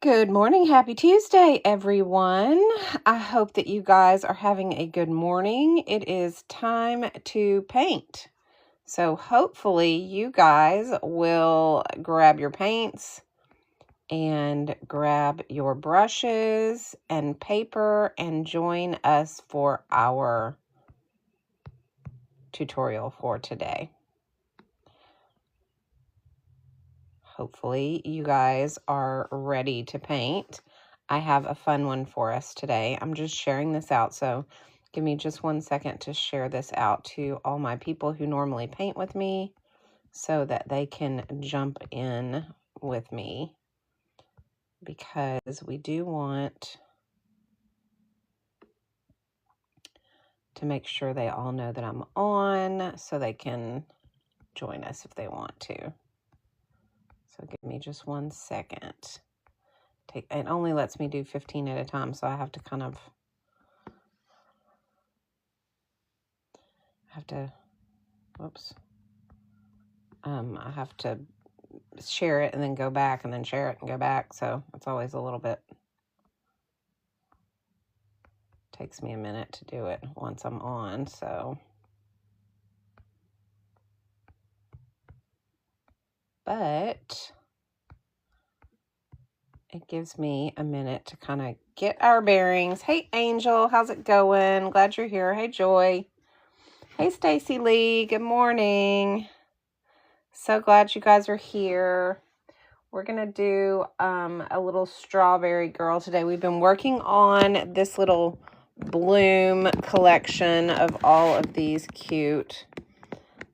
Good morning. Happy Tuesday, everyone. I hope that you guys are having a good morning. It is time to paint. So hopefully you guys will grab your paints and grab your brushes and paper and join us for our tutorial for today. Hopefully you guys are ready to paint. I have a fun one for us today. I'm just sharing this out, so give me just 1 second to share this out to all my people who normally paint with me so that they can jump in with me, because we do want to make sure they all know that I'm on so they can join us if they want to. So give me just 1 second. It only lets me do 15 at a time, so I have to kind of whoops. I have to share it and then go back and then share it and go back. So it's always a little bit, takes me a minute to do it once I'm on. So, but it gives me a minute to kind of get our bearings. Hey, Angel, how's it going? Glad you're here. Hey, Joy. Hey, Stacy Lee. Good morning. So glad you guys are here. We're going to do a little strawberry girl today. We've been working on this little bloom collection of all of these cute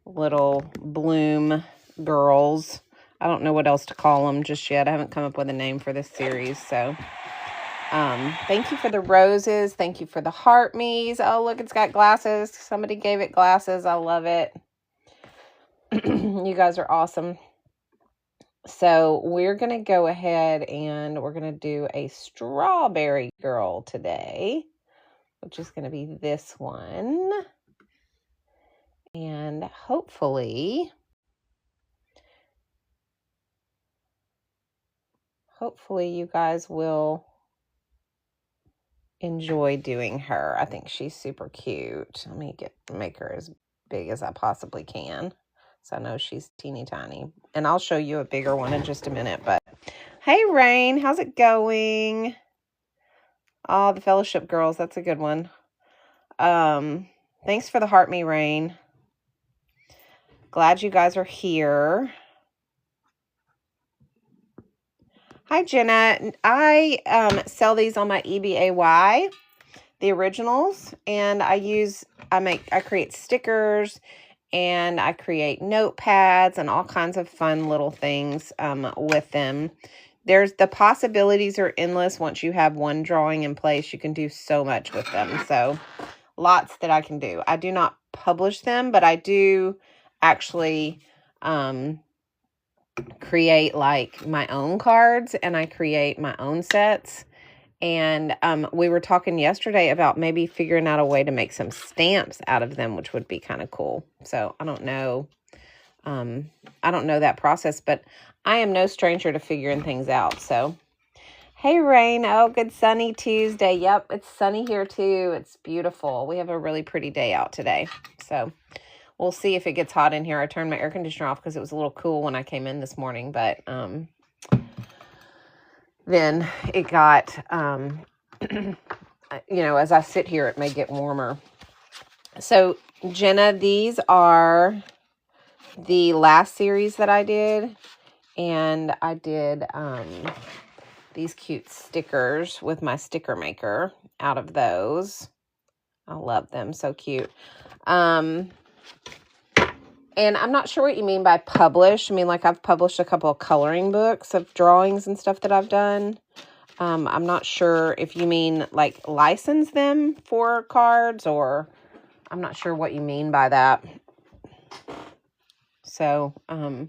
little bloom girls. I don't know what else to call them just yet. I haven't come up with a name for this series. So thank you for the roses. Thank you for the heart me's. Oh, look, it's got glasses. Somebody gave it glasses. I love it. You guys are awesome. So we're going to go ahead and we're going to do a strawberry girl today, which is going to be this one. And hopefully you guys will enjoy doing her. I think she's super cute. Let me make her as big as I possibly can. So I know she's teeny tiny. And I'll show you a bigger one in just a minute. But hey, Rain, how's it going? Oh, the Fellowship Girls. That's a good one. Thanks for the heart me, Rain. Glad you guys are here. Hi, Jenna. I sell these on my eBay, the originals, and I create stickers and I create notepads and all kinds of fun little things with them. The possibilities are endless. Once you have one drawing in place, you can do so much with them. So lots that I can do. I do not publish them, but I do actually create like my own cards, and I create my own sets. And we were talking yesterday about maybe figuring out a way to make some stamps out of them, which would be kind of cool. So I don't know. I don't know that process, but I am no stranger to figuring things out. So, hey, Rain. Oh, good sunny Tuesday. Yep, it's sunny here too. It's beautiful. We have a really pretty day out today. So we'll see if it gets hot in here. I turned my air conditioner off because it was a little cool when I came in this morning, but then it got, as I sit here, it may get warmer. So, Jenna, these are the last series that I did, and I did these cute stickers with my sticker maker out of those. I love them. So cute. And I'm not sure what you mean by publish. I mean, like, I've published a couple of coloring books of drawings and stuff that I've done. I'm not sure if you mean, like, license them for cards, or I'm not sure what you mean by that. So, I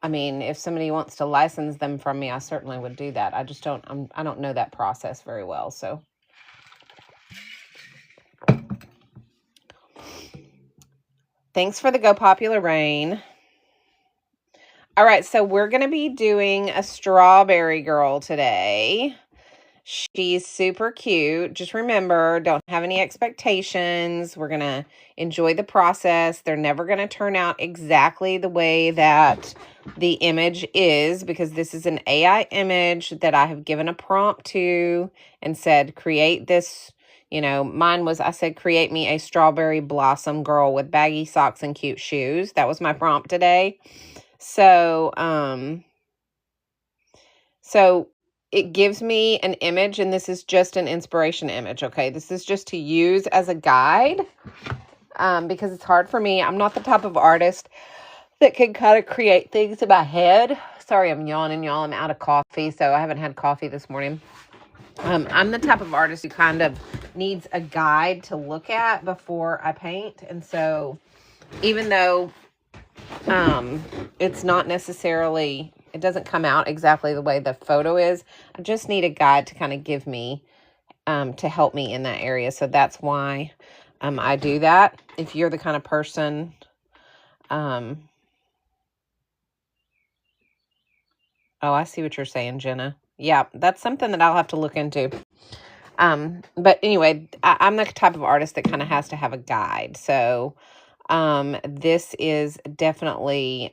mean, if somebody wants to license them from me, I certainly would do that. I just I don't know that process very well, so. Thanks for the Go Popular Rain. All right, so we're going to be doing a strawberry girl today. She's super cute. Just remember, don't have any expectations. We're going to enjoy the process. They're never going to turn out exactly the way that the image is, because this is an AI image that I have given a prompt to and said, create this. You know, mine was, I said, create me a strawberry blossom girl with baggy socks and cute shoes. That was my prompt today. So it gives me an image, and this is just an inspiration image, okay? This is just to use as a guide, because it's hard for me. I'm not the type of artist that can kind of create things in my head. Sorry, I'm yawning, y'all. I'm out of coffee, so I haven't had coffee this morning. I'm the type of artist who kind of needs a guide to look at before I paint, and so even though it's not necessarily, it doesn't come out exactly the way the photo is, I just need a guide to kind of give me, to help me in that area. So that's why, I do that. If you're the kind of person, oh, I see what you're saying, Jenna. Yeah, that's something that I'll have to look into. But anyway, I'm the type of artist that kind of has to have a guide. So, this is definitely,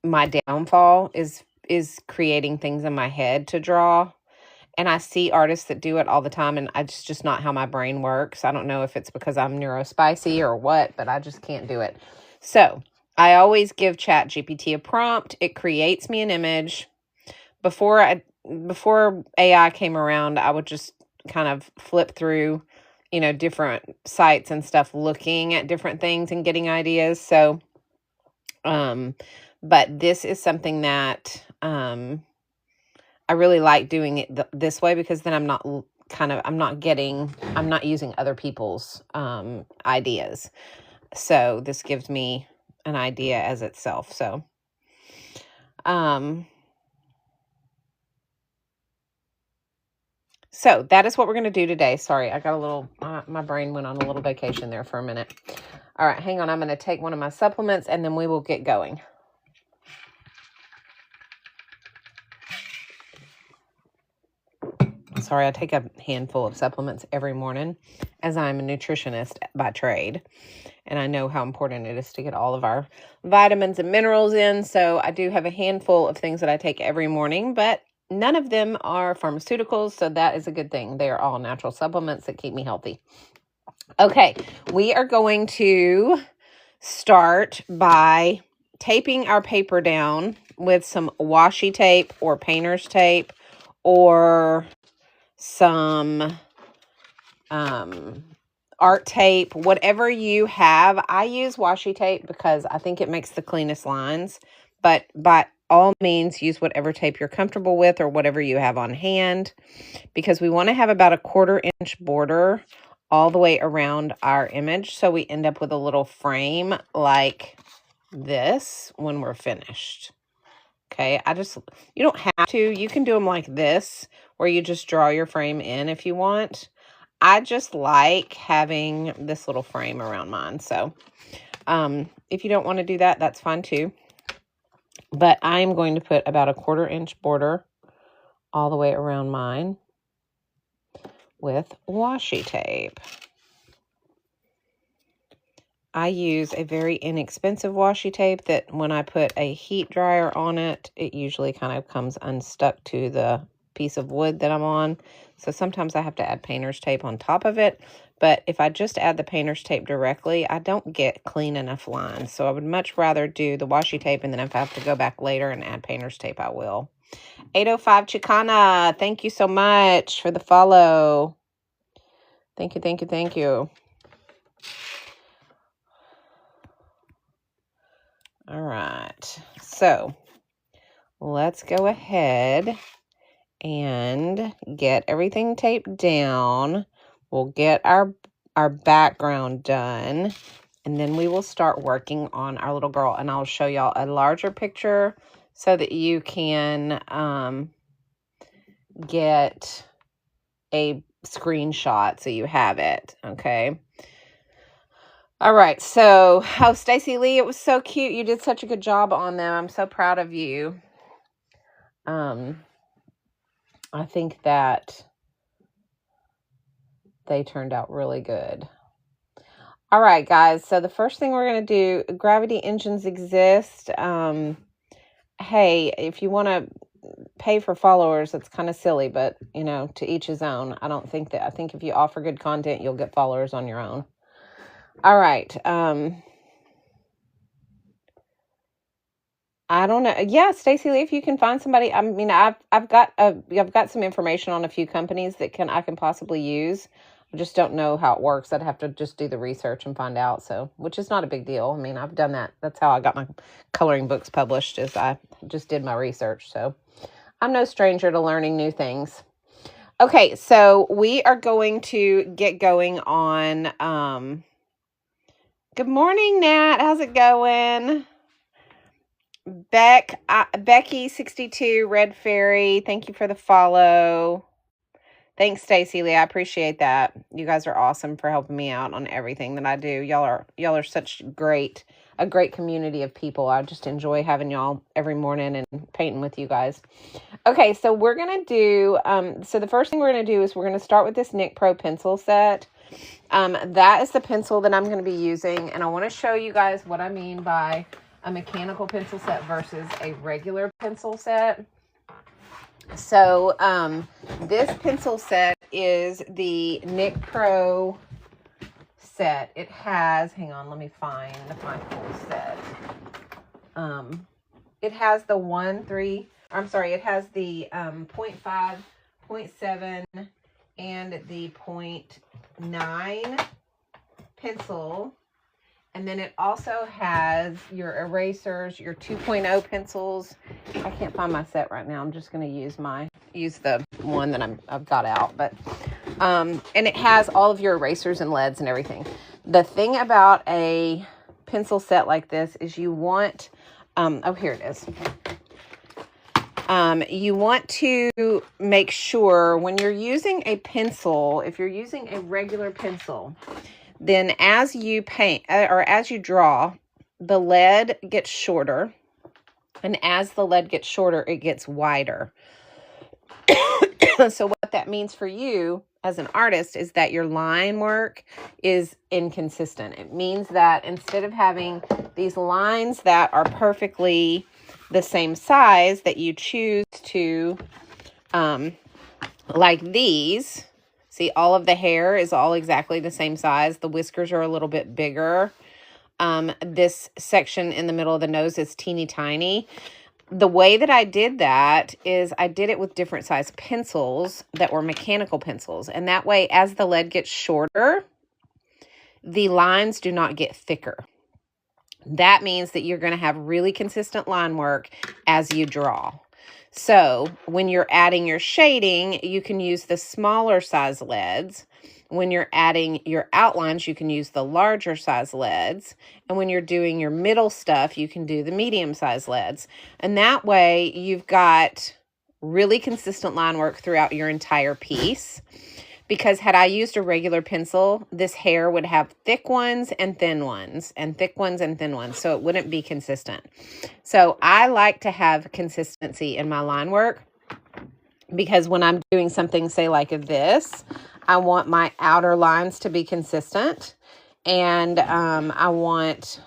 my downfall is creating things in my head to draw. And I see artists that do it all the time, and it's just not how my brain works. I don't know if it's because I'm neurospicy or what, but I just can't do it. So I always give ChatGPT a prompt. It creates me an image. Before AI came around, I would just kind of flip through, you know, different sites and stuff, looking at different things and getting ideas. So, but this is something that, I really like doing it this way, because then I'm not using other people's, ideas. So this gives me an idea as itself. So, so that is what we're going to do today. Sorry, I got a little, my brain went on a little vacation there for a minute. All right, hang on. I'm going to take one of my supplements and then we will get going. Sorry, I take a handful of supplements every morning, as I'm a nutritionist by trade. And I know how important it is to get all of our vitamins and minerals in. So I do have a handful of things that I take every morning, but none of them are pharmaceuticals. So that is a good thing. They are all natural supplements that keep me healthy. Okay, we are going to start by taping our paper down with some washi tape or painter's tape, or some art tape, whatever you have. I use washi tape because I think it makes the cleanest lines, but by all means use whatever tape you're comfortable with or whatever you have on hand, because we want to have about a 1/4 inch border all the way around our image, so we end up with a little frame like this when we're finished. Okay, you don't have to. You can do them like this, where you just draw your frame in if you want. I just like having this little frame around mine. So, if you don't want to do that, that's fine too. But I'm going to put about a 1/4 inch border all the way around mine with washi tape. I use a very inexpensive washi tape that when I put a heat dryer on it, it usually kind of comes unstuck to the piece of wood that I'm on. So sometimes I have to add painter's tape on top of it. But if I just add the painter's tape directly, I don't get clean enough lines. So I would much rather do the washi tape, and then if I have to go back later and add painter's tape, I will. 805 Chicana, thank you so much for the follow. Thank you, thank you, thank you. All right, so let's go ahead and get everything taped down. We'll get our background done, and then we will start working on our little girl, and I'll show y'all a larger picture so that you can get a screenshot so you have it, okay? All right, so, oh, Stacy Lee, it was so cute. You did such a good job on them. I'm so proud of you. I think that they turned out really good. All right, guys, so the first thing we're going to do, gravity engines exist. Hey, if you want to pay for followers, it's kind of silly, but, you know, to each his own. I think if you offer good content, you'll get followers on your own. All right. I don't know. Yeah, Stacy Lee, if you can find somebody, I mean, I've got some information on a few companies that I can possibly use. I just don't know how it works. I'd have to just do the research and find out. So, which is not a big deal. I mean, I've done that. That's how I got my coloring books published, is I just did my research. So I'm no stranger to learning new things. Okay, so we are going to get going on, good morning, Nat. How's it going? Becky62, Red Fairy, thank you for the follow. Thanks, Stacy Lee. I appreciate that. You guys are awesome for helping me out on everything that I do. Y'all are such a great community of people. I just enjoy having y'all every morning and painting with you guys. Okay, so we're going to do, so the first thing we're going to do is we're going to start with this Nik Pro pencil set. That is the pencil that I'm going to be using, and I want to show you guys what I mean by a mechanical pencil set versus a regular pencil set. So, this pencil set is the Nik Pro set. It has, hang on, let me find my full set. It has the 0.5, 0.7, and the 0.9 pencil. And then it also has your erasers, your 2.0 pencils. I can't find my set right now. I'm just going to use the one that I've got out. But and it has all of your erasers and leads and everything. The thing about a pencil set like this is you want, oh, here it is. You want to make sure when you're using a pencil, if you're using a regular pencil, then as you paint or as you draw, the lead gets shorter. And as the lead gets shorter, it gets wider. So what that means for you as an artist is that your line work is inconsistent. It means that instead of having these lines that are perfectly the same size, that you choose to, like these. See, all of the hair is all exactly the same size. The whiskers are a little bit bigger. This section in the middle of the nose is teeny tiny. The way that I did that is I did it with different size pencils that were mechanical pencils. And that way, as the lead gets shorter, the lines do not get thicker. That means that you're going to have really consistent line work as you draw. So when you're adding your shading, you can use the smaller size leads. When you're adding your outlines, you can use the larger size leads. And when you're doing your middle stuff, you can do the medium size leads. And that way you've got really consistent line work throughout your entire piece. Because had I used a regular pencil, this hair would have thick ones and thin ones, and thick ones and thin ones, so it wouldn't be consistent. So I like to have consistency in my line work, because when I'm doing something, say like this, I want my outer lines to be consistent, and I want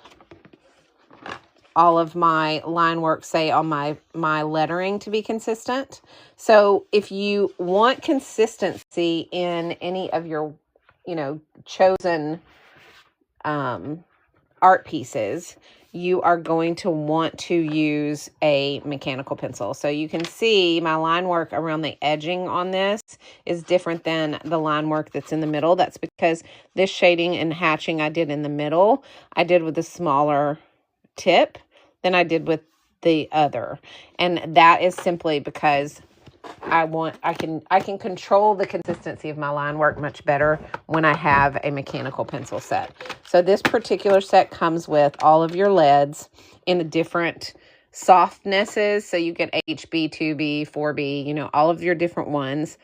all of my line work, say on my lettering, to be consistent. So if you want consistency in any of your, chosen art pieces, you are going to want to use a mechanical pencil. So you can see my line work around the edging on this is different than the line work that's in the middle. That's because this shading and hatching I did in the middle, I did with a smaller tip than I did with the other. And that is simply because I can control the consistency of my line work much better when I have a mechanical pencil set. So this particular set comes with all of your leads in the different softnesses. So you get HB, 2B, 4B, all of your different ones.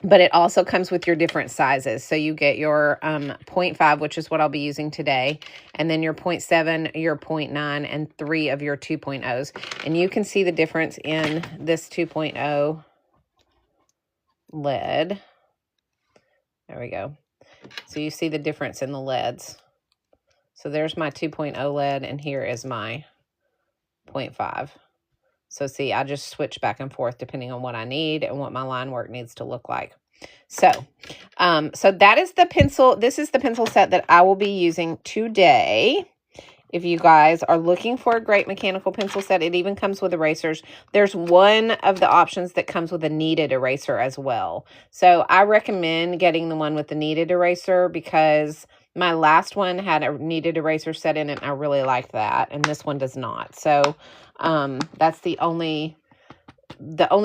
but it also comes with your different sizes. So you get your 0.5, which is what I'll be using today, and then your 0.7, your 0.9, and 3 of your 2.0s. And you can see the difference in this 2.0 lead. There we go. So you see the difference in the leads. So there's my 2.0 lead, and here is my 0.5. So see, I just switch back and forth depending on what I need and what my line work needs to look like. So, so that is the pencil. This is the pencil set that I will be using today. If you guys are looking for a great mechanical pencil set, it even comes with erasers. There's one of the options that comes with a kneaded eraser as well. So I recommend getting the one with the kneaded eraser because my last one had a kneaded eraser set in it, and I really liked that, and this one does not. So that's the only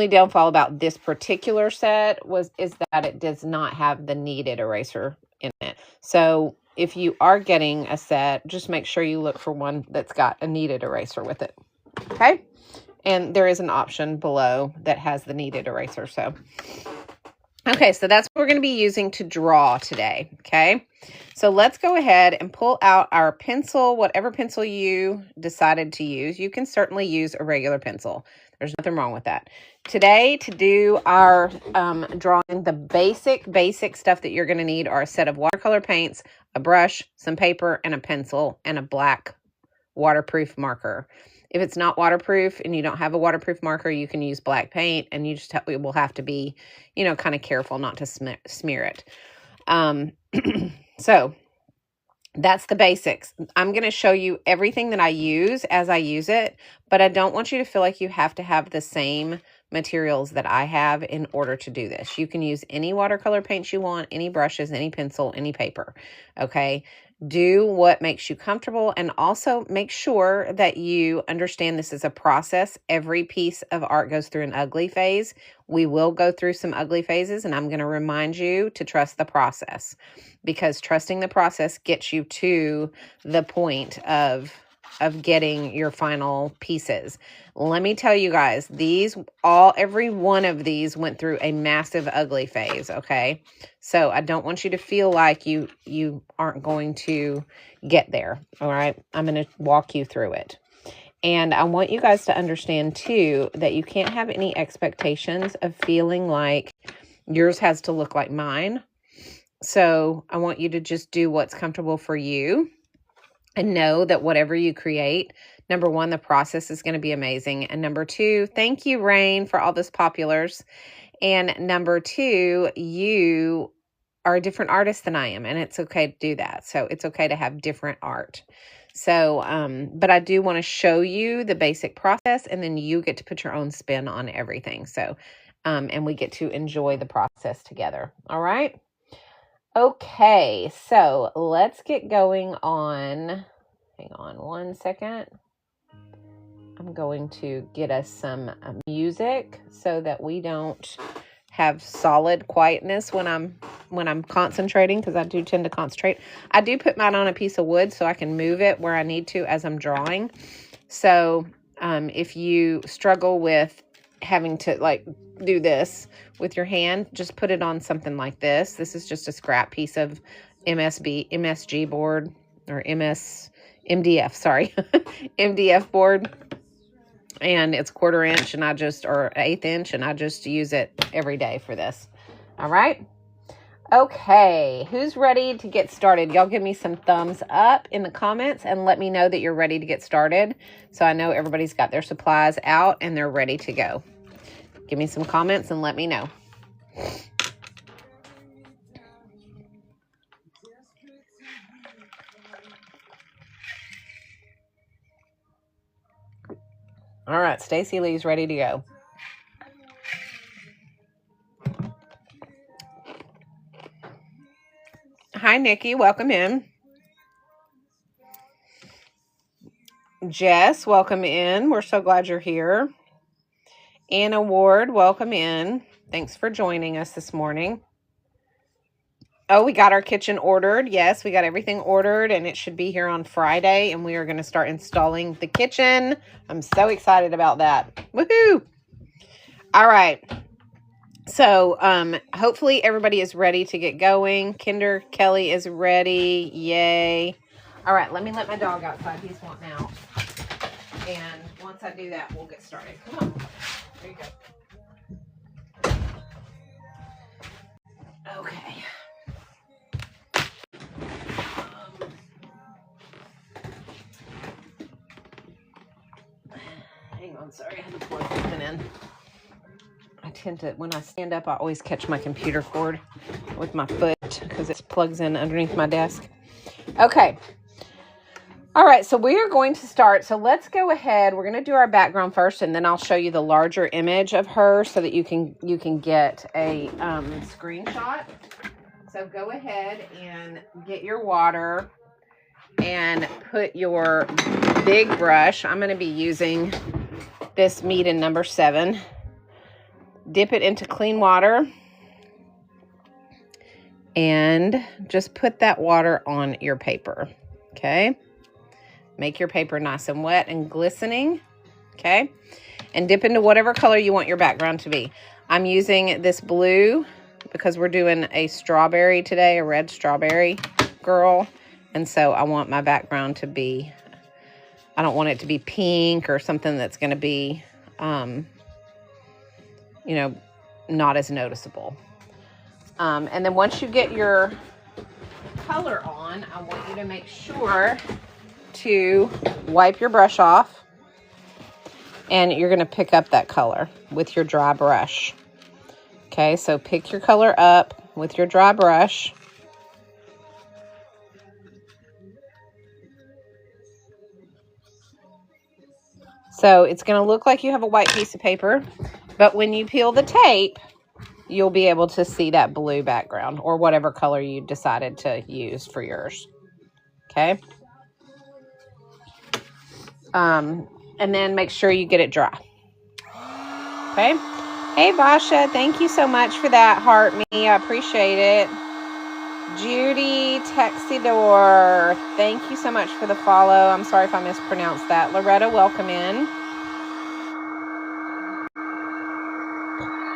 downfall about this particular set is that it does not have the kneaded eraser in it. So if you are getting a set, just make sure you look for one that's got a kneaded eraser with it. Okay? And there is an option below that has the kneaded eraser. So, okay, so that's what we're going to be using to draw today. Okay? So let's go ahead and pull out our pencil, whatever pencil you decided to use. You can certainly use a regular pencil. There's nothing wrong with that. Today, to do our drawing, the basic stuff that you're going to need are a set of watercolor paints, a brush, some paper, and a pencil, and a black waterproof marker. If it's not waterproof and you don't have a waterproof marker, you can use black paint, and you just will have to be, you know, kind of careful not to smear it. So that's the basics. I'm going to show you everything that I use as I use it, but I don't want you to feel like you have to have the same materials that I have in order to do this. You can use any watercolor paints you want, any brushes, any pencil, any paper. Okay. Do what makes you comfortable, and also make sure that you understand this is a process. Every piece of art goes through an ugly phase. We will go through some ugly phases, and I'm going to remind you to trust the process, because trusting the process gets you to the point of getting your final pieces. Let me tell you guys, every one of these went through a massive ugly phase, okay? So I don't want you to feel like you aren't going to get there, all right? I'm going to walk you through it. And I want you guys to understand, too, that you can't have any expectations of feeling like yours has to look like mine. So I want you to just do what's comfortable for you. And know that whatever you create, number one, the process is going to be amazing. And number two, thank you, Rain, for all those populars. And number two, you are a different artist than I am, and it's okay to do that. So it's okay to have different art. So, but I do want to show you the basic process, and then you get to put your own spin on everything. So, and we get to enjoy the process together. All right. Okay, so let's get going on. Hang on one second. I'm going to get us some music so that we don't have solid quietness when I'm concentrating, because I do tend to concentrate. I do put mine on a piece of wood so I can move it where I need to as I'm drawing. So if you struggle with having to like do this with your hand, just put it on something like this. This is just a scrap piece of MSG board, or MDF, sorry, MDF board. And it's 1/4 inch, and or 1/8 inch, and I just use it every day for this. All right. Okay. Who's ready to get started? Y'all give me some thumbs up in the comments and let me know that you're ready to get started. So I know everybody's got their supplies out and they're ready to go. Give me some comments and let me know. All right, Stacy Lee's ready to go. Hi, Nikki. Welcome in. Jess, welcome in. We're so glad you're here. Anna Ward, welcome in. Thanks for joining us this morning. Oh, we got our kitchen ordered. Yes, we got everything ordered, and it should be here on Friday, and we are going to start installing the kitchen. I'm so excited about that. Woohoo! All right. So hopefully everybody is ready to get going. Kinder Kelly is ready. Yay. All right, let me let my dog outside. He's wanting out. And once I do that, we'll get started. Come on. There you go. Okay. Hang on, sorry, I had to plug something in. I tend to, when I stand up, I always catch my computer cord with my foot because it plugs in underneath my desk. Okay. All right, so we are going to start. So let's go ahead. We're going to do our background first, and then I'll show you the larger image of her so that you can get a screenshot. So go ahead and get your water and put your big brush. I'm going to be using this Mead in number 7. Dip it into clean water and just put that water on your paper, okay? Make your paper nice and wet and glistening, okay? And dip into whatever color you want your background to be. I'm using this blue because we're doing a strawberry today, a red strawberry girl. And so I want my background to be, I don't want it to be pink or something that's going to be, you know, not as noticeable. And then once you get your color on, I want you to make sure to wipe your brush off, and you're going to pick up that color with your dry brush. Okay, so pick your color up with your dry brush. So it's going to look like you have a white piece of paper, but when you peel the tape, you'll be able to see that blue background or whatever color you decided to use for yours. Okay. And then make sure you get it dry. Okay. Hey, Basha, thank you so much for that, heart me. I appreciate it. Judy Texidor, thank you so much for the follow. I'm sorry if I mispronounced that. Loretta, welcome in.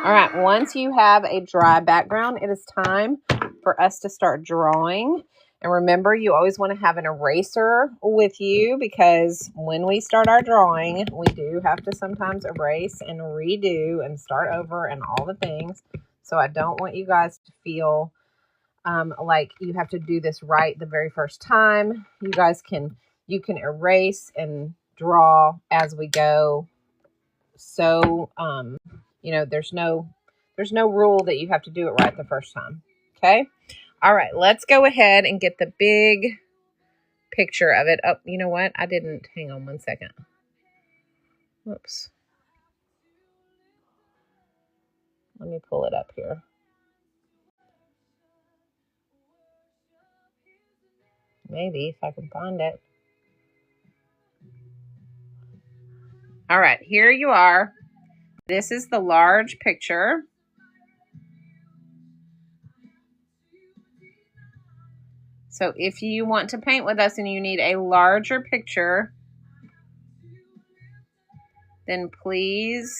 All right, once you have a dry background, it is time for us to start drawing. And remember, you always want to have an eraser with you because when we start our drawing, we do have to sometimes erase and redo and start over and all the things. So I don't want you guys to feel like you have to do this right the very first time. You can erase and draw as we go. So, you know, there's no rule that you have to do it right the first time. Okay. All right, let's go ahead and get the big picture of it. Oh, you know what? I didn't. Hang on one second. Whoops. Let me pull it up here. Maybe if I can find it. All right, here you are. This is the large picture. So if you want to paint with us and you need a larger picture, then please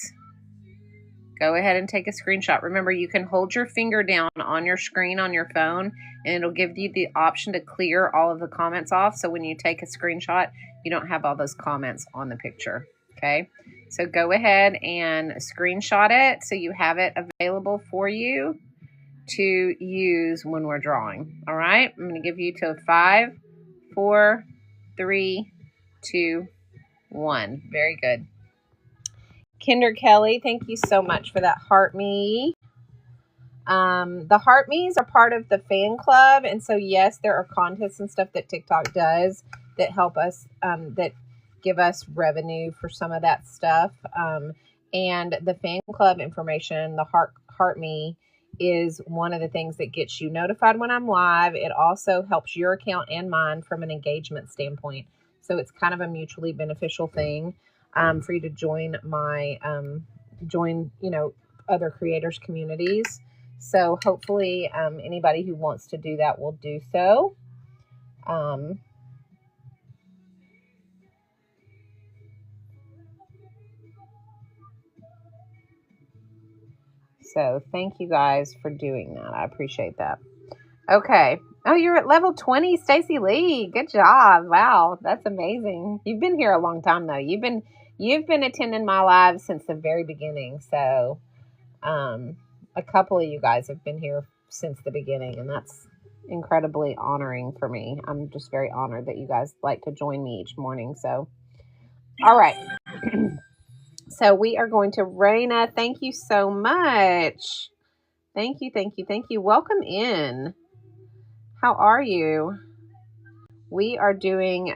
go ahead and take a screenshot. Remember, you can hold your finger down on your screen on your phone, and it'll give you the option to clear all of the comments off. So when you take a screenshot, you don't have all those comments on the picture. Okay, so go ahead and screenshot it so you have it available for you to use when we're drawing. All right, I'm going to give you to 5, 4, 3, 2, 1. Very good. Kinder Kelly, thank you so much for that heart me. The heart me's are part of the fan club, and so yes, there are contests and stuff that TikTok does that help us, that give us revenue for some of that stuff. And the fan club information, the heart me, is one of the things that gets you notified when I'm live. It also helps your account and mine from an engagement standpoint. So it's kind of a mutually beneficial thing for you to join my other creators communities. So hopefully anybody who wants to do that will do so. So thank you guys for doing that. I appreciate that. Okay. Oh, you're at level 20, Stacy Lee. Good job. Wow, that's amazing. You've been here a long time though. You've been attending my lives since the very beginning. So, a couple of you guys have been here since the beginning, and that's incredibly honoring for me. I'm just very honored that you guys like to join me each morning. So, all right. So we are going to Raina. Thank you so much. Thank you, thank you, thank you. Welcome in. How are you? We are doing,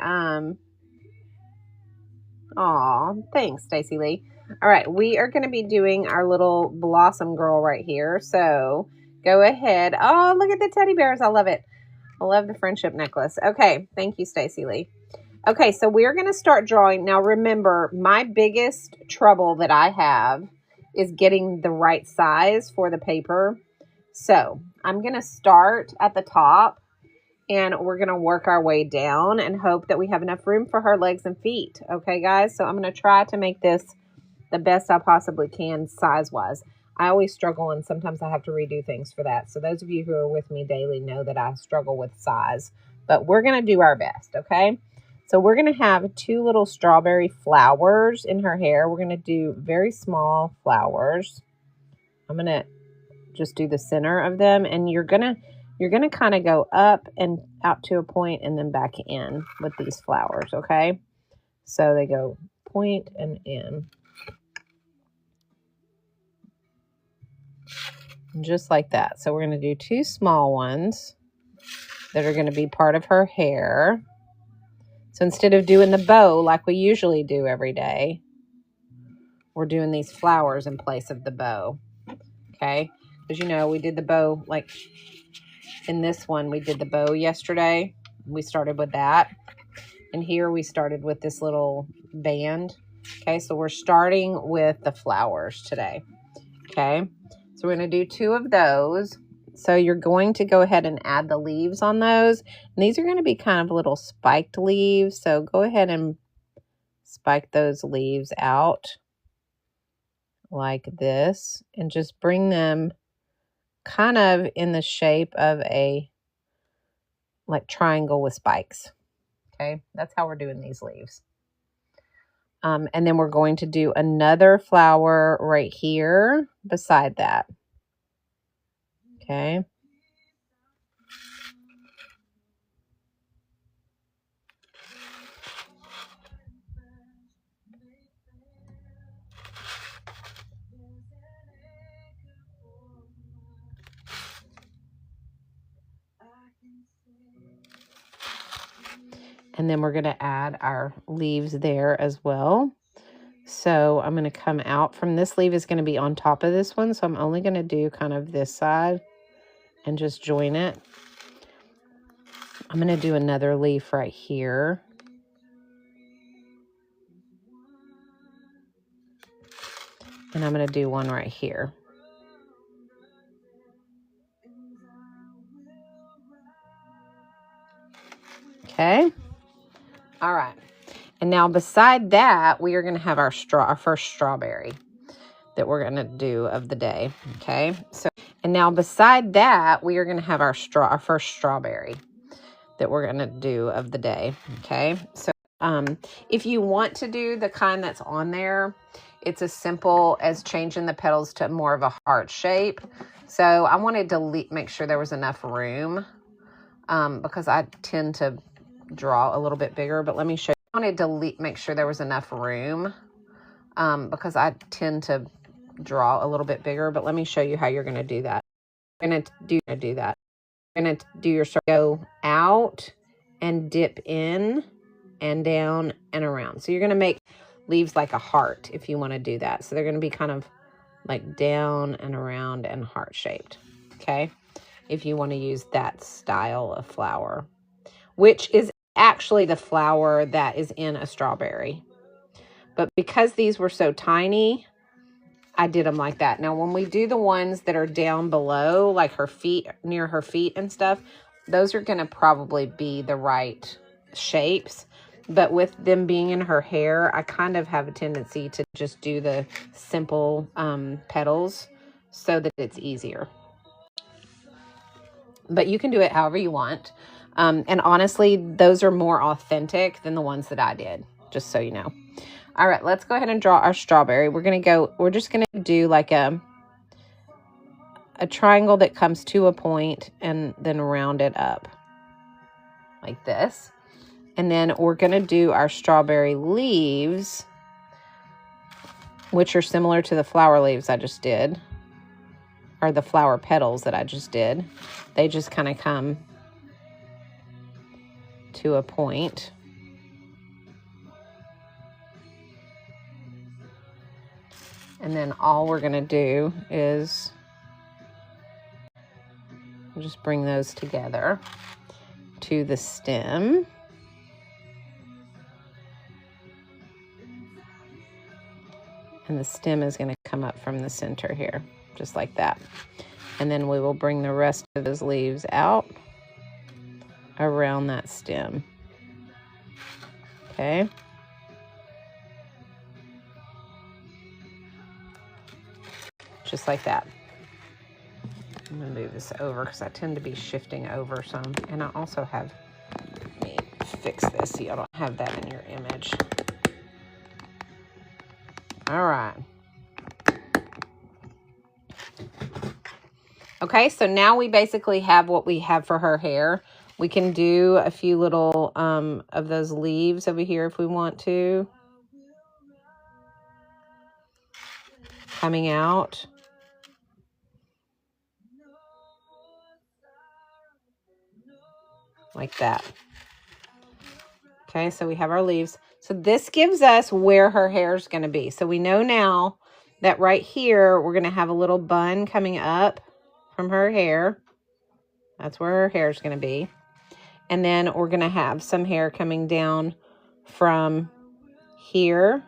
thanks, Stacy Lee. All right, we are going to be doing our little blossom girl right here. So go ahead. Oh, look at the teddy bears. I love it. I love the friendship necklace. Okay, thank you, Stacy Lee. Okay, so we're going to start drawing. Now, remember, my biggest trouble that I have is getting the right size for the paper. So I'm going to start at the top, and we're going to work our way down and hope that we have enough room for her legs and feet. Okay, guys? So I'm going to try to make this the best I possibly can size-wise. I always struggle, and sometimes I have to redo things for that. So those of you who are with me daily know that I struggle with size. But we're going to do our best, okay? So we're going to have 2 little strawberry flowers in her hair. We're going to do very small flowers. I'm going to just do the center of them, and you're going to kind of go up and out to a point and then back in with these flowers, okay? So they go point and in. Just like that. So we're going to do 2 small ones that are going to be part of her hair. So instead of doing the bow like we usually do every day, we're doing these flowers in place of the bow. Okay? Because, you know, we did the bow, like in this one, we did the bow yesterday. We started with that. And here we started with this little band. Okay? So we're starting with the flowers today. Okay? So we're going to do 2 of those. So you're going to go ahead and add the leaves on those. And these are going to be kind of little spiked leaves. So go ahead and spike those leaves out like this. And just bring them kind of in the shape of a like triangle with spikes. Okay, that's how we're doing these leaves. And then we're going to do another flower right here beside that. Okay. And then we're going to add our leaves there as well. So I'm going to come out from this leaf is going to be on top of this one. So I'm only going to do kind of this side and just join it. I'm going to do another leaf right here. And I'm going to do one right here. Okay. All right. And now beside that, we are going to have our first strawberry that we're going to do of the day. Okay. So, and now beside that, we are going to have our first strawberry that we're going to do of the day. Okay. So, if you want to do the kind that's on there, it's as simple as changing the petals to more of a heart shape. So I wanted to make sure there was enough room, because I tend to draw a little bit bigger, but let me show you. I wanted to make sure there was enough room, because I tend to draw a little bit bigger, but let me show you how you're going to do that. You're going to do that. You're going to do your go out and dip in and down and around. So you're going to make leaves like a heart if you want to do that. So they're going to be kind of like down and around and heart shaped. Okay. If you want to use that style of flower, which is actually the flower that is in a strawberry. But because these were so tiny, I did them like that. Now, when we do the ones that are down below, like her feet, near her feet and stuff, those are going to probably be the right shapes. But with them being in her hair, I kind of have a tendency to just do the simple petals so that it's easier. But you can do it however you want. And honestly, those are more authentic than the ones that I did, just so you know. All right, let's go ahead and draw our strawberry. We're just going to do like a triangle that comes to a point and then round it up like this. And then we're going to do our strawberry leaves, which are similar to the flower leaves I just did, or the flower petals that I just did. They just kind of come to a point. And then all we're going to do is just bring those together to the stem. And the stem is going to come up from the center here, just like that. And then we will bring the rest of those leaves out around that stem. Okay. Just like that. I'm going to move this over because I tend to be shifting over some. And I also have, let me fix this so y'all don't have that in your image. All right. Okay, so now we basically have what we have for her hair. We can do a few little of those leaves over here if we want to. Coming out. Like that. Okay, so we have our leaves. So this gives us where her hair is going to be. So we know now that right here, we're going to have a little bun coming up from her hair. That's where her hair is going to be. And then we're going to have some hair coming down from here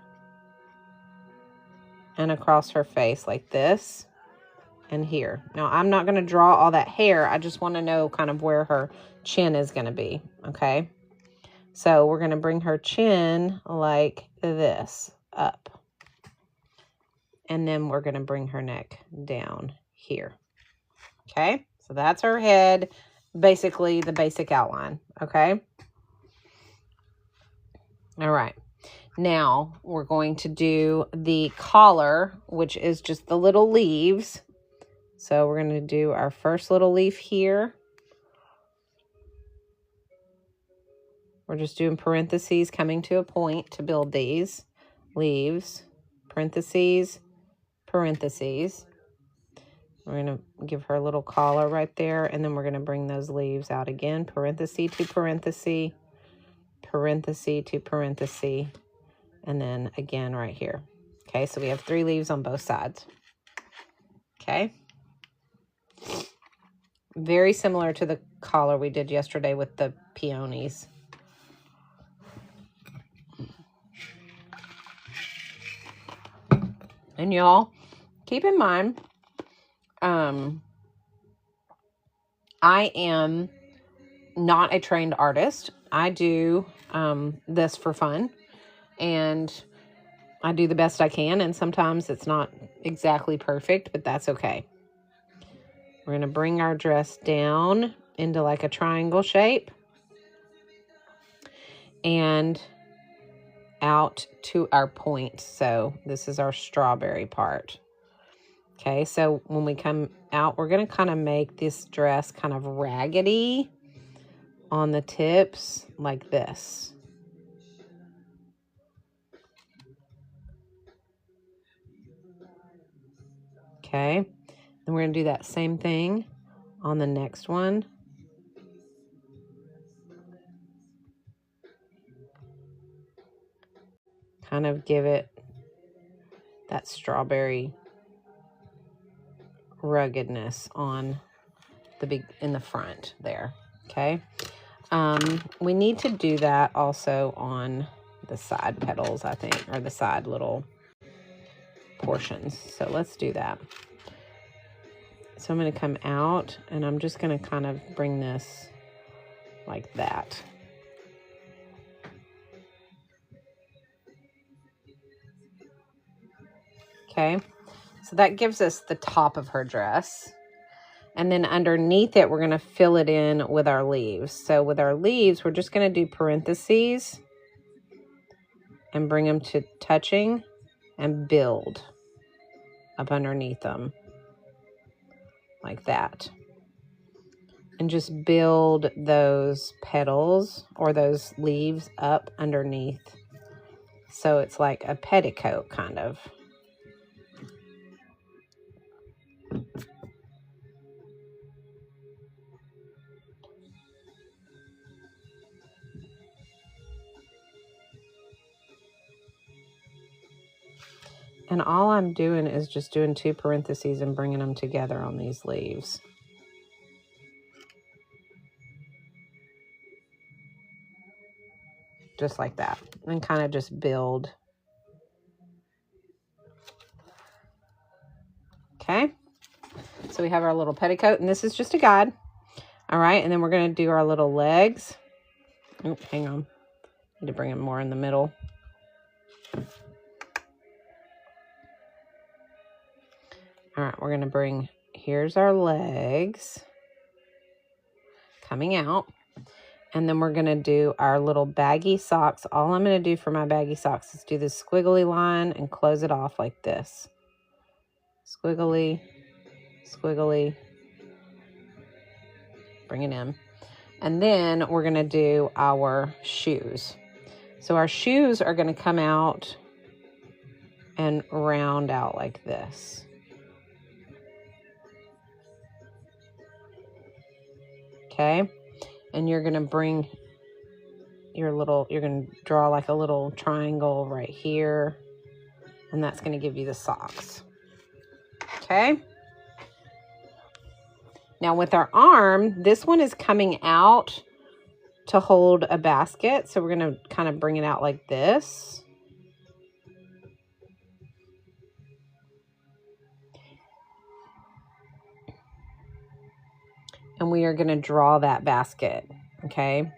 and across her face like this and here. Now, I'm not going to draw all that hair. I just want to know kind of where her chin is going to be, okay? So we're going to bring her chin like this up. And then we're going to bring her neck down here. Okay, so that's her head, basically the basic outline, okay? All right, now we're going to do the collar, which is just the little leaves. So we're going to do our first little leaf here. We're just doing parentheses coming to a point to build these leaves, parentheses, parentheses. We're going to give her a little collar right there, and then we're going to bring those leaves out again, parenthesis to parenthesis, parenthesis to parenthesis, and then again right here. Okay, so we have 3 leaves on both sides. Okay. Very similar to the collar we did yesterday with the peonies. And y'all, keep in mind, I am not a trained artist. I do this for fun, and I do the best I can, and sometimes it's not exactly perfect, but that's okay. We're going to bring our dress down into like a triangle shape and out to our point. So this is our strawberry part. Okay, so when we come out, we're going to kind of make this dress kind of raggedy on the tips like this. Okay, then we're going to do that same thing on the next one. Kind of give it that strawberry ruggedness on the big in the front there. Okay, we need to do that also on the side petals, I think, or the side little portions. So let's do that. So I'm going to come out, and I'm just going to kind of bring this like that. Okay, So that gives us the top of her dress. And then underneath it, we're going to fill it in with our leaves. So with our leaves, we're just going to do parentheses and bring them to touching and build up underneath them like that. And just build those petals or those leaves up underneath. So it's like a petticoat kind of. And all I'm doing is just doing 2 parentheses and bringing them together on these leaves. Just like that. And kind of just build. Okay. So we have our little petticoat, and this is just a guide. All right. And then we're going to do our little legs. Oh, hang on. Need to bring them more in the middle. All right, we're going to bring, here's our legs coming out. And then we're going to do our little baggy socks. All I'm going to do for my baggy socks is do this squiggly line and close it off like this. Squiggly, squiggly. Bring it in. And then we're going to do our shoes. So our shoes are going to come out and round out like this. Okay. And you're going to bring your little, you're going to draw like a little triangle right here. And that's going to give you the socks. Okay. Now with our arm, this one is coming out to hold a basket. So we're going to kind of bring it out like this. And we are going to draw that basket. Okay.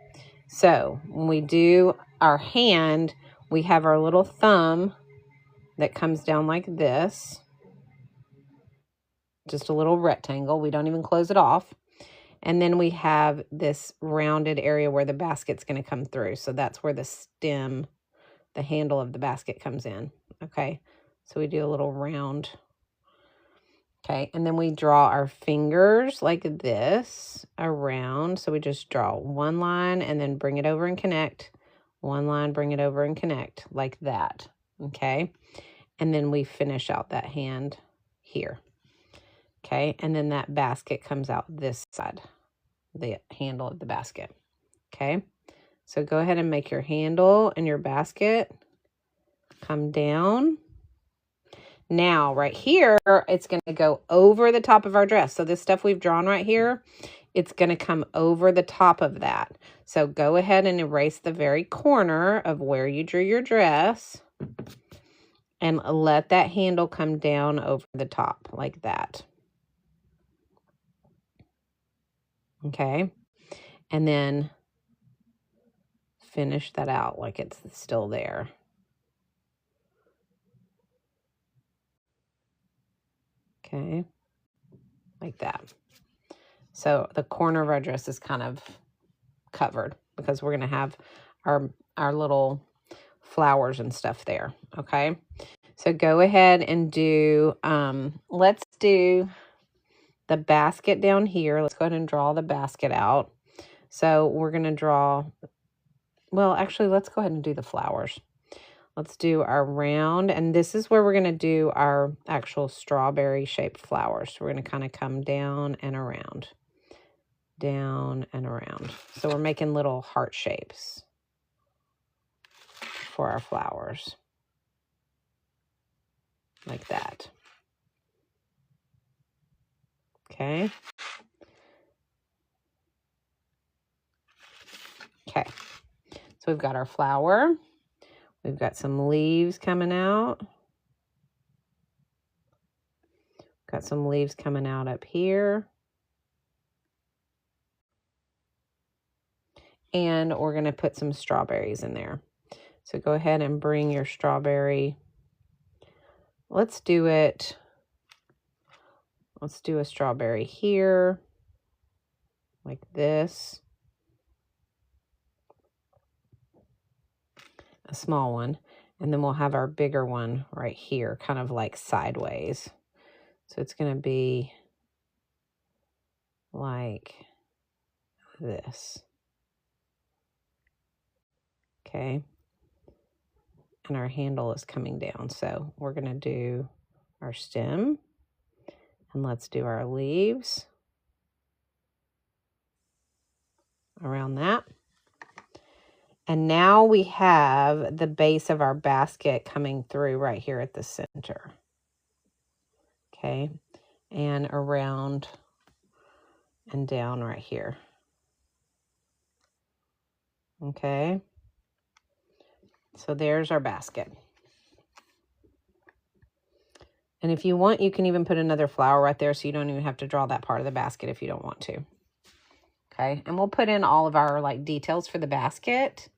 So when we do our hand, we have our little thumb that comes down like this. Just a little rectangle. We don't even close it off. And then we have this rounded area where the basket's going to come through. So that's where the stem, the handle of the basket comes in. Okay. So we do a little round. Okay. And then we draw our fingers like this around. So we just draw one line and then bring it over and connect. One line, bring it over and connect like that. Okay. And then we finish out that hand here. Okay. And then that basket comes out this side, the handle of the basket. Okay. So go ahead and make your handle and your basket come down. Now, right here, it's going to go over the top of our dress. So this stuff we've drawn right here, it's going to come over the top of that. So go ahead and erase the very corner of where you drew your dress and let that handle come down over the top like that. Okay. And then finish that out like it's still there. Okay, like that. So the corner of our dress is kind of covered because we're going to have our little flowers and stuff there. Okay, so go ahead and do, let's do the basket down here. Let's go ahead and draw the basket out. So we're going to draw, well, actually, let's go ahead and do the flowers. Let's do our round, and this is where we're going to do our actual strawberry shaped flowers. So we're going to kind of come down and around, down and around. So we're making little heart shapes for our flowers, like that. Okay. Okay. So we've got our flower. We've got some leaves coming out. Got some leaves coming out up here. And we're going to put some strawberries in there. So go ahead and bring your strawberry. Let's do it Let's do a strawberry here, like this. A small one. And then we'll have our bigger one right here, kind of like sideways. So it's going to be like this. Okay. And our handle is coming down. So we're going to do our stem. And let's do our leaves around that. And now we have the base of our basket coming through right here at the center. Okay. And around and down right here. Okay. So there's our basket. And if you want, you can even put another flower right there so you don't even have to draw that part of the basket if you don't want to. Okay. And we'll put in all of our like details for the basket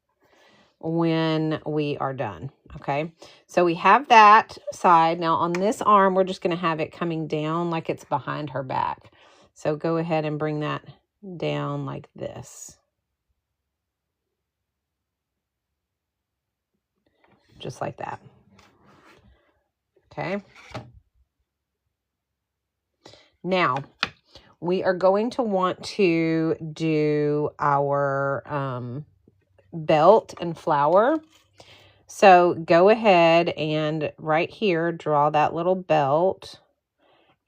when we are done. Okay. So we have that side. Now on this arm, we're just going to have it coming down like it's behind her back. So go ahead and bring that down like this. Just like that. Okay. Now, we are going to want to do our belt and flower. So go ahead and right here, draw that little belt.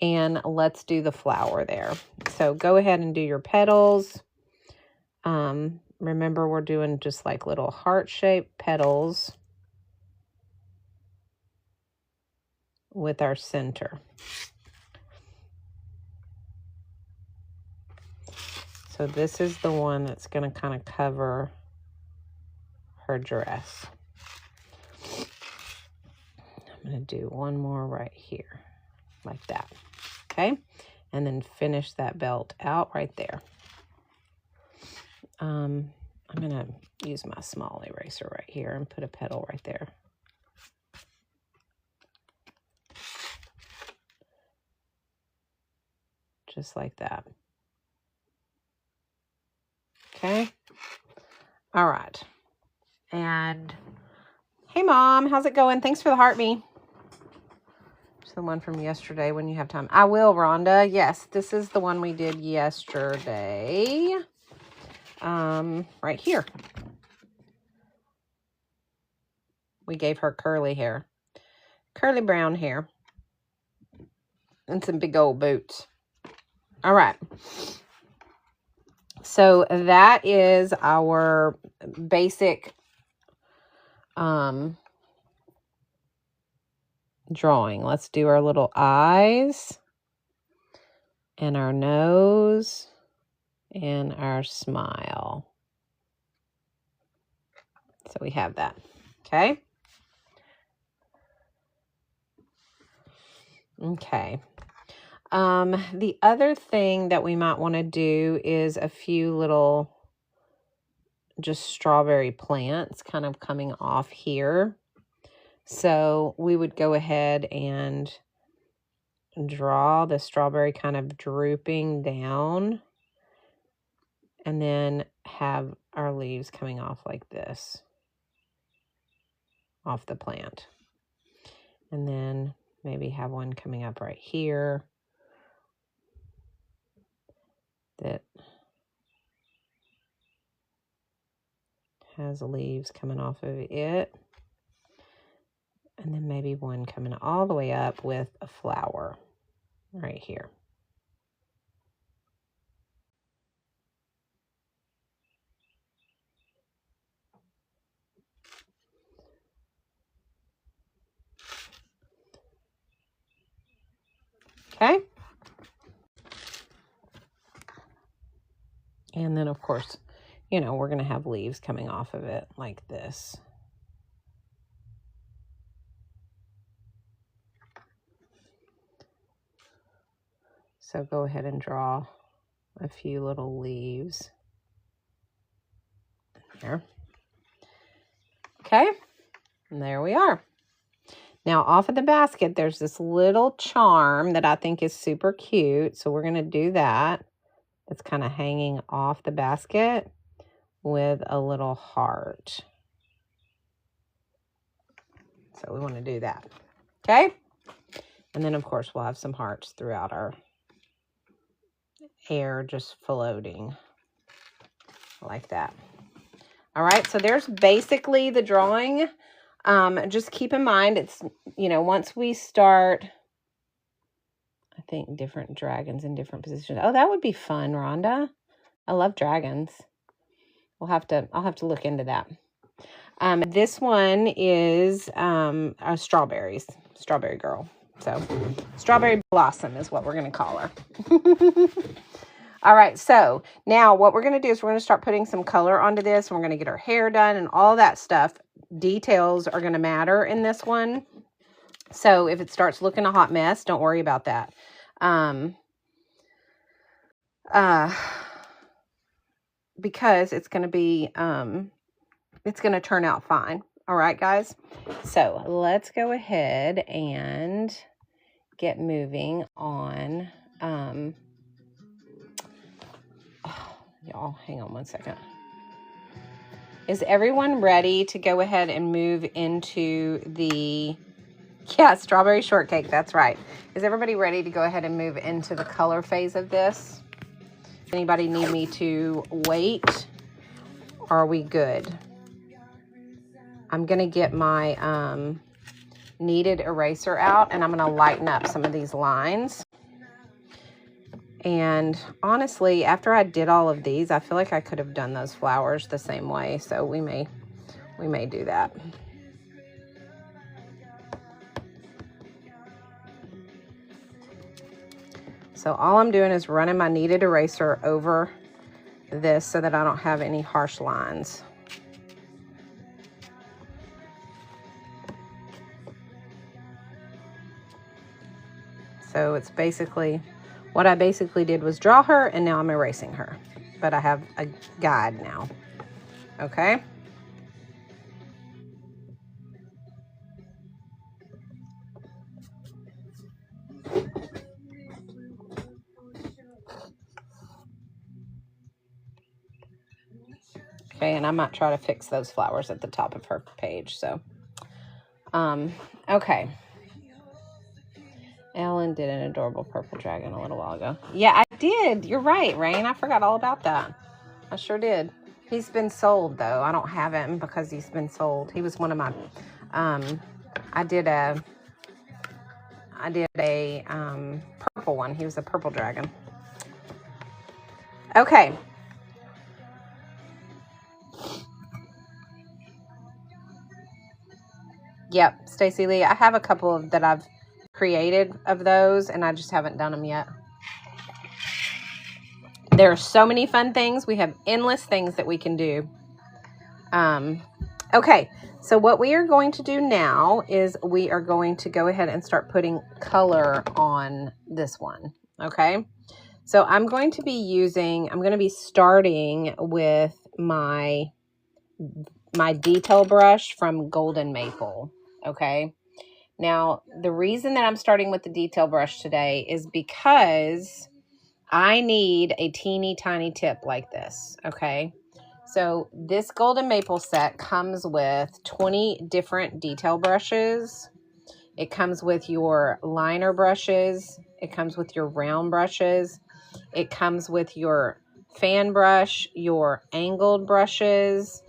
And let's do the flower there. So go ahead and do your petals. Remember, we're doing just like little heart-shaped petals with our center. So this is the one that's going to kind of cover her dress. I'm going to do one more right here, like that. Okay, and then finish that belt out right there. I'm going to use my small eraser right here and put a petal right there. Just like that. Okay. All right. And hey, Mom, how's it going? Thanks for the heart me. It's the one from yesterday when you have time. I will, Rhonda. Yes, this is the one we did yesterday. Right here. We gave her curly hair. Curly brown hair. And some big old boots. All right. So that is our basic drawing. Let's do our little eyes and our nose and our smile. So we have that. Okay. Okay. The other thing that we might want to do is a few little just strawberry plants kind of coming off here. So we would go ahead and draw the strawberry kind of drooping down and then have our leaves coming off like this off the plant. And then maybe have one coming up right here that has leaves coming off of it. And then maybe one coming all the way up with a flower right here. Okay. And then, of course, you know, we're going to have leaves coming off of it like this. So go ahead and draw a few little leaves there. Okay. And there we are. Now, off of the basket, there's this little charm that I think is super cute. So we're going to do that. It's kind of hanging off the basket with a little heart. So we want to do that. Okay. And then, of course, we'll have some hearts throughout our hair just floating like that. All right. So there's basically the drawing. Just keep in mind, it's, you know, once we start, I think different dragons in different positions. Oh, that would be fun, Rhonda. I love dragons. I'll have to look into that. This one is a strawberry girl. So strawberry blossom is what we're going to call her. All right. So now what we're going to do is we're going to start putting some color onto this. And we're going to get her hair done and all that stuff. Details are going to matter in this one. So if it starts looking a hot mess, don't worry about that. Because it's going to be, it's going to turn out fine. All right, guys. So let's go ahead and get moving on. Y'all, hang on one second. Is everyone ready to go ahead and move into the, yeah, strawberry shortcake? That's right. Is everybody ready to go ahead and move into the color phase of this? Anybody need me to wait? Are we good? I'm going to get my kneaded eraser out, and I'm going to lighten up some of these lines. And honestly, after I did all of these, I feel like I could have done those flowers the same way. So we may do that. So all I'm doing is running my kneaded eraser over this so that I don't have any harsh lines. So it's basically, what I basically did was draw her, and now I'm erasing her. But I have a guide now. Okay? Okay, and I might try to fix those flowers at the top of her page. So, okay. Ellen did an adorable purple dragon a little while ago. Yeah, I did. You're right, Rain. I forgot all about that. I sure did. He's been sold, though. I don't have him because he's been sold. He was one of my, I did a purple one. He was a purple dragon. Okay. Yep, Stacy Lee. I have a couple of that I've created of those, and I just haven't done them yet. There are so many fun things. We have endless things that we can do. Okay, so what we are going to do now is we are going to go ahead and start putting color on this one. Okay, so I'm going to be starting with my detail brush from Golden Maple. Okay. Now, the reason that I'm starting with the detail brush today is because I need a teeny tiny tip like this. Okay. So this Golden Maple set comes with 20 different detail brushes. It comes with your liner brushes. It comes with your round brushes. It comes with your fan brush, your angled brushes,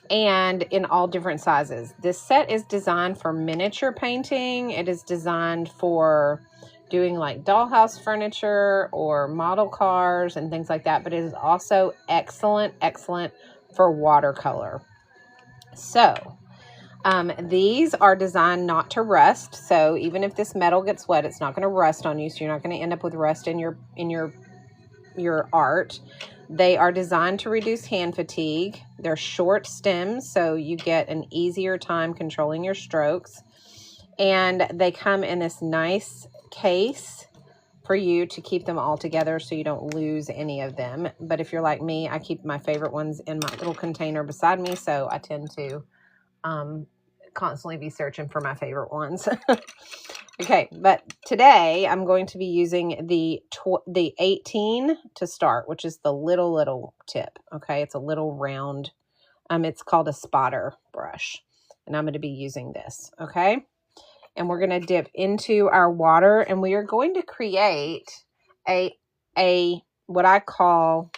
and in all different sizes. This set is designed for miniature painting. It is designed for doing like dollhouse furniture or model cars and things like that, but it is also excellent for watercolor. So these are designed not to rust. So even if this metal gets wet, it's not going to rust on you. So you're not going to end up with rust in your art. They are designed to reduce hand fatigue. They're short stems, so you get an easier time controlling your strokes. And they come in this nice case for you to keep them all together so you don't lose any of them. But if you're like me, I keep my favorite ones in my little container beside me, so I tend to constantly be searching for my favorite ones. Okay, but today I'm going to be using the 18 to start, which is the little tip. Okay, it's a little round. It's called a spotter brush, and I'm going to be using this. Okay, and we're going to dip into our water, and we are going to create a what I call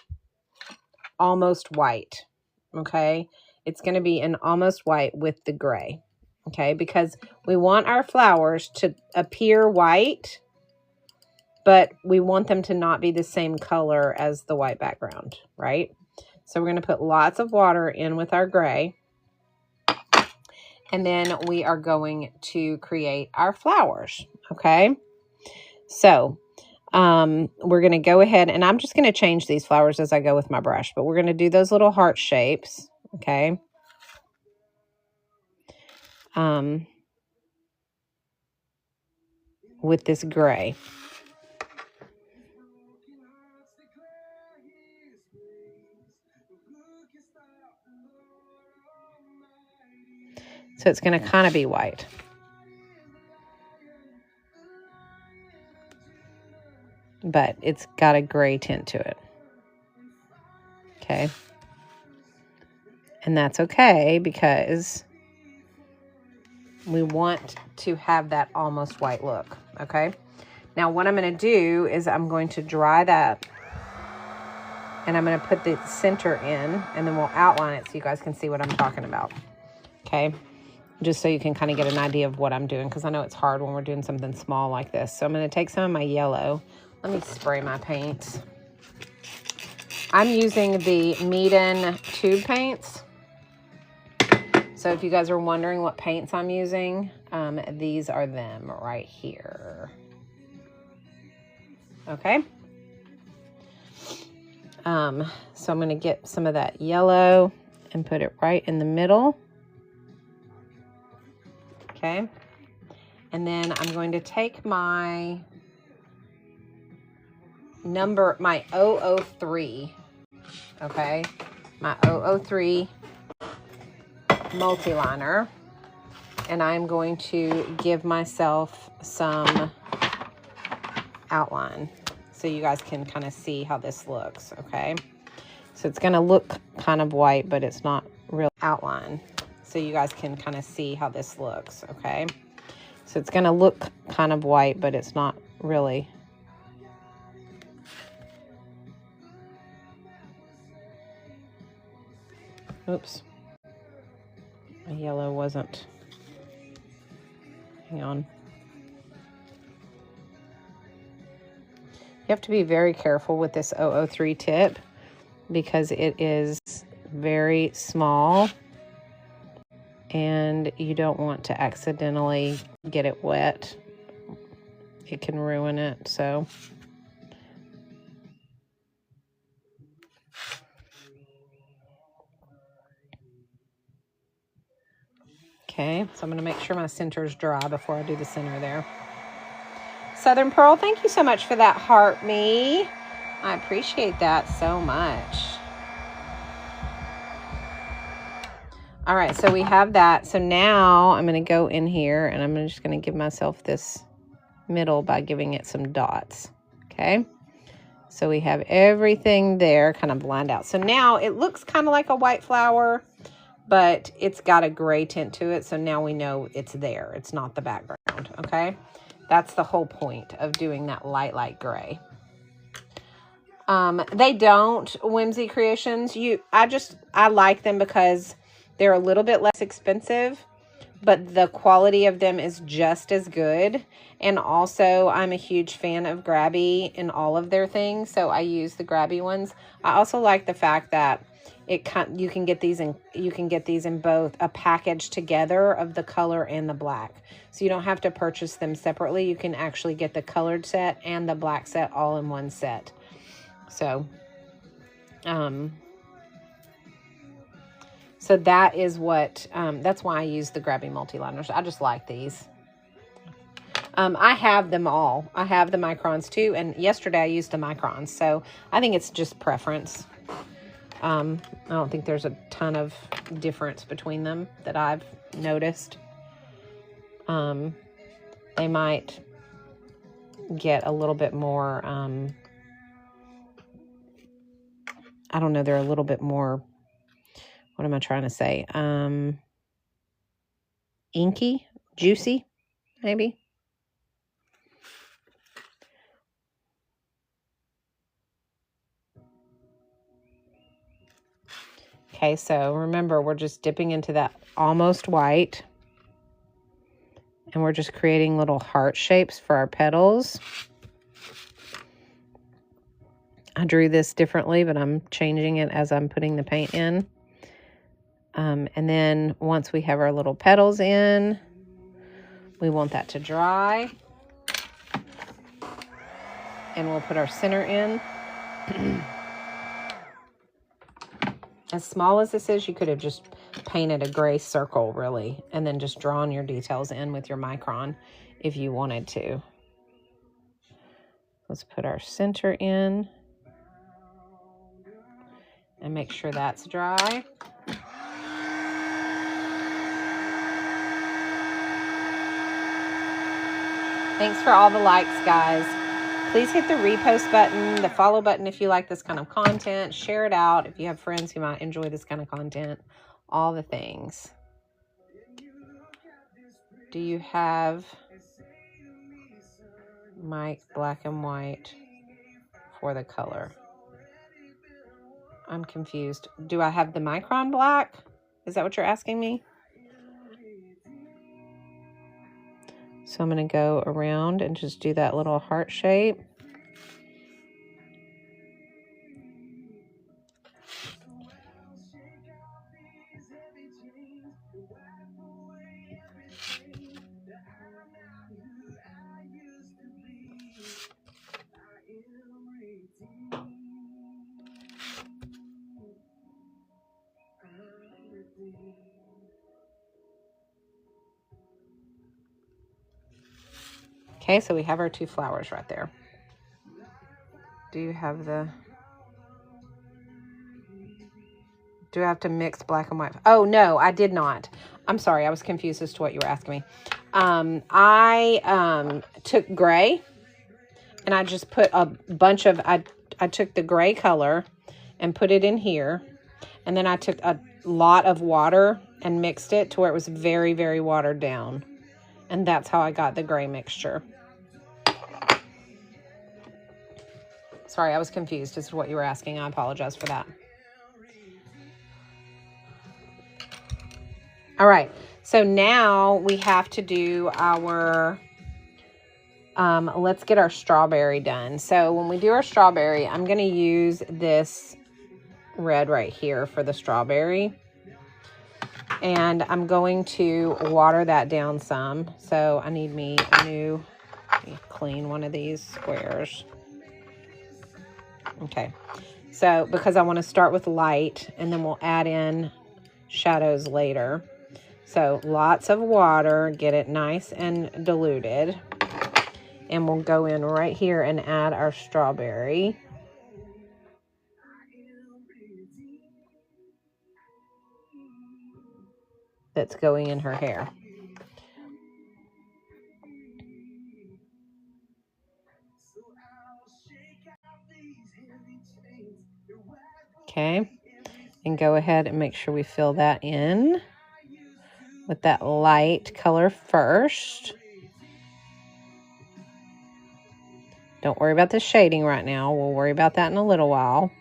almost white. Okay, it's going to be an almost white with the gray. Okay, because we want our flowers to appear white, but we want them to not be the same color as the white background, right? So we're going to put lots of water in with our gray, and then we are going to create our flowers. Okay, so we're going to go ahead, and I'm just going to change these flowers as I go with my brush, but we're going to do those little heart shapes. Okay. With this gray. So it's going to kind of be white. But it's got a gray tint to it. Okay. And that's okay because we want to have that almost white look. Okay. Now what I'm going to do is I'm going to dry that, and I'm going to put the center in, and then we'll outline it so you guys can see what I'm talking about. Okay. Just so you can kind of get an idea of what I'm doing, because I know it's hard when we're doing something small like this. So I'm going to take some of my yellow. Let me spray my paints. I'm using the Meeden tube paints. So if you guys are wondering what paints I'm using, these are them right here. Okay. So I'm going to get some of that yellow and put it right in the middle. Okay. And then I'm going to take my my 003. Okay. My 003 multi-liner. And I'm going to give myself some outline so you guys can kind of see how this looks. Okay. So it's going to look kind of white, but it's not real outline. So you guys can kind of see how this looks. Okay. So it's going to look kind of white, but it's not really. Oops. My yellow wasn't. Hang on. You have to be very careful with this 003 tip because it is very small and you don't want to accidentally get it wet. It can ruin it, so. Okay, so I'm going to make sure my center is dry before I do the center there. Southern Pearl, thank you so much for that heart, me. I appreciate that so much. All right, so we have that. So now I'm going to go in here and I'm just going to give myself this middle by giving it some dots. Okay, so we have everything there kind of blend out. So now it looks kind of like a white flower, but it's got a gray tint to it. So now we know it's there. It's not the background. Okay. That's the whole point of doing that light gray. They don't, Whimsy Creations. I like them because they're a little bit less expensive, but the quality of them is just as good. And also, I'm a huge fan of Grabby in all of their things, so I use the Grabby ones. I also like the fact that you can get these in both a package together of the color and the black. So you don't have to purchase them separately. You can actually get the colored set and the black set all in one set. So so that is what that's why I use the Grabby multi-liners. I just like these. I have them all. I have the microns too, and yesterday I used the microns, so I think it's just preference. I don't think there's a ton of difference between them that I've noticed. they might get a little bit more, I don't know, they're a little bit more, what am I trying to say? Inky, juicy, maybe. Okay, so remember, we're just dipping into that almost white. And we're just creating little heart shapes for our petals. I drew this differently, but I'm changing it as I'm putting the paint in. And then once we have our little petals in, we want that to dry. And we'll put our center in. As small as this is, you could have just painted a gray circle, really, and then just drawn your details in with your micron if you wanted to. Let's put our center in and make sure that's dry. Thanks for all the likes, guys. Please hit the repost button, the follow button if you like this kind of content. Share it out if you have friends who might enjoy this kind of content. All the things. Do you have Mike black and white for the color? I'm confused. Do I have the micron black? Is that what you're asking me? So I'm going to go around and just do that little heart shape. Okay, so we have our two flowers right there. Do you have the... Do I have to mix black and white? Oh, no, I did not. I'm sorry. I was confused as to what you were asking me. I took gray and I just put a bunch of... I took the gray color and put it in here. And then I took a lot of water and mixed it to where it was very, very watered down. And that's how I got the gray mixture. Sorry, I was confused as to what you were asking. I apologize for that. All right, so now we have to do our, let's get our strawberry done. So when we do our strawberry, I'm going to use this red right here for the strawberry. And I'm going to water that down some. So I need me a new, let me clean one of these squares. Okay, so because I want to start with light and then we'll add in shadows later. So lots of water, get it nice and diluted. And we'll go in right here and add our strawberry. That's going in her hair. Okay, and go ahead and make sure we fill that in with that light color first. Don't worry about the shading right now. We'll worry about that in a little while.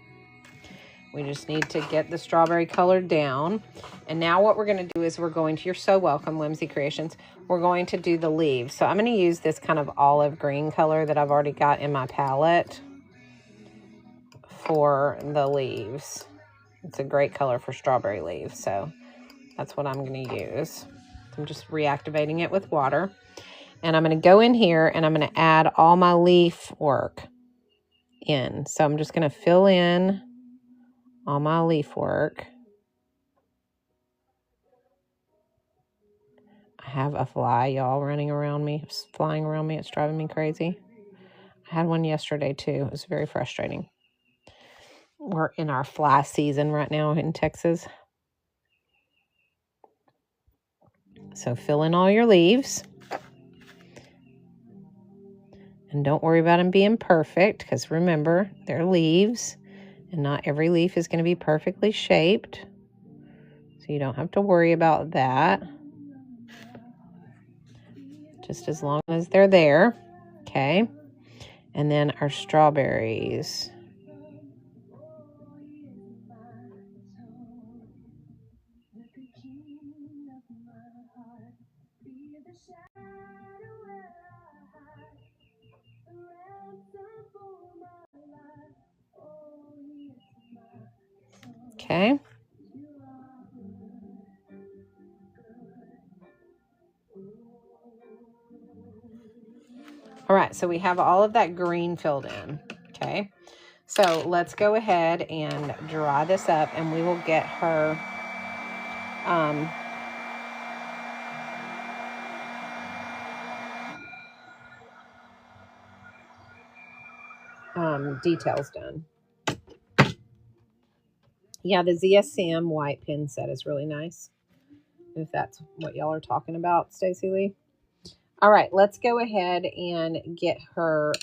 We just need to get the strawberry color down. And now what we're going to do is we're going to, you're so welcome, Whimsy Creations. We're going to do the leaves. So I'm going to use this kind of olive green color that I've already got in my palette for the leaves. It's a great color for strawberry leaves. So that's what I'm going to use. I'm just reactivating it with water. And I'm going to go in here and I'm going to add all my leaf work in. So I'm just going to fill in all my leaf work. I have a fly, y'all, running around me. It's flying around me. It's driving me crazy. I had one yesterday, too. It was very frustrating. We're in our fly season right now in Texas. So fill in all your leaves. And don't worry about them being perfect, because remember, they're leaves, and not every leaf is going to be perfectly shaped. So you don't have to worry about that. Just as long as they're there. Okay. And then our strawberries. Okay. All right, so we have all of that green filled in. Okay. So let's go ahead and dry this up, and we will get her details done. Yeah, the ZSM white pin set is really nice, if that's what y'all are talking about, Stacy Lee. All right, let's go ahead and get her,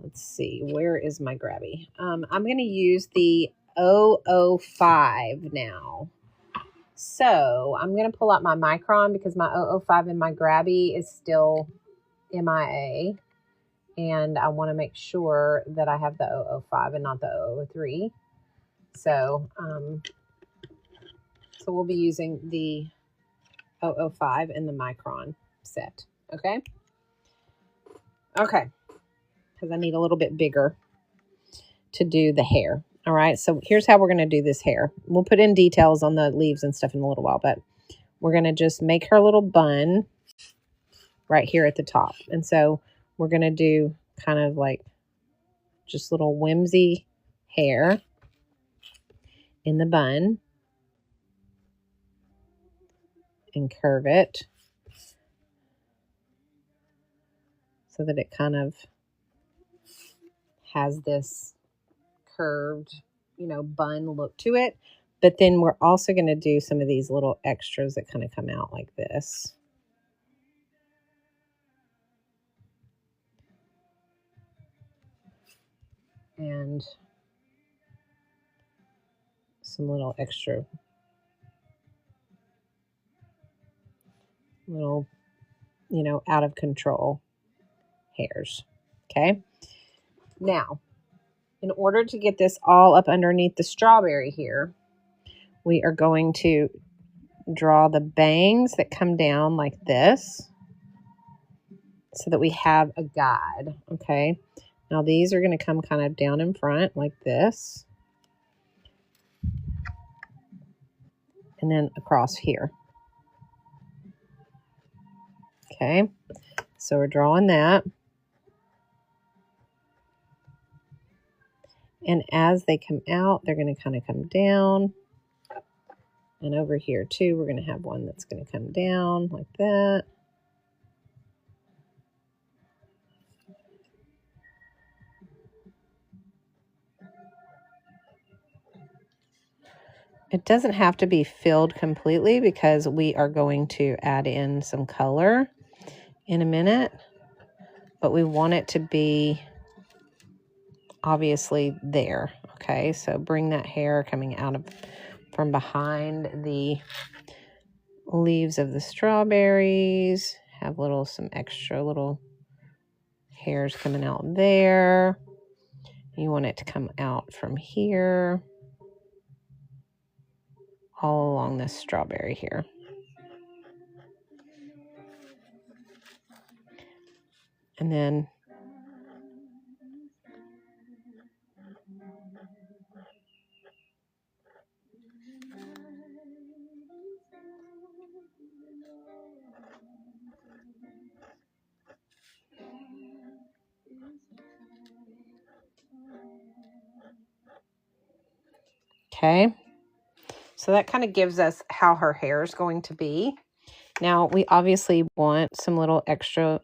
let's see, where is my grabby? I'm going to use the 005 now. So I'm going to pull out my micron because my 005 in my grabby is still MIA. And I want to make sure that I have the 005 and not the 003. So, so we'll be using the 005 and the micron set. Okay. Okay. Because I need a little bit bigger to do the hair. All right. So here's how we're going to do this hair. We'll put in details on the leaves and stuff in a little while, but we're going to just make her little bun right here at the top. And so we're going to do kind of like just little whimsy hair in the bun and curve it so that it kind of has this curved, you know, bun look to it. But then we're also going to do some of these little extras that kind of come out like this. And some little extra little, you know, out of control hairs. Okay. Now, in order to get this all up underneath the strawberry here, we are going to draw the bangs that come down like this so that we have a guide. Okay. Now these are going to come kind of down in front like this. And then across here. Okay. So we're drawing that. And as they come out, they're going to kind of come down. And over here too, we're going to have one that's going to come down like that. It doesn't have to be filled completely because we are going to add in some color in a minute. But we want it to be obviously there. Okay, so bring that hair coming out of from behind the leaves of the strawberries. Have some extra little hairs coming out there. You want it to come out from here all along this strawberry here. And then okay. So that kind of gives us how her hair is going to be. Now, we obviously want some little extra,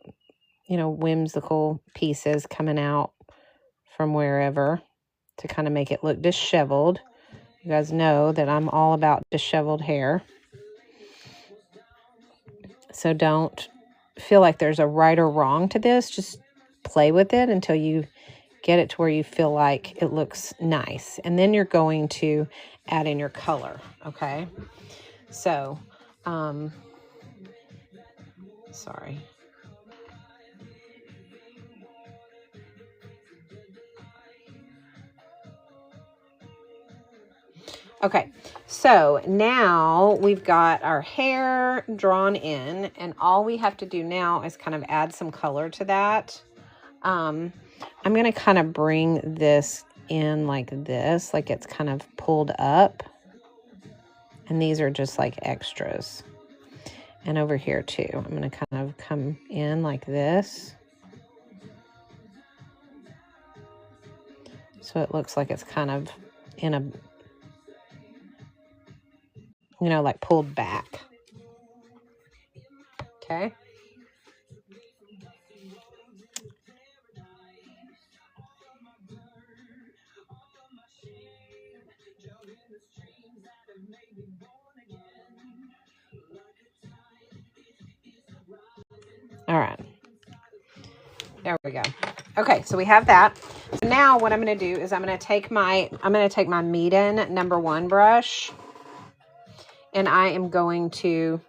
you know, whimsical pieces coming out from wherever to kind of make it look disheveled. You guys know that I'm all about disheveled hair. So don't feel like there's a right or wrong to this. Just play with it until you get it to where you feel like it looks nice. And then you're going to add in your color, okay? So, sorry. Okay, so now we've got our hair drawn in, and all we have to do now is kind of add some color to that. I'm going to kind of bring this in like this, like it's kind of pulled up. And these are just like extras. And over here too, I'm going to kind of come in like this. So it looks like it's kind of in a, you know, like pulled back. Okay. All right. There we go. Okay, so we have that. So now what I'm going to do is I'm going to take my Meeden #1 brush, and I am going to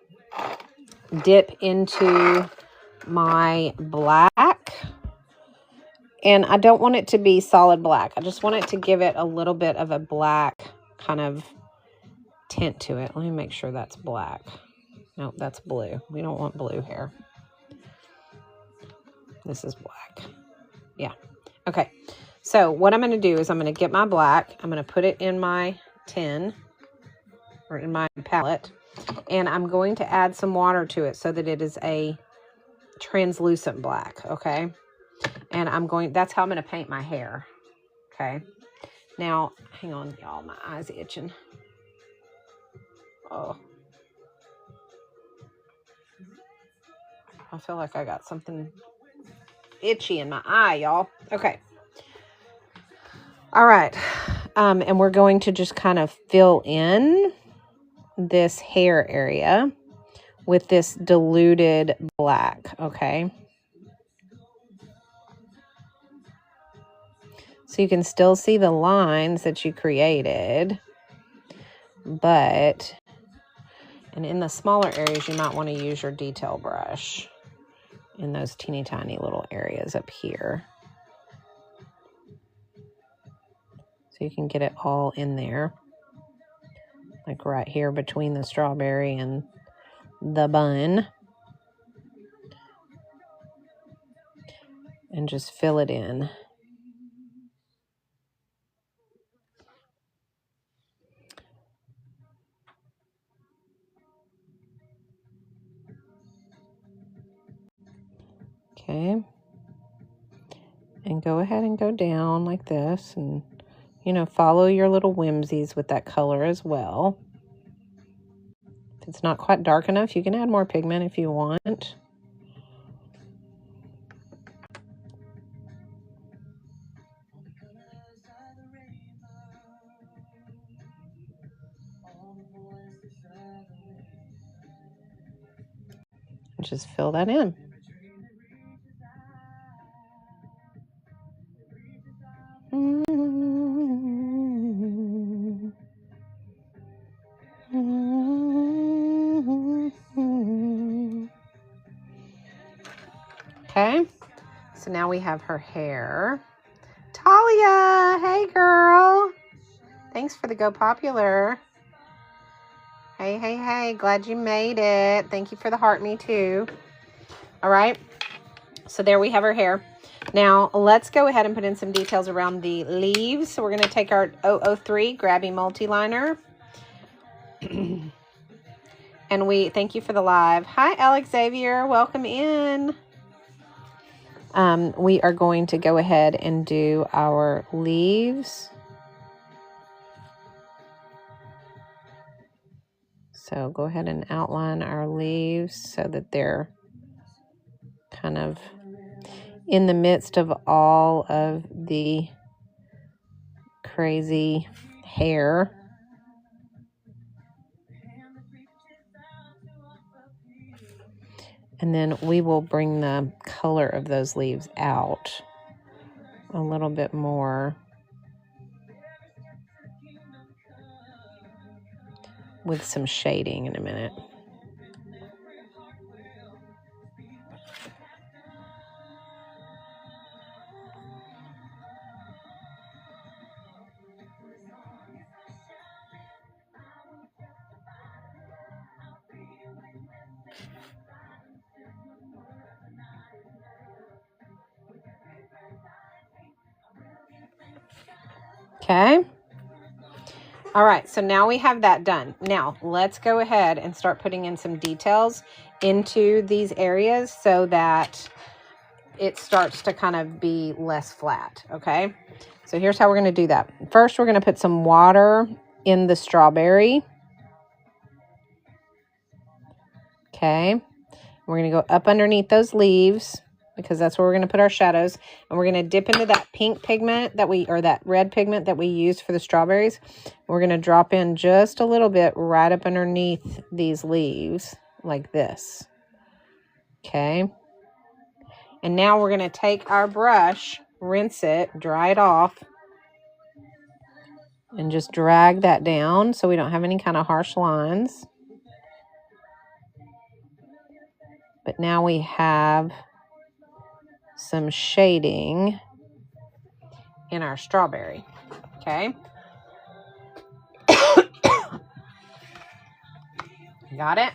dip into my black. And I don't want it to be solid black. I just want it to give it a little bit of a black kind of tint to it. Let me make sure that's black. Nope, that's blue. We don't want blue hair. This is black. Yeah. Okay. So what I'm going to do is I'm going to get my black. I'm going to put it in my tin or in my palette. And I'm going to add some water to it so that it is a translucent black. Okay. And that's how I'm going to paint my hair. Okay. Now, hang on, y'all. My eye's itching. Oh. I feel like I got something itchy in my eye, y'all. Okay. All right. And we're going to just kind of fill in this hair area with this diluted black, okay? So you can still see the lines that you created, and in the smaller areas, you might want to use your detail brush in those teeny tiny little areas up here. So you can get it all in there, like right here between the strawberry and the bun. And just fill it in. Okay. And go ahead and go down like this and, you know, follow your little whimsies with that color as well. If it's not quite dark enough, you can add more pigment if you want. Just fill that in. Okay, so now we have her hair. Talia, hey girl. Thanks for the Go Popular. Hey, hey, hey, glad you made it. Thank you for the heart, me too. All right, so there we have her hair. Now, let's go ahead and put in some details around the leaves. So we're going to take our 003 Grabby Multi-Liner. And we thank you for the live. Hi, Alex Xavier. Welcome in. We are going to go ahead and do our leaves. So go ahead and outline our leaves so that they're kind of in the midst of all of the crazy hair. And then we will bring the color of those leaves out a little bit more with some shading in a minute. Okay. All right, so now we have that done. Now let's go ahead and start putting in some details into these areas so that it starts to kind of be less flat, okay? So here's how we're going to do that. First, we're going to put some water in the strawberry. Okay. We're going to go up underneath those leaves because that's where we're going to put our shadows. And we're going to dip into that pink pigment or that red pigment that we used for the strawberries. We're going to drop in just a little bit right up underneath these leaves like this. Okay. And now we're going to take our brush, rinse it, dry it off, and just drag that down so we don't have any kind of harsh lines. But now we have some shading in our strawberry. Okay. Got it?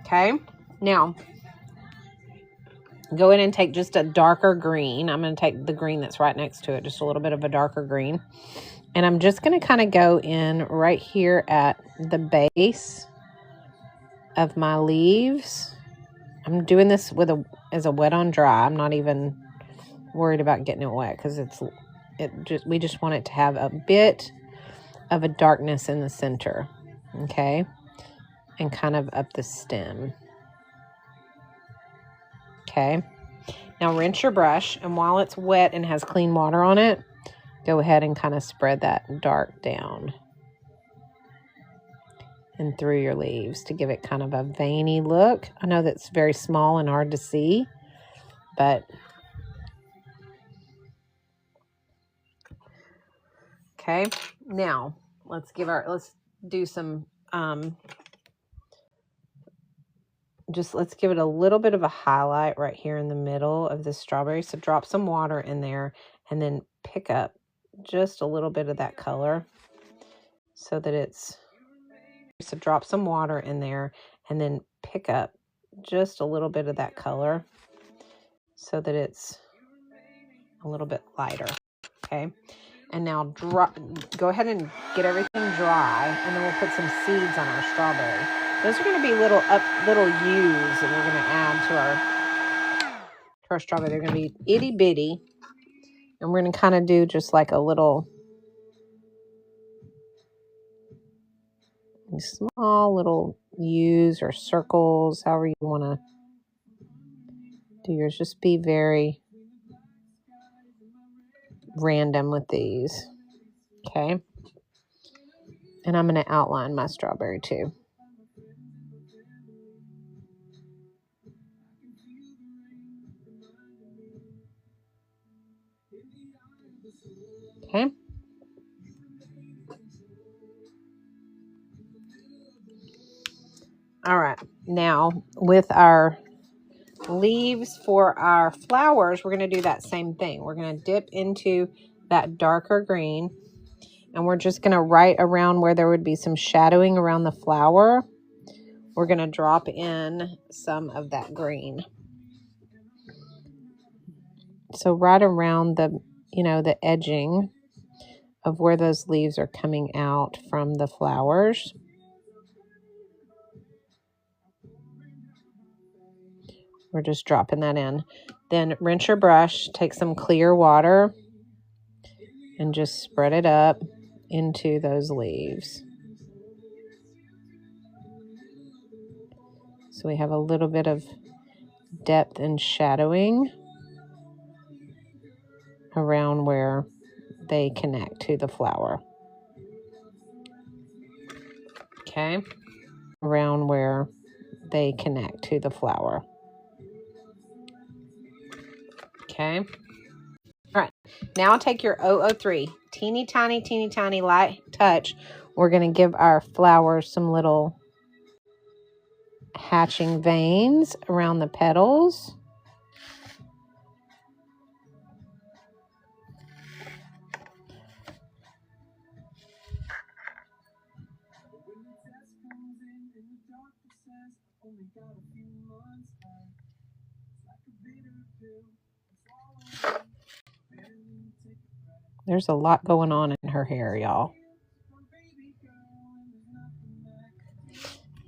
Okay. Now, go in and take just a darker green. I'm going to take the green that's right next to it, just a little bit of a darker green. And I'm just going to kind of go in right here at the base of my leaves. I'm doing this as a wet on dry. I'm not even worried about getting it wet because we just want it to have a bit of a darkness in the center. Okay. And kind of up the stem. Okay. Now rinse your brush, and while it's wet and has clean water on it, go ahead and kind of spread that dark down and through your leaves to give it kind of a veiny look. I know that's very small and hard to see, but okay. Now let's do some let's give it a little bit of a highlight right here in the middle of the strawberry. So drop some water in there and then pick up just a little bit of that color so drop some water in there and then pick up just a little bit of that color so that it's a little bit lighter. Okay. And now go ahead and get everything dry, and then we'll put some seeds on our strawberry. Those are going to be little U's that we're going to add to our strawberry. They're going to be itty bitty, and we're going to kind of do just like a little small little U's or circles, however you want to do yours. Just be very random with these. Okay. And I'm going to outline my strawberry too. Okay. All right. Now with our leaves for our flowers, we're going to do that same thing. We're going to dip into that darker green, and we're just going to right around where there would be some shadowing around the flower. We're going to drop in some of that green. So right around the edging of where those leaves are coming out from the flowers. We're just dropping that in. Then rinse your brush, take some clear water, and just spread it up into those leaves. So we have a little bit of depth and shadowing around where they connect to the flower. Okay. around where they connect to the flower. Okay. All right. Now take your 003, teeny tiny light touch. We're going to give our flowers some little hatching veins around the petals. There's a lot going on in her hair, y'all.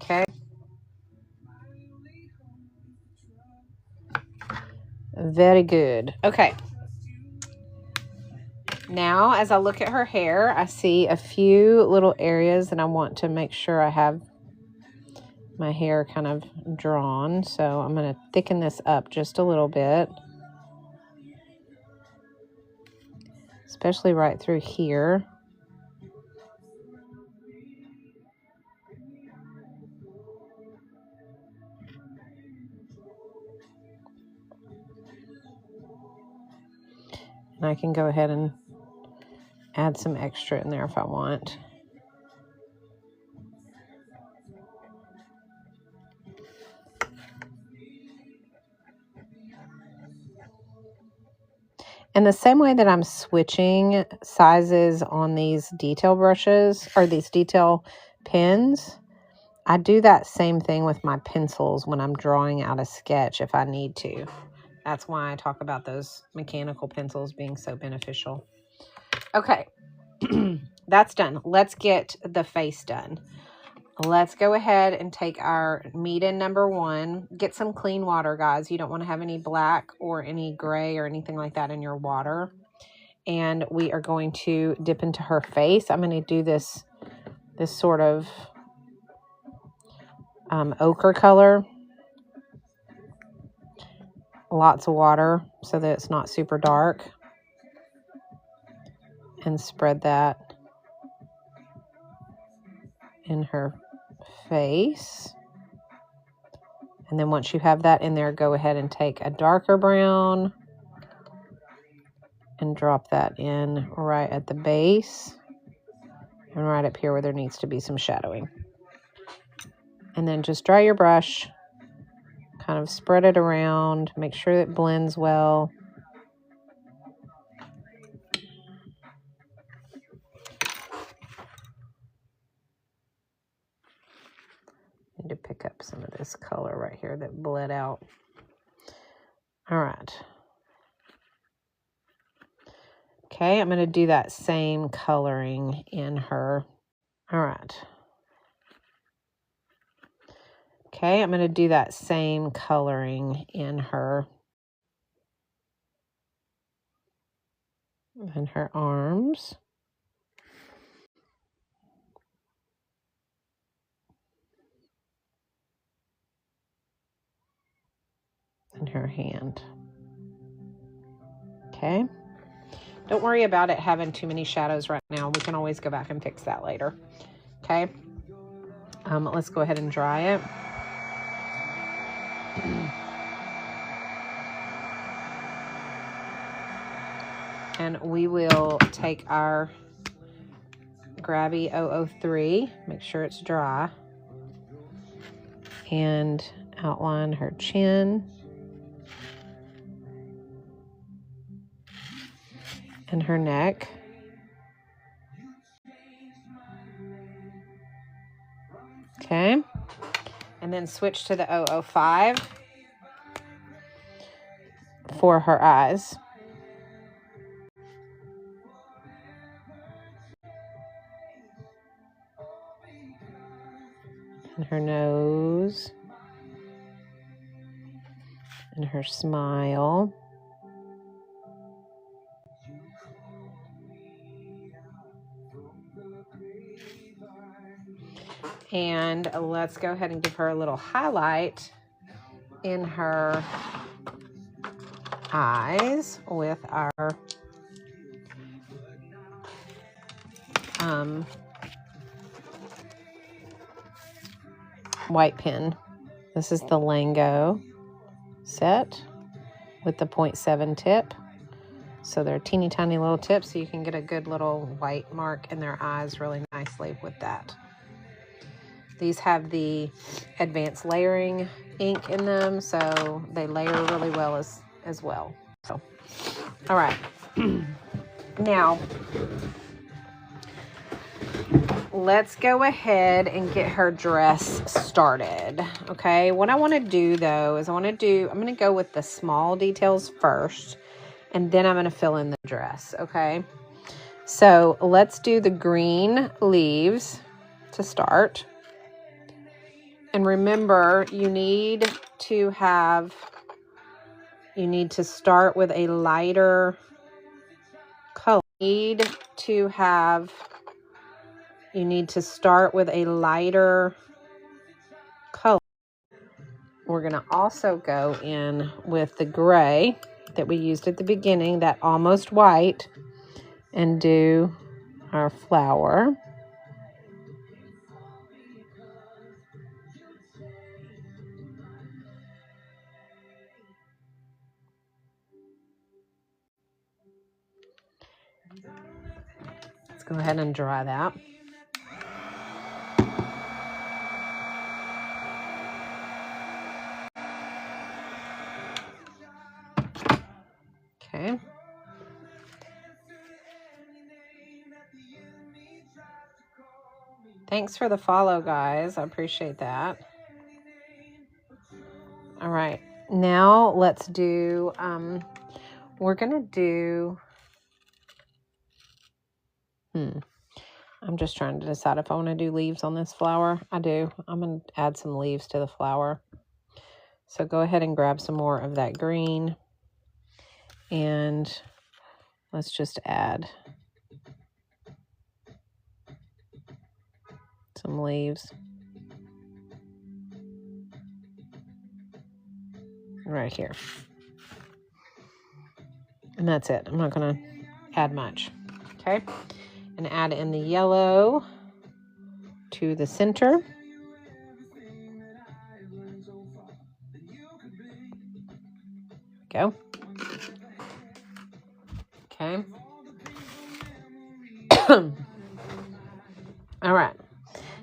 Okay. Very good. Okay. Now, as I look at her hair, I see a few little areas and I want to make sure I have my hair kind of drawn. So I'm going to thicken this up just a little bit. Especially right through here. And I can go ahead and add some extra in there if I want. And the same way that I'm switching sizes on these detail brushes or these detail pens, I do that same thing with my pencils when I'm drawing out a sketch if I need to. That's why I talk about those mechanical pencils being so beneficial. Okay, that's done. Let's get the face done. Let's go ahead and take our Meeden number 1. Get some clean water, guys. You don't want to have any black or any gray or anything like that in your water. And we are going to dip into her face. I'm going to do this sort of ochre color. Lots of water so that it's not super dark. And spread that in her face. And then once you have that in there, go ahead and take a darker brown and drop that in right at the base and right up here where there needs to be some shadowing. And then just dry your brush, kind of spread it around, make sure it blends well. Need to pick up some of this color right here that bled out. All right. Okay, I'm going to do that same coloring in her. All right. Okay, I'm going to do that same coloring in her arms. And her hand. Okay. Don't worry about it having too many shadows right now. We can always go back and fix that later. Okay. Let's go ahead and dry it. And we will take our Grabby 003, make sure it's dry, and outline her chin and her neck. Okay. And then switch to the 005 for her eyes. And her nose. And her smile. And let's go ahead and give her a little highlight in her eyes with our white pen. This is the Lango set with the 0.7 tip. So they're teeny tiny little tips, so you can get a good little white mark in their eyes really nicely with that. These have the advanced layering ink in them, so they layer really well as well. So, all right. Now, let's go ahead and get her dress started. Okay, what I want to do though is I'm going to go with the small details first, and then I'm going to fill in the dress. Okay, so let's do the green leaves to start. And remember, you need to start with a lighter color. You need to start with a lighter color. We're going to also go in with the gray that we used at the beginning, that almost white, and do our flower. Let's go ahead and dry that. Okay. Thanks for the follow, guys. I appreciate that. All right. Now let's do, we're going to do, I'm just trying to decide if I want to do leaves on this flower. I do. I'm going to add some leaves to the flower. So go ahead and grab some more of that green. And let's just add some leaves right here. And that's it. I'm not going to add much. Okay. And add in the yellow to the center. Go. Okay. All right.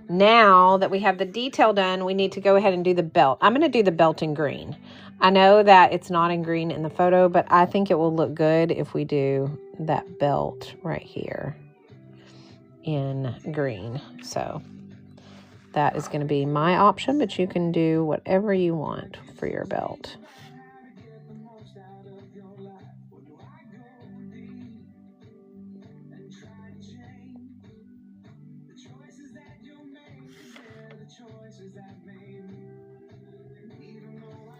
Now that we have the detail done, we need to go ahead and do the belt. I'm going to do the belt in green. I know that it's not in green in the photo, but I think it will look good if we do that belt right here in green. So that is going to be my option, but you can do whatever you want for your belt.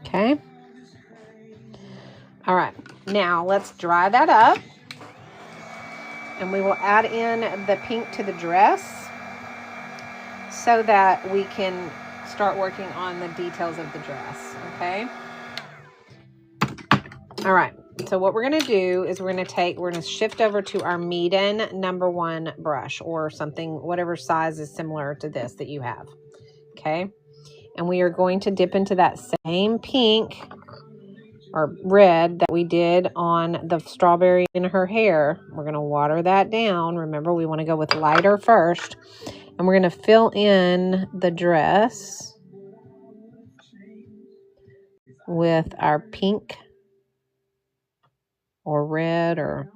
Okay. All right. Now let's dry that up. And we will add in the pink to the dress so that we can start working on the details of the dress. Okay. All right. So what we're going to do is we're going to shift over to our Meeden #1 brush, or something, whatever size is similar to this that you have. Okay. And we are going to dip into that same pink or red that we did on the strawberry in her hair. We're going to water that down. Remember, we want to go with lighter first. And we're going to fill in the dress with our pink or red or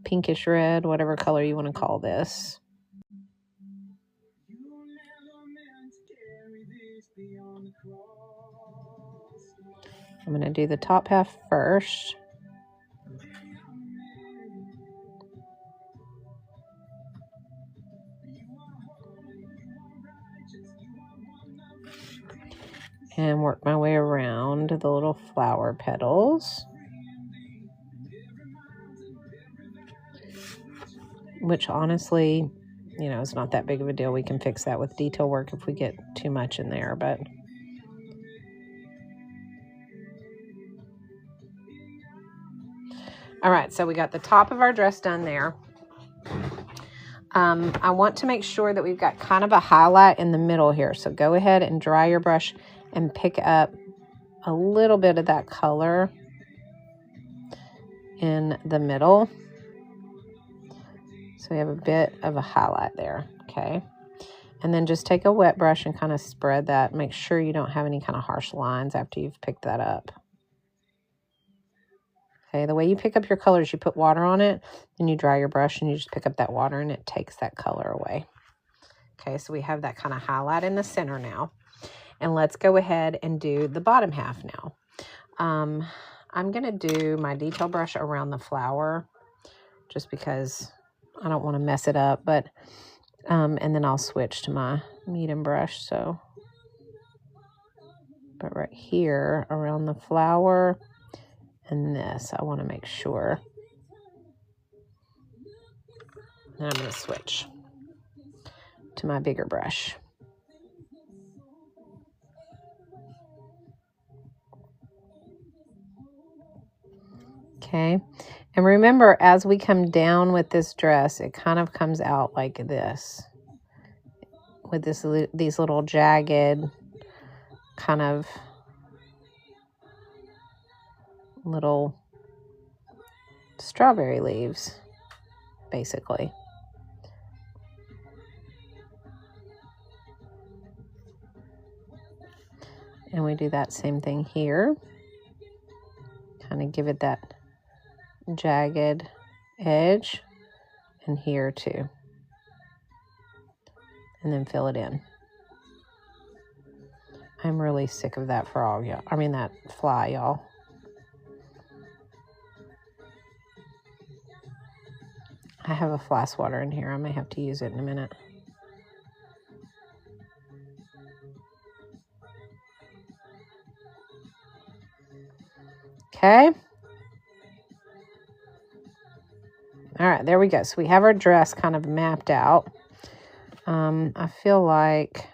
pinkish red, whatever color you want to call this. I'm going to do the top half first. And work my way around the little flower petals, which honestly, you know, it's not that big of a deal. We can fix that with detail work if we get too much in there, but all right, so we got the top of our dress done there. I want to make sure that we've got kind of a highlight in the middle here. So go ahead and dry your brush and pick up a little bit of that color in the middle. So we have a bit of a highlight there, okay? And then just take a wet brush and kind of spread that. Make sure you don't have any kind of harsh lines after you've picked that up. Okay, the way you pick up your colors, you put water on it, then you dry your brush and you just pick up that water and it takes that color away. Okay, so we have that kind of highlight in the center now. And let's go ahead and do the bottom half now. I'm going to do my detail brush around the flower just because I don't want to mess it up, but and then I'll switch to my medium brush. So, but right here around the flower and this, I want to make sure. And I'm going to switch to my bigger brush. Okay, and remember, as we come down with this dress, it kind of comes out like this, with these little jagged kind of little strawberry leaves, basically. And we do that same thing here. Kind of give it that jagged edge, and here too. And then fill it in. I'm really sick of that frog, y'all. I mean that fly, y'all. I have a fly swatter in here. I may have to use it in a minute. Okay. All right, there we go. So we have our dress kind of mapped out. I feel like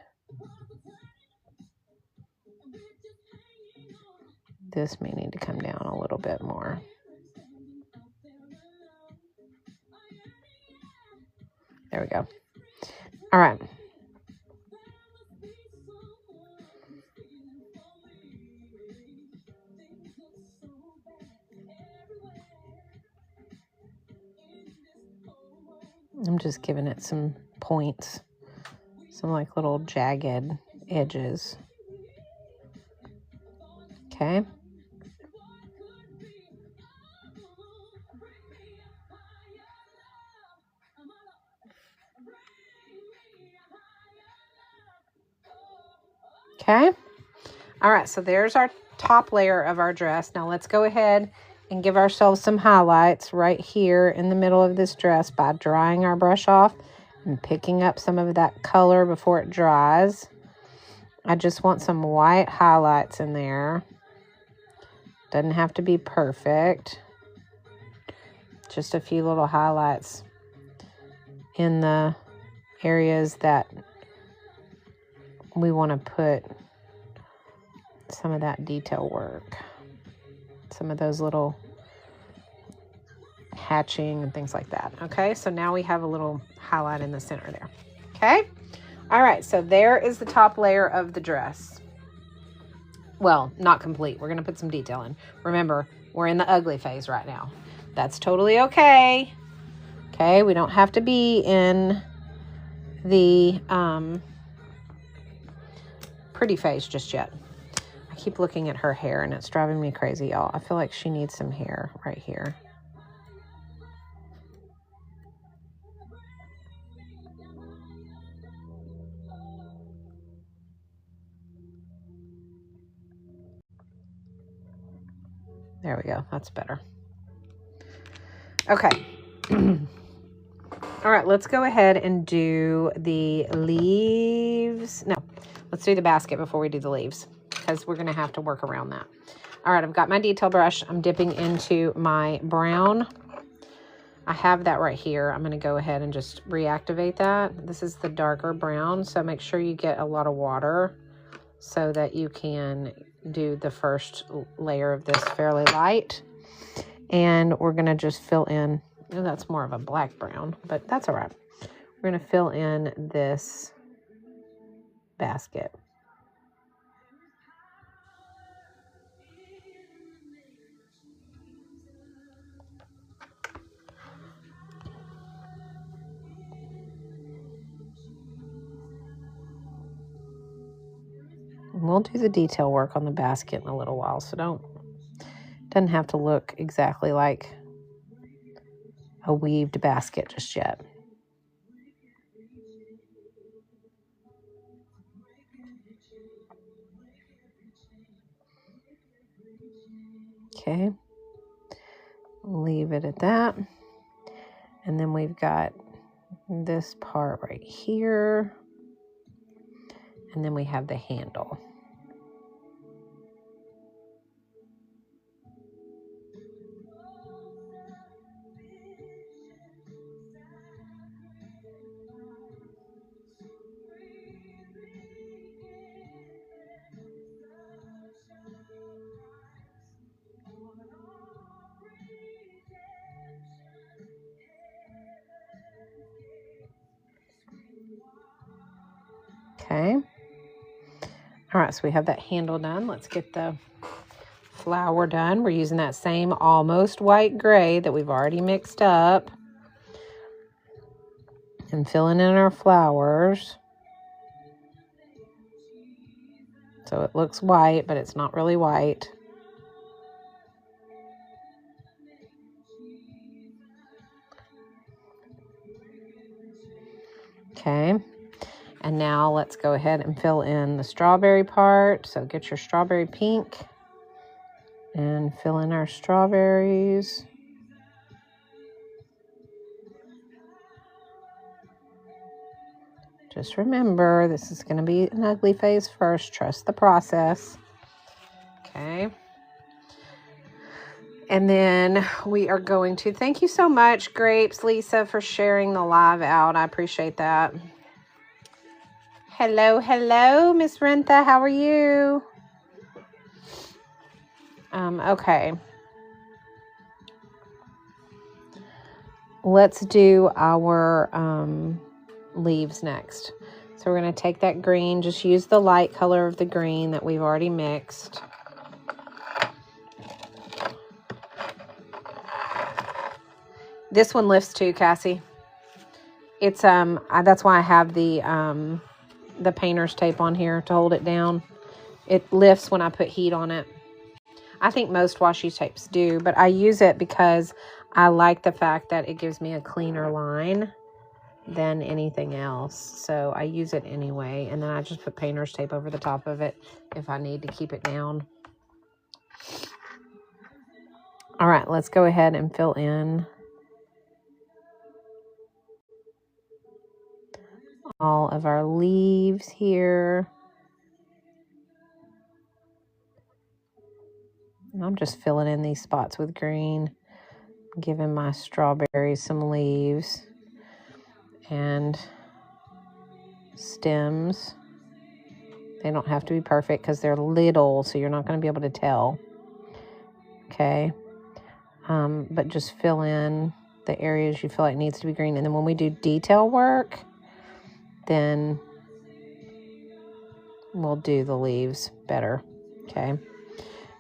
this may need to come down a little bit more. There we go. All right. I'm just giving it some points, some like little jagged edges. Okay. Okay. All right, so there's our top layer of our dress. Now let's go ahead and give ourselves some highlights right here in the middle of this dress by drying our brush off and picking up some of that color before it dries. I just want some white highlights in there. Doesn't have to be perfect. Just a few little highlights in the areas that we want to put some of that detail work. Some of those little hatching and things like that. Okay, so now we have a little highlight in the center there. Okay, all right, so there is the top layer of the dress. Well, not complete. We're going to put some detail in. Remember, we're in the ugly phase right now. That's totally okay. Okay, we don't have to be in the pretty phase just yet. I keep looking at her hair and it's driving me crazy, y'all. I feel like she needs some hair right here. There we go. That's better. Okay. All right, let's go ahead and do the leaves. No, let's do the basket before we do the leaves because we're going to have to work around that. All right, I've got my detail brush. I'm dipping into my brown. I have that right here. I'm going to go ahead and just reactivate that. This is the darker brown, so make sure you get a lot of water so that you can do the first layer of this fairly light. And we're going to just fill in. Oh, that's more of a black brown, but that's all right. we're going to fill in this basket. We'll do the detail work on the basket in a little while, so doesn't have to look exactly like a weaved basket just yet. Okay, leave it at that. And then we've got this part right here. And then we have the handle. Okay. All right, so we have that handle done. Let's get the flower done. We're using that same almost white gray that we've already mixed up. And filling in our flowers. So it looks white, but it's not really white. Okay. And now let's go ahead and fill in the strawberry part. So get your strawberry pink and fill in our strawberries. Just remember, this is going to be an ugly phase first. Trust the process. Okay. And then we are going to, thank you so much, Grapes, Lisa, for sharing the live out. I appreciate that. Hello, hello, Miss Rentha. How are you? Okay. Let's do our leaves next. So we're going to take that green, just use the light color of the green that we've already mixed. This one lifts too, Cassie. It's that's why I have the painter's tape on here to hold it down. It lifts when I put heat on it. I think most washi tapes do, but I use it because I like the fact that it gives me a cleaner line than anything else. So I use it anyway, and then I just put painter's tape over the top of it if I need to keep it down. All right, let's go ahead and fill in all of our leaves here. And I'm just filling in these spots with green, giving my strawberries some leaves and stems. They don't have to be perfect because they're little, so you're not going to be able to tell. Okay. But just fill in the areas you feel like needs to be green. And then when we do detail work, then we'll do the leaves better. Okay.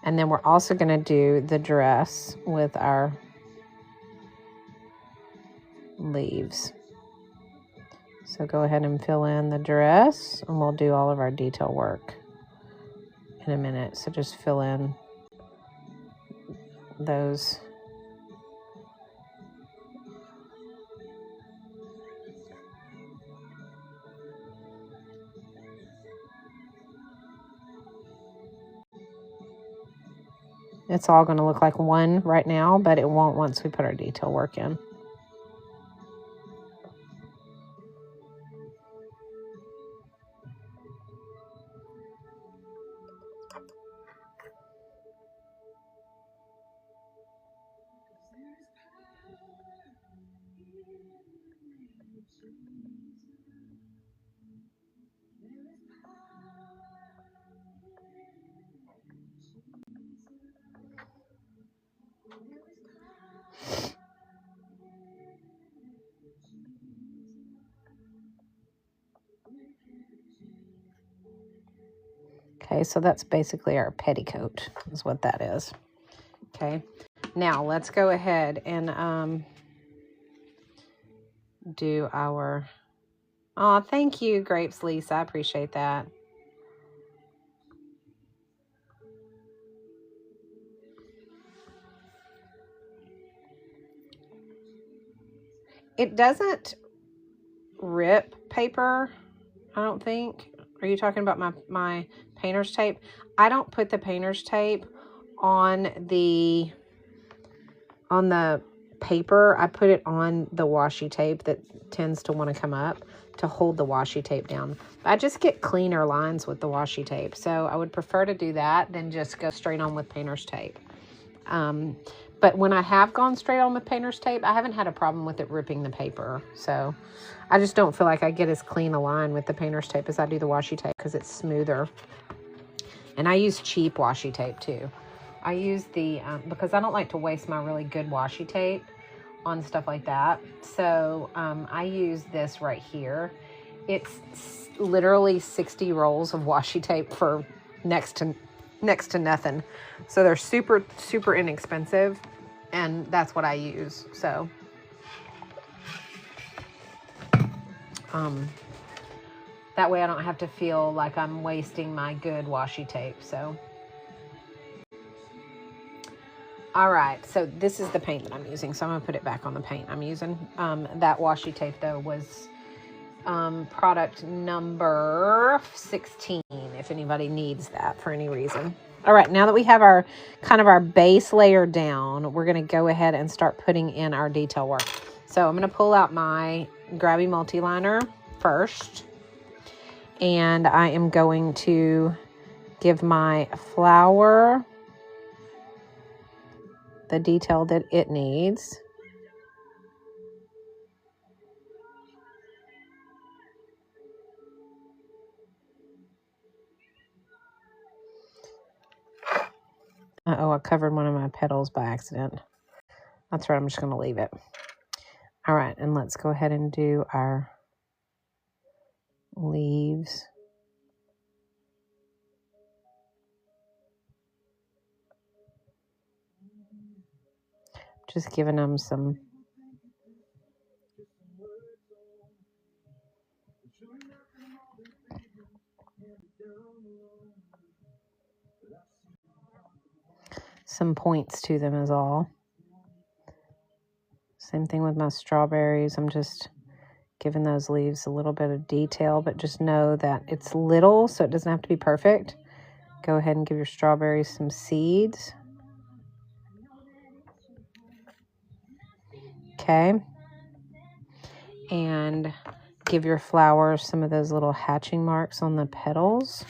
And then we're also going to do the dress with our leaves. So go ahead and fill in the dress, and we'll do all of our detail work in a minute. So just fill in those. It's all going to look like one right now, but it won't once we put our detail work in. Okay, so that's basically our petticoat is what that is. Okay, now let's go ahead and do our, oh, thank you, Grapes Lisa, I appreciate that. It doesn't rip paper, I don't think. Are you talking about my painter's tape? I don't put the painter's tape on the paper. I put it on the washi tape that tends to want to come up to hold the washi tape down. I just get cleaner lines with the washi tape, so I would prefer to do that than just go straight on with painter's tape. But when I have gone straight on with painter's tape, I haven't had a problem with it ripping the paper. So I just don't feel like I get as clean a line with the painter's tape as I do the washi tape because it's smoother. And I use cheap washi tape too. I use the, because I don't like to waste my really good washi tape on stuff like that. So I use this right here. It's literally 60 rolls of washi tape for next to nothing. So they're super, super inexpensive. And that's what I use. So that way I don't have to feel like I'm wasting my good washi tape. So all right, so this is the paint that I'm using. So I'm gonna put it back on the paint I'm using. That washi tape though was product number 16, if anybody needs that for any reason. All right, now that we have our kind of our base layer down, we're going to go ahead and start putting in our detail work. So I'm going to pull out my Grabby Multi-Liner first, and I am going to give my flower the detail that it needs. Uh-oh, I covered one of my petals by accident. That's right, I'm just going to leave it. All right, and let's go ahead and do our leaves. Just giving them some points to them is all. Same thing with my strawberries. I'm just giving those leaves a little bit of detail, but just know that it's little, so it doesn't have to be perfect. Go ahead and give your strawberries some seeds. Okay. And give your flowers some of those little hatching marks on the petals.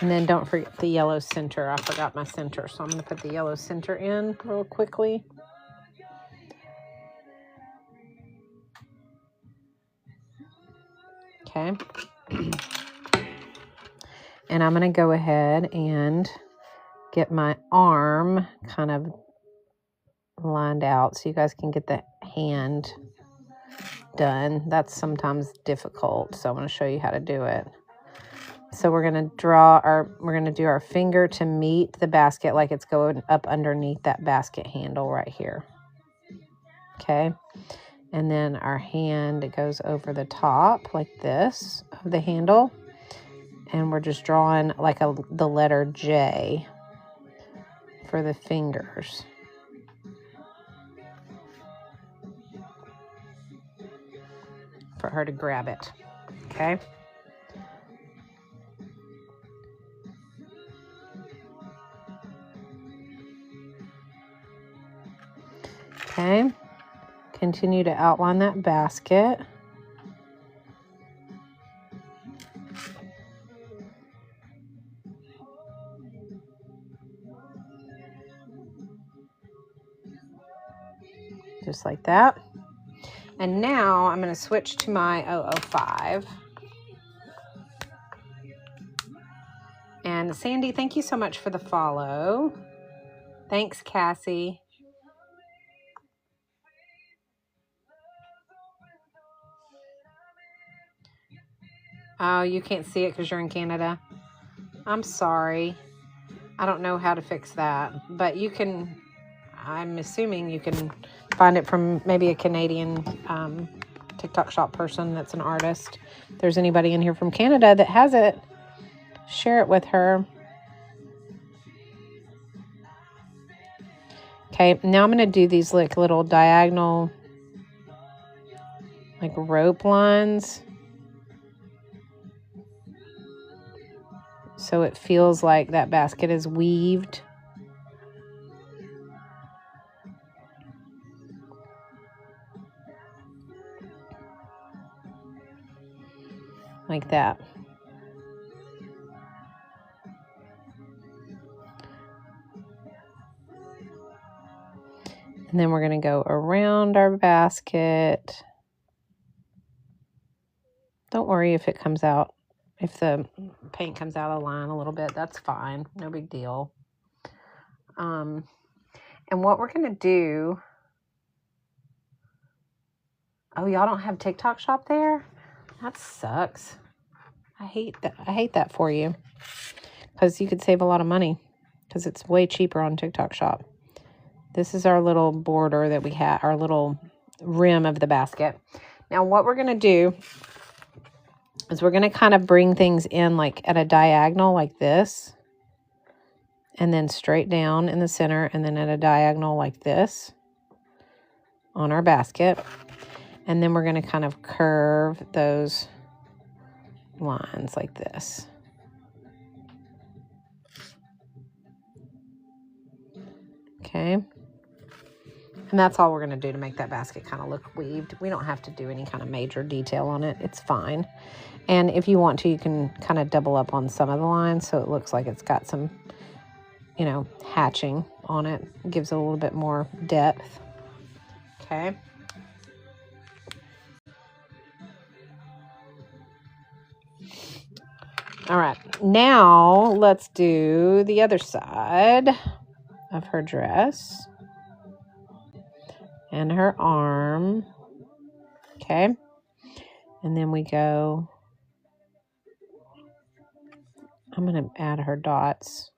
And then don't forget the yellow center. I forgot my center, so I'm going to put the yellow center in real quickly. Okay. And I'm going to go ahead and get my arm kind of lined out so you guys can get the hand done. That's sometimes difficult, so I'm going to show you how to do it. So we're going to do our finger to meet the basket like it's going up underneath that basket handle right here. Okay. And then our hand goes over the top like this of the handle. And we're just drawing like the letter J for the fingers. For her to grab it. Okay. Okay. Continue to outline that basket. Just like that. And now I'm going to switch to my 005. And Sandy, thank you so much for the follow. Thanks, Cassie. Oh, you can't see it because you're in Canada. I'm sorry. I don't know how to fix that. But you can, I'm assuming you can find it from maybe a Canadian TikTok shop person that's an artist. If there's anybody in here from Canada that has it, share it with her. Okay, now I'm going to do these like little diagonal like rope lines. So it feels like that basket is weaved. Like that. And then we're going to go around our basket. Don't worry if it comes out, if the paint comes out of line a little bit, that's fine. No big deal. And what we're going to do, oh, y'all don't have TikTok shop there? That sucks. I hate that for you. Because you could save a lot of money. Because it's way cheaper on TikTok shop. This is our little border that we have, our little rim of the basket. Now what we're going to do is we're going to kind of bring things in like at a diagonal like this. And then straight down in the center and then at a diagonal like this on our basket. And then we're going to kind of curve those lines like this. Okay. And that's all we're going to do to make that basket kind of look weaved. We don't have to do any kind of major detail on it. It's fine. And if you want to, you can kind of double up on some of the lines so it looks like it's got some, you know, hatching on it. It gives it a little bit more depth. Okay. All right. Now let's do the other side of her dress. And her arm. Okay. And then we go, I'm going to add her dots.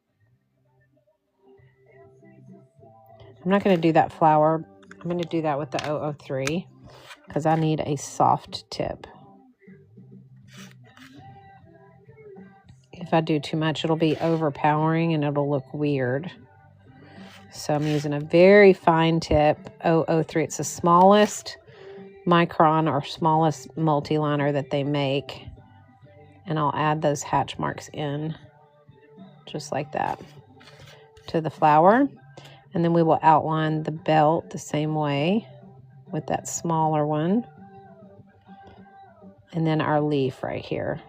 I'm not going to do that flower. I'm going to do that with the 003 because I need a soft tip. If I do too much, it'll be overpowering and it'll look weird. So I'm using a very fine tip, 003. It's the smallest micron or smallest multi-liner that they make. And I'll add those hatch marks in just like that to the flower. And then we will outline the belt the same way with that smaller one. And then our leaf right here.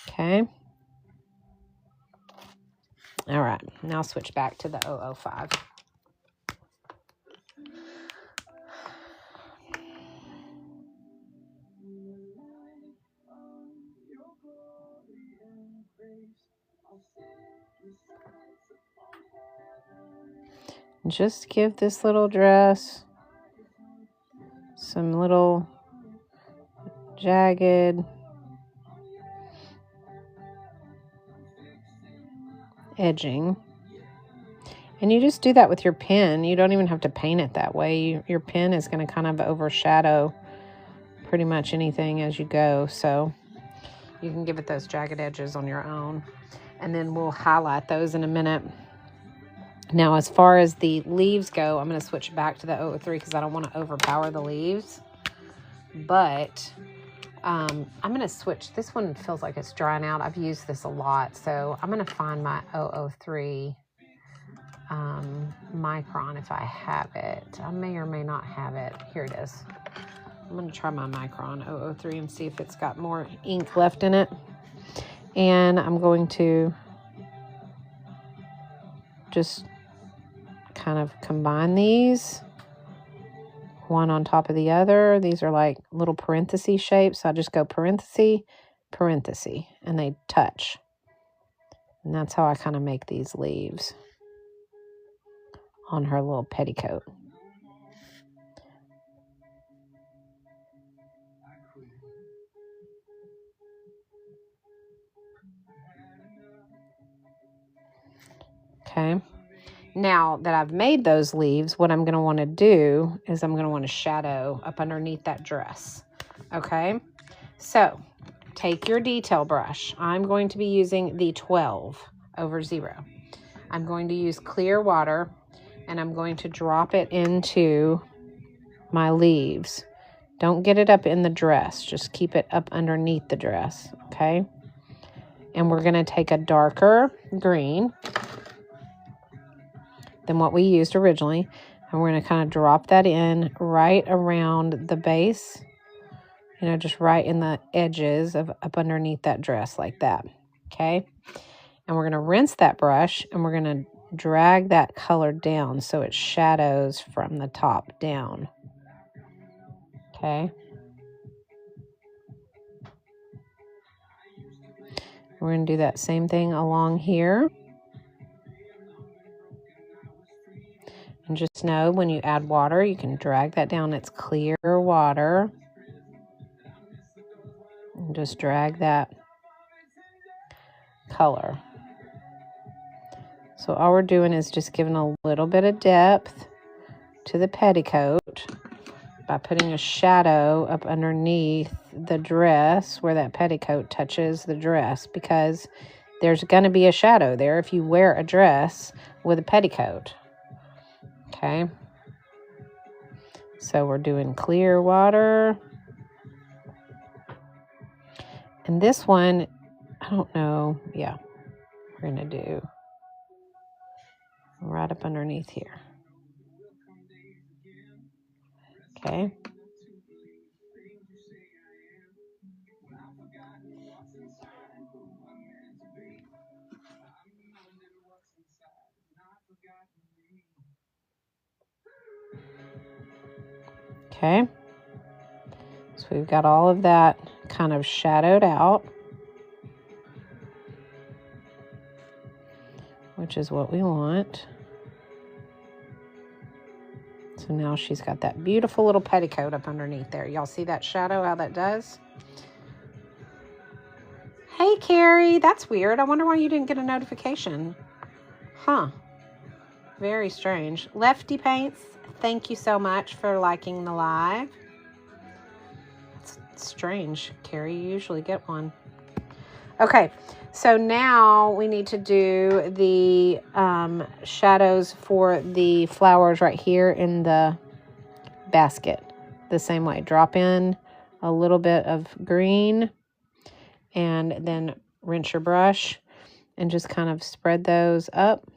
Okay. All right. Now I'll switch back to the 005. Just give this little dress some little jagged edging. And you just do that with your pen. You don't even have to paint it that way. Your pen is going to kind of overshadow pretty much anything as you go. So you can give it those jagged edges on your own. And then we'll highlight those in a minute. Now, as far as the leaves go, I'm going to switch back to the 003 because I don't want to overpower the leaves. But I'm going to switch. This one feels like it's drying out. I've used this a lot. So I'm going to find my 003 micron if I have it. I may or may not have it. Here it is. I'm going to try my micron 003 and see if it's got more ink left in it. And I'm going to just kind of combine these one on top of the other. These are like little parenthesis shapes. So I just go parenthesis, parenthesis, and they touch. And that's how I kind of make these leaves on her little petticoat. Now that I've made those leaves, what I'm going to want to do is I'm going to want to shadow up underneath that dress. Okay, so take your detail brush. I'm going to be using the 12/0. I'm going to use clear water, and I'm going to drop it into my leaves. Don't get it up in the dress. Just keep it up underneath the dress, okay? And we're going to take a darker green than what we used originally, and we're going to kind of drop that in right around the base, you know, just right in the edges of up underneath that dress like that, okay? And we're going to rinse that brush, and we're going to drag that color down so it shadows from the top down, okay? We're going to do that same thing along here. And just know when you add water, you can drag that down. It's clear water. And just drag that color. So all we're doing is just giving a little bit of depth to the petticoat by putting a shadow up underneath the dress where that petticoat touches the dress, because there's going to be a shadow there if you wear a dress with a petticoat. Okay, so we're doing clear water. And this one, I don't know, yeah, we're going to do right up underneath here. Okay. Okay. So we've got all of that kind of shadowed out, which is what we want. So now she's got that beautiful little petticoat up underneath there. Y'all see that shadow, how that does? Hey, Carrie, that's weird. I wonder why you didn't get a notification. Huh. Very strange. Lefty Paints, thank you so much for liking the live. It's strange, Carrie. You usually get one. Okay, so now we need to do the shadows for the flowers right here in the basket. The same way. Drop in a little bit of green and then rinse your brush and just kind of spread those up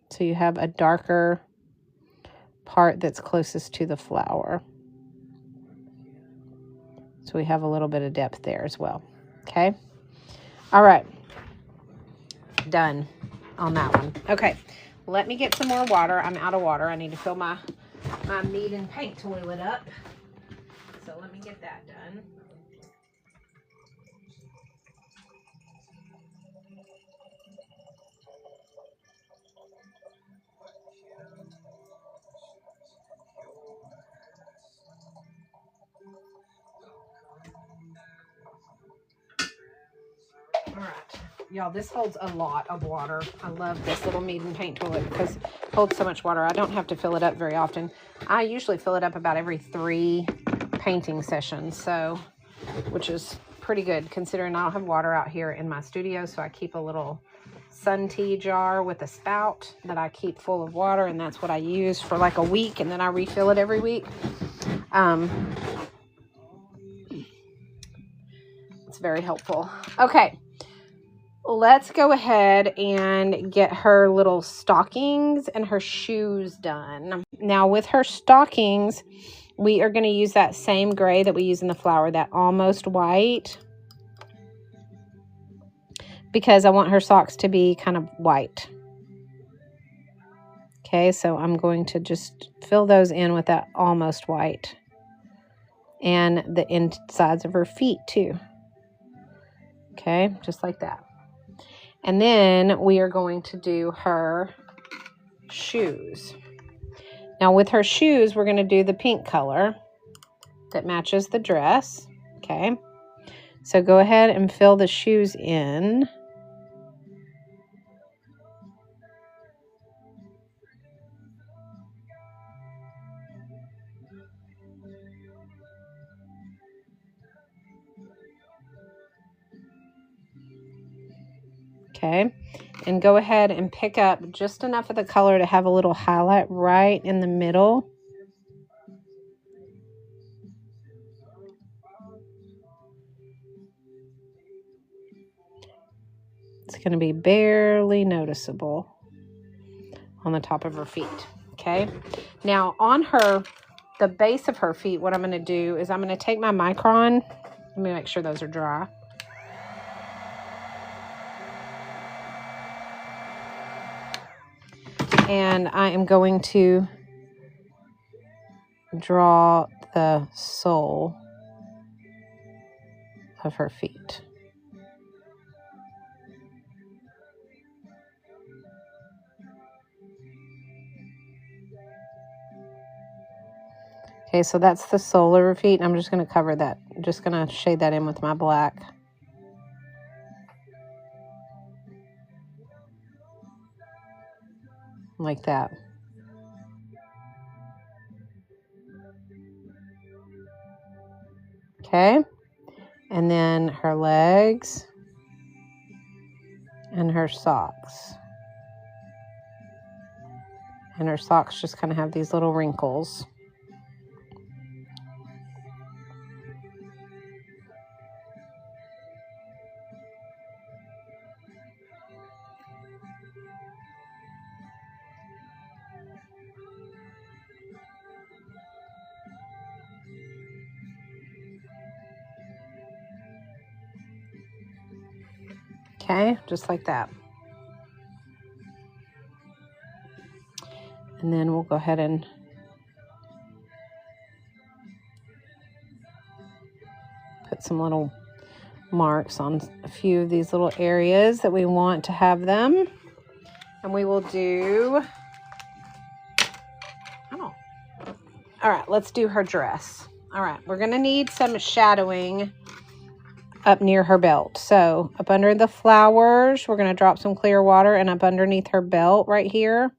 so you have a darker part that's closest to the flower. So we have a little bit of depth there as well. Okay. All right. Done on that one. Okay. Let me get some more water. I'm out of water. I need to fill my meat and paint toilet up. So let me get that done. All right. Y'all, this holds a lot of water. I love this little meat and paint toilet because it holds so much water. I don't have to fill it up very often. I usually fill it up about every 3 painting sessions, so which is pretty good considering I don't have water out here in my studio. So I keep a little sun tea jar with a spout that I keep full of water, and that's what I use for like a week, and then I refill it every week. It's very helpful. Okay. Let's go ahead and get her little stockings and her shoes done. Now with her stockings, we are going to use that same gray that we use in the flower, that almost white, because I want her socks to be kind of white. Okay, so I'm going to just fill those in with that almost white, and the insides of her feet too. Okay, just like that. And then we are going to do her shoes. Now with her shoes, we're going to do the pink color that matches the dress. Okay. So go ahead and fill the shoes in. Okay, and go ahead and pick up just enough of the color to have a little highlight right in the middle. It's going to be barely noticeable on the top of her feet. Okay, now on the base of her feet, what I'm going to do is I'm going to take my micron. Let me make sure those are dry. And I am going to draw the sole of her feet. Okay, so that's the sole of her feet. I'm just going to cover that. I'm just going to shade that in with my black. Like that. Okay, and then her legs and her socks. And her socks just kind of have these little wrinkles. Okay, just like that. And then we'll go ahead and put some little marks on a few of these little areas that we want to have them. And we will do, all right, let's do her dress. All right, we're going to need some shadowing up near her belt. So up under the flowers, we're going to drop some clear water, and up underneath her belt right here,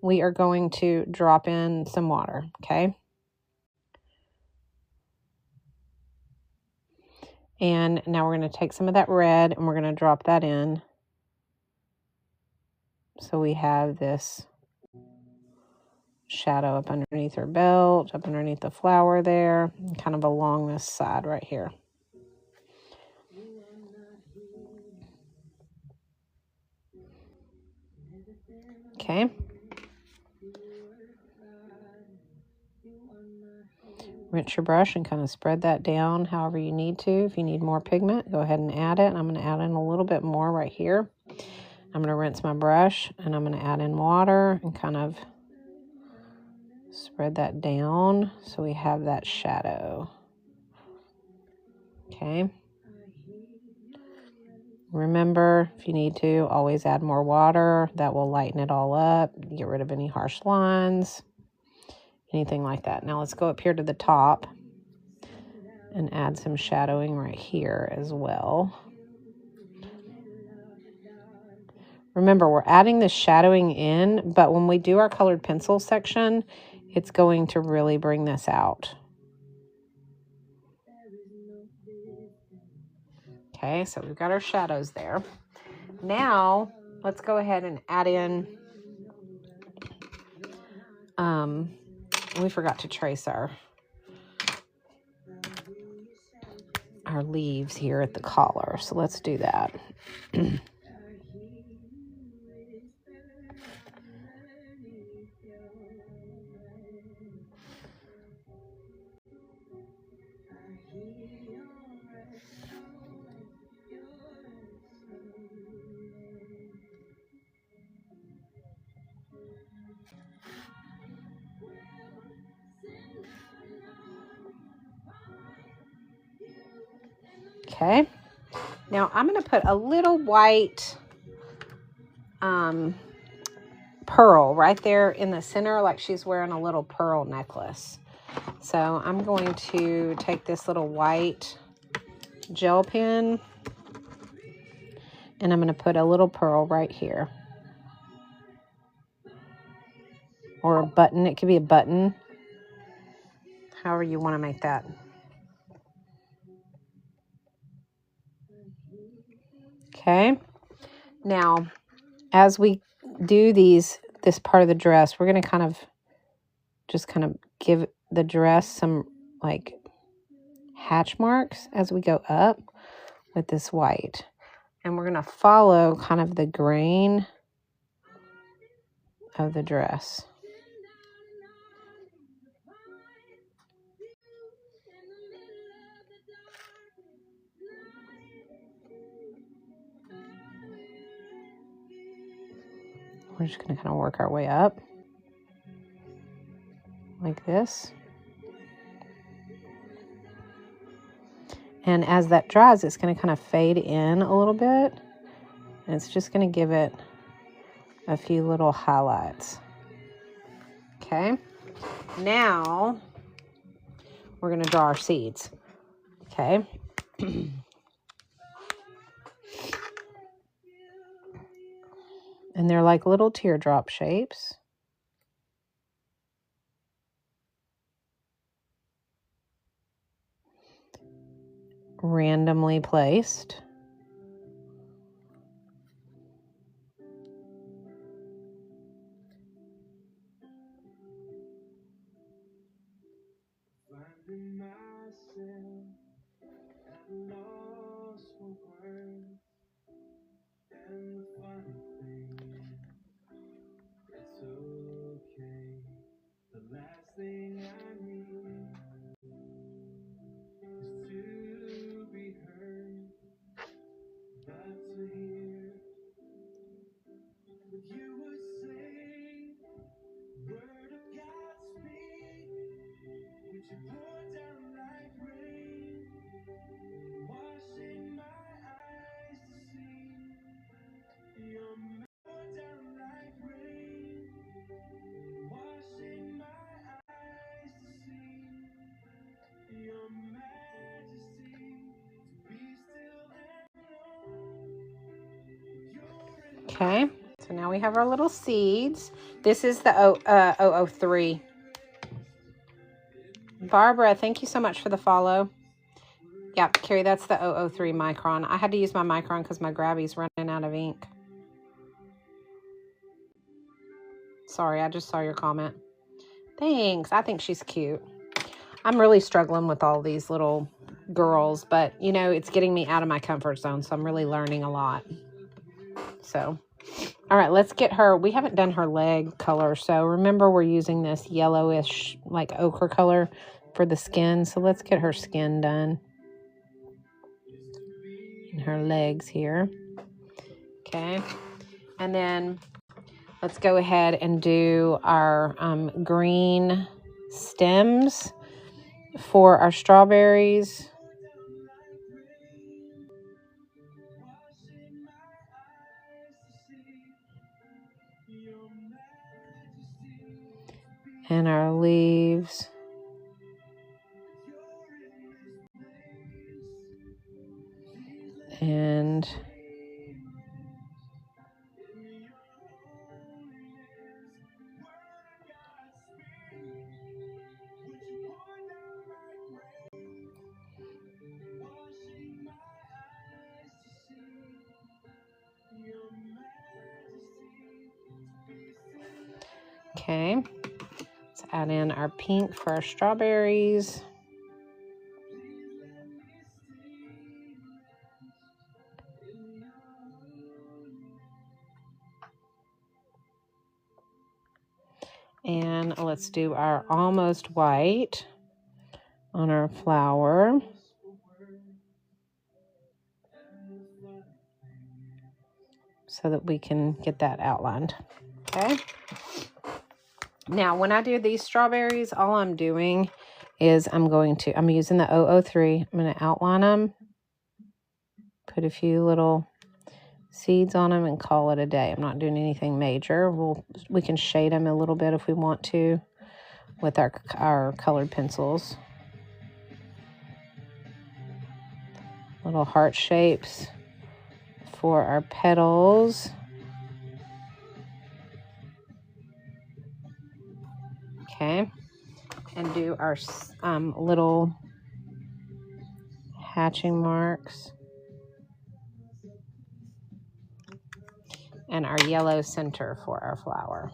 we are going to drop in some water, okay? And now we're going to take some of that red and we're going to drop that in. So we have this shadow up underneath her belt, up underneath the flower there, and kind of along this side right here. Okay. Rinse your brush and kind of spread that down however you need to. If you need more pigment, go ahead and add it. I'm going to add in a little bit more right here. I'm going to rinse my brush and I'm going to add in water and kind of spread that down so we have that shadow. Okay. Remember, if you need to, always add more water. That will lighten it all up, get rid of any harsh lines, anything like that. Now let's go up here to the top and add some shadowing right here as well. Remember, we're adding the shadowing in, but when we do our colored pencil section, it's going to really bring this out. Okay, so we've got our shadows there. Now, let's go ahead and add in, we forgot to trace our leaves here at the collar, so let's do that. Okay, now I'm going to put a little white pearl right there in the center, like she's wearing a little pearl necklace. So I'm going to take this little white gel pen and I'm going to put a little pearl right here. Or a button. It could be a button. However you want to make that. Okay. Now, as we do this part of the dress, we're going to just give the dress some like hatch marks as we go up with this white. And we're going to follow kind of the grain of the dress. We're just going to kind of work our way up like this. And as that dries, it's going to kind of fade in a little bit. And it's just going to give it a few little highlights. Okay. Now we're going to draw our seeds. Okay. And they're like little teardrop shapes. Randomly placed. Okay, so now we have our little seeds. This is the 003. Barbara, thank you so much for the follow. Yep, Carrie, that's the 003 micron. I had to use my micron because my Grabby's running out of ink. Sorry, I just saw your comment. Thanks. I think she's cute. I'm really struggling with all these little girls, but, you know, it's getting me out of my comfort zone, so I'm really learning a lot. So, all right, let's get her. We haven't done her leg color, so remember we're using this yellowish, like ochre color for the skin, so let's get her skin done. And her legs here. Okay, and then let's go ahead and do our green stems for our strawberries. And our leaves. And okay, let's add in our pink for our strawberries. And let's do our almost white on our flower. So that we can get that outlined. Okay. Now, when I do these strawberries, all I'm doing is I'm using the 003. I'm going to outline them, put a few little seeds on them, and call it a day. I'm not doing anything major. We can shade them a little bit if we want to with our colored pencils. Little heart shapes for our petals. Okay, and do our little hatching marks. and our yellow center for our flower.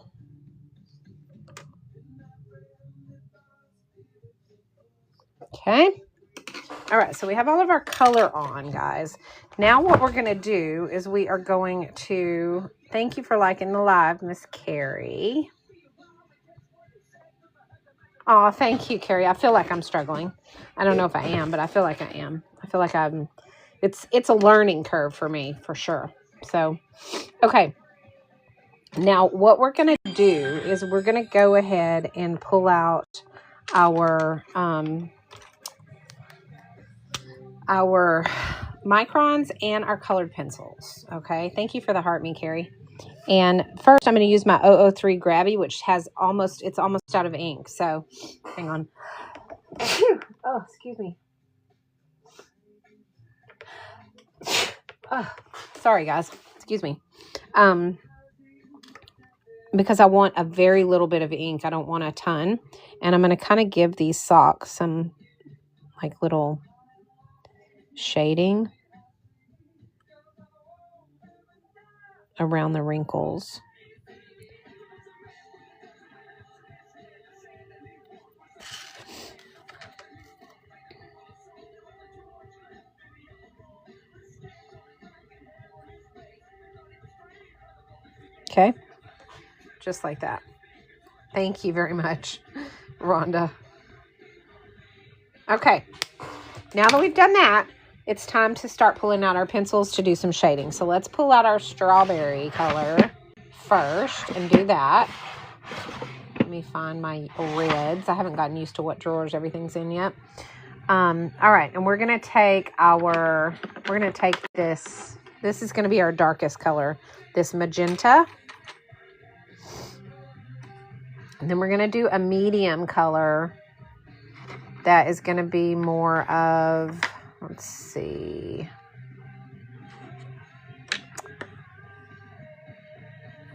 Okay. All right, so we have all of our color on, guys. Now what we're going to do is we are going to, thank you for liking the live, Miss Carrie. Oh, thank you, Carrie. I feel like I'm struggling. I don't know if I am, but I feel like I am. I feel like it's a learning curve for me, for sure. So, okay. Now what we're going to do is we're going to go ahead and pull out our microns and our colored pencils. Okay. Thank you for the heart, me, Carrie. And first I'm going to use my 003 Grabby, which has it's almost out of ink. So hang on. Oh, excuse me. Oh, sorry guys. Excuse me. Because I want a very little bit of ink. I don't want a ton. And I'm going to kind of give these socks some like little shading around the wrinkles. Okay. Just like that. Thank you very much, Rhonda. Okay. Now that we've done that, it's time to start pulling out our pencils to do some shading. So let's pull out our strawberry color first and do that. Let me find my reds. I haven't gotten used to what drawers everything's in yet. All right, and we're gonna take this. This is gonna be our darkest color, this magenta. And then we're gonna do a medium color that is gonna be more of, let's see,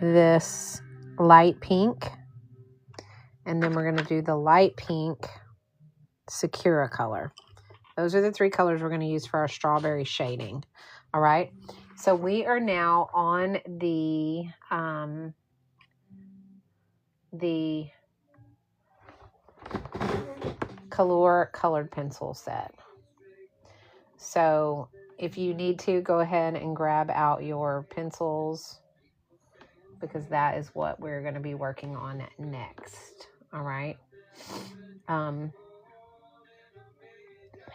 this light pink. And then we're going to do the light pink Sakura color. Those are the three colors we're going to use for our strawberry shading. All right. So we are now on the Color colored pencil set. So if you need to, go ahead and grab out your pencils, because that is what we're going to be working on next. All right. Hang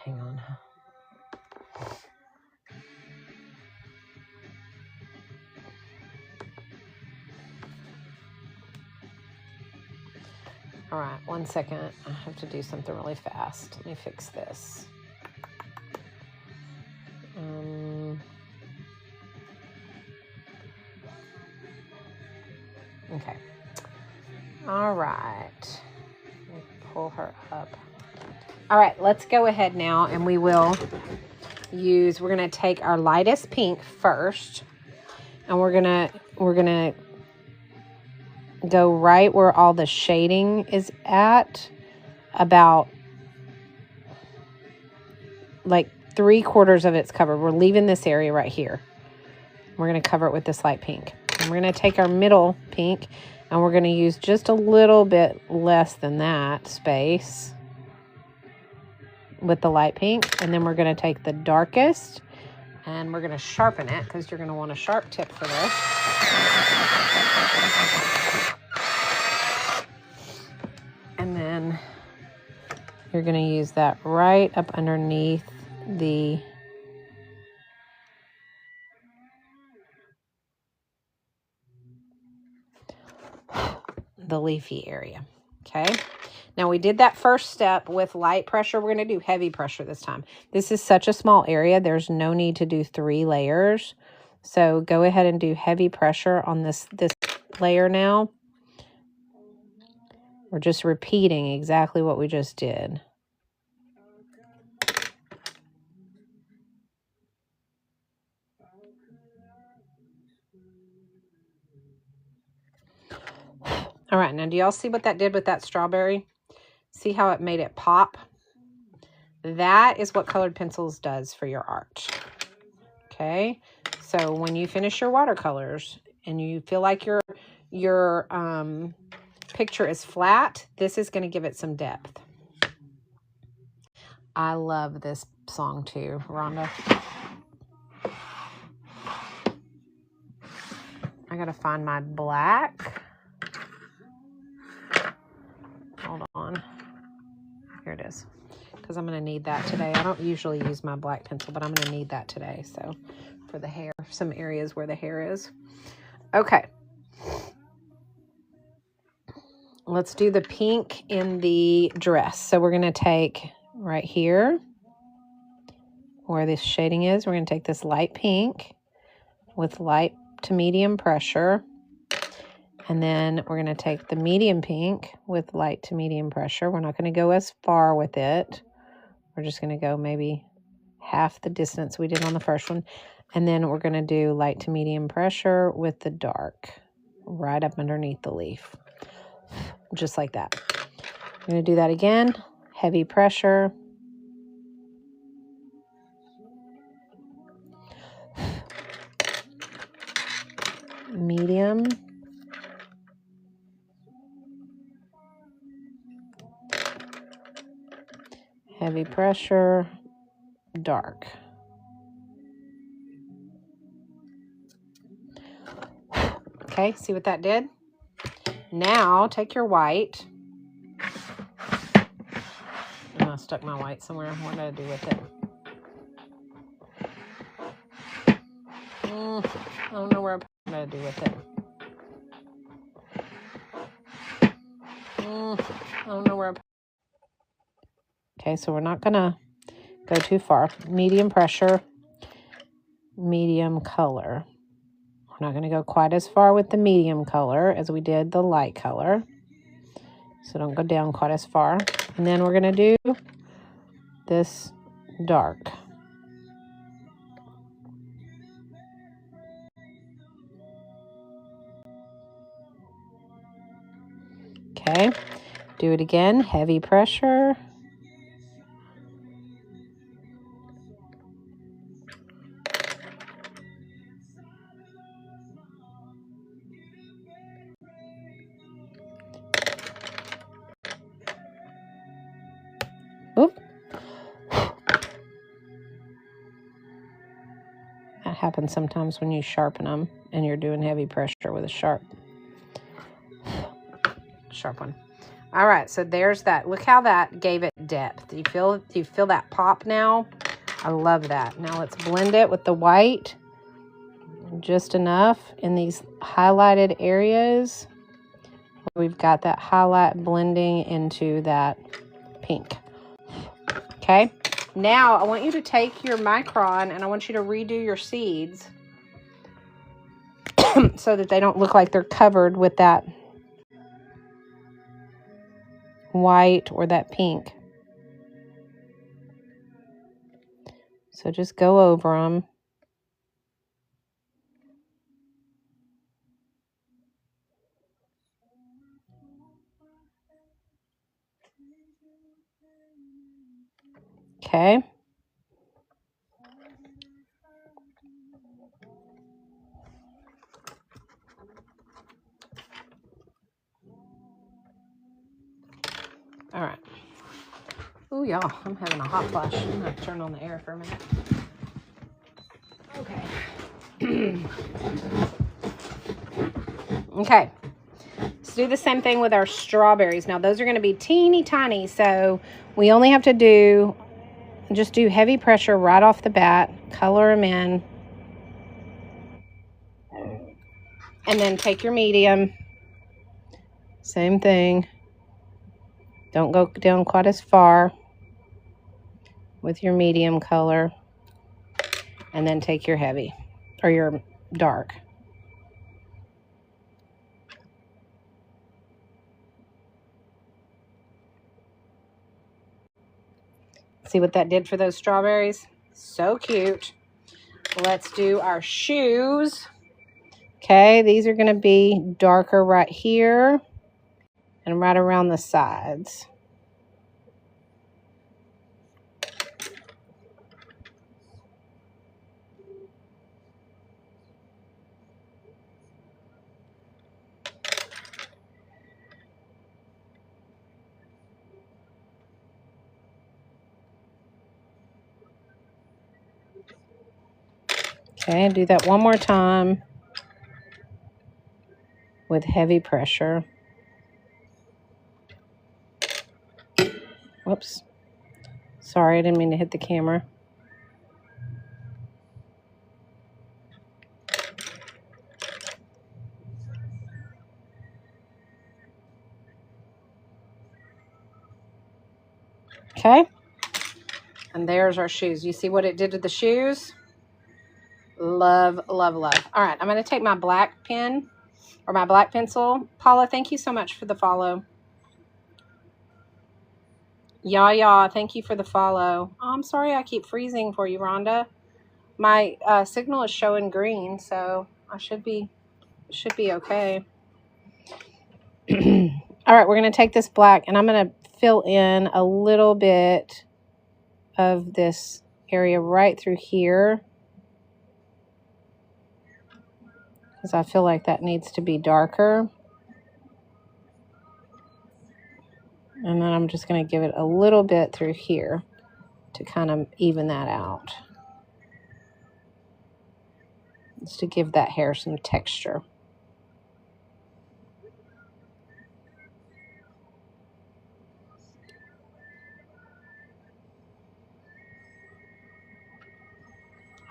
on. All right, 1 second. I have to do something really fast. Let me fix this. Okay. All right. Let me pull her up. All right, let's go ahead now, and we will use, we're going to take our lightest pink first, and we're going to go right where all the shading is at, about like 3/4 of it's covered. We're leaving this area right here. We're going to cover it with this light pink. And we're going to take our middle pink, and we're going to use just a little bit less than that space with the light pink. And then we're going to take the darkest, and we're going to sharpen it, because you're going to want a sharp tip for this. And then you're going to use that right up underneath the leafy area. Okay. Now we did that first step with light pressure. We're going to do heavy pressure this time. This is such a small area. There's no need to do 3 layers. So go ahead and do heavy pressure on this layer now. We're just repeating exactly what we just did. All right, now do y'all see what that did with that strawberry? See how it made it pop? That is what colored pencils does for your art. Okay, so when you finish your watercolors and you feel like your picture is flat, this is going to give it some depth. I love this song too, Rhonda. I gotta find my black. Hold on. Here it is. Because I'm going to need that today. I don't usually use my black pencil, but I'm going to need that today. So for the hair, some areas where the hair is. Okay. Let's do the pink in the dress. So we're going to take right here where this shading is. We're going to take this light pink with light to medium pressure. And then we're going to take the medium pink with light to medium pressure. We're not going to go as far with it. We're just going to go maybe half the distance we did on the first one. And then we're going to do light to medium pressure with the dark right up underneath the leaf. Just like that. I'm going to do that again. Heavy pressure. Medium. Heavy pressure. Dark. Okay, see what that did? Now, take your white. I stuck my white somewhere. What did I do with it? I don't know where I'm going to do with it. I don't know where I'm... Okay, so we're not going to go too far. Medium pressure, medium color. We're not going to go quite as far with the medium color as we did the light color. So don't go down quite as far. And then we're going to do this dark. Okay, do it again. Heavy pressure. Oop. That happens sometimes when you sharpen them and you're doing heavy pressure with a sharp one. All right, so there's that. Look how that gave it depth. Do you feel that pop now? I love that. Now let's blend it with the white. Just enough in these highlighted areas. We've got that highlight blending into that pink. Okay, now I want you to take your micron and I want you to redo your seeds so that they don't look like they're covered with that white or that pink. So just go over them. Okay. All right. Oh, y'all, I'm having a hot flash. I'm going to turn on the air for a minute. Okay. Okay. Let's do the same thing with our strawberries. Now, those are going to be teeny tiny, so we only have to just do heavy pressure right off the bat, color them in, and then take your medium. Same thing. Don't go down quite as far with your medium color, and then take your heavy or your dark. See what that did for those strawberries? So cute. Let's do our shoes. Okay, these are going to be darker right here and right around the sides. Okay, do that one more time with heavy pressure. Whoops. Sorry, I didn't mean to hit the camera. Okay. And there's our shoes. You see what it did to the shoes? Love, love, love. All right, I'm going to take my black pen or my black pencil. Paula, thank you so much for the follow. Yeah, thank you for the follow. Oh, I'm sorry I keep freezing for you, Rhonda. My signal is showing green, so I should be okay. All right, we're going to take this black, and I'm going to fill in a little bit of this area right through here, because I feel like that needs to be darker. And then I'm just going to give it a little bit through here to kind of even that out, just to give that hair some texture.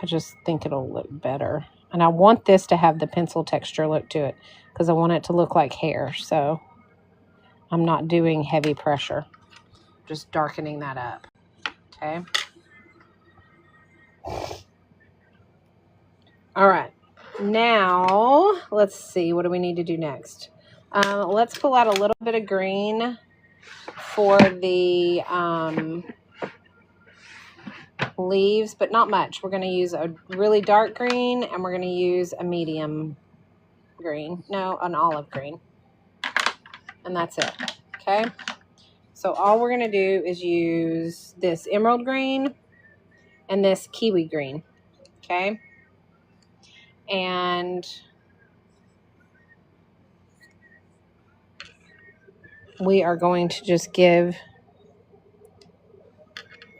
I just think it'll look better. And I want this to have the pencil texture look to it because I want it to look like hair. So I'm not doing heavy pressure, just darkening that up. Okay. All right. Now, let's see. What do we need to do next? Let's pull out a little bit of green for the leaves, but not much. We're going to use a really dark green, and we're going to use a medium green. No, an olive green. And that's it. Okay. So all we're going to do is use this emerald green and this kiwi green. Okay. And we are going to just give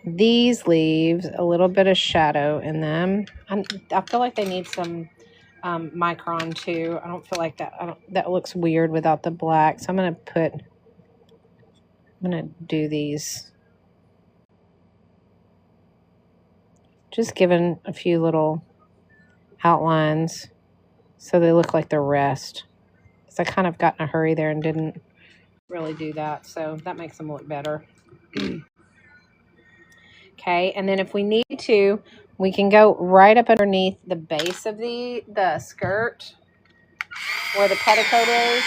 these leaves a little bit of shadow in them. I feel like they need some micron too. I don't feel like that looks weird without the black. So I'm going to do these. Just giving a few little outlines so they look like the rest. Because I kind of got in a hurry there and didn't really do that. So that makes them look better. Okay, and then if we need to, we can go right up underneath the base of the skirt where the petticoat is,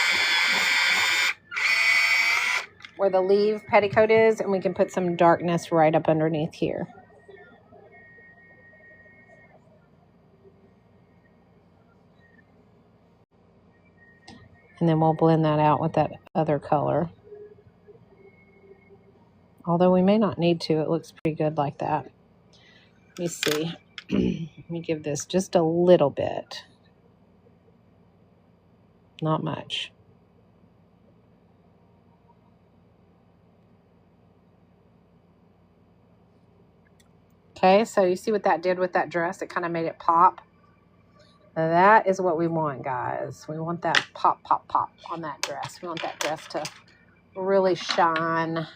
where the leaf petticoat is, and we can put some darkness right up underneath here. And then we'll blend that out with that other color. Although we may not need to, it looks pretty good like that. Let me see. Let me give this just a little bit. Not much. Okay, so you see what that did with that dress? It kind of made it pop. That is what we want, guys. We want that pop, pop, pop on that dress. We want that dress to really shine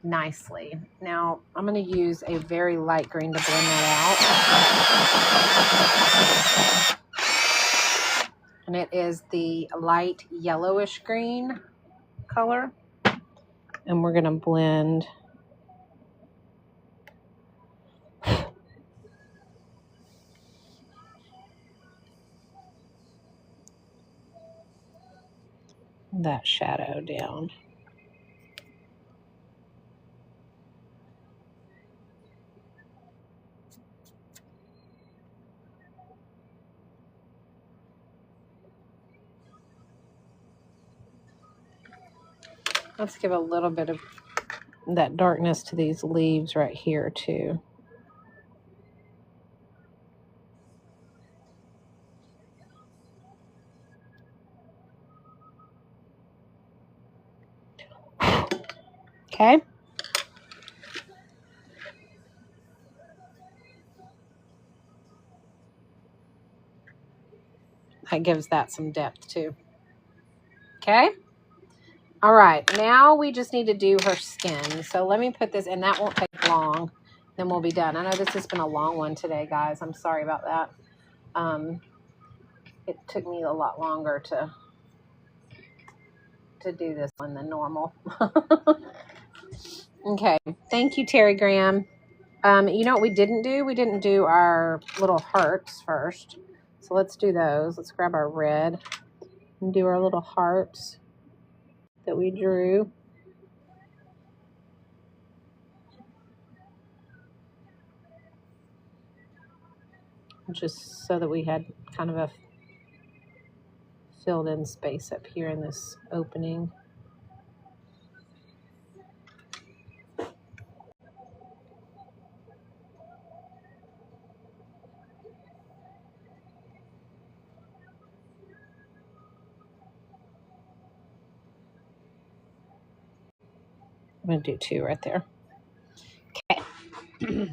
nicely. Now, I'm going to use a very light green to blend that out. And it is the light yellowish green color. And we're going to blend that shadow down. Let's give a little bit of that darkness to these leaves right here too. Okay. I'm That gives that some depth too. Okay. All right. Now we just need to do her skin. So let me put this, and that won't take long. Then we'll be done. I know this has been a long one today, guys. I'm sorry about that. It took me a lot longer to do this one than normal. Okay. Thank you, Terry Graham. You know what we didn't do? We didn't do our little hearts first. So let's do those. Let's grab our red and do our little hearts that we drew. Just so that we had kind of a filled in space up here in this opening. I'm going to do 2 right there. Okay.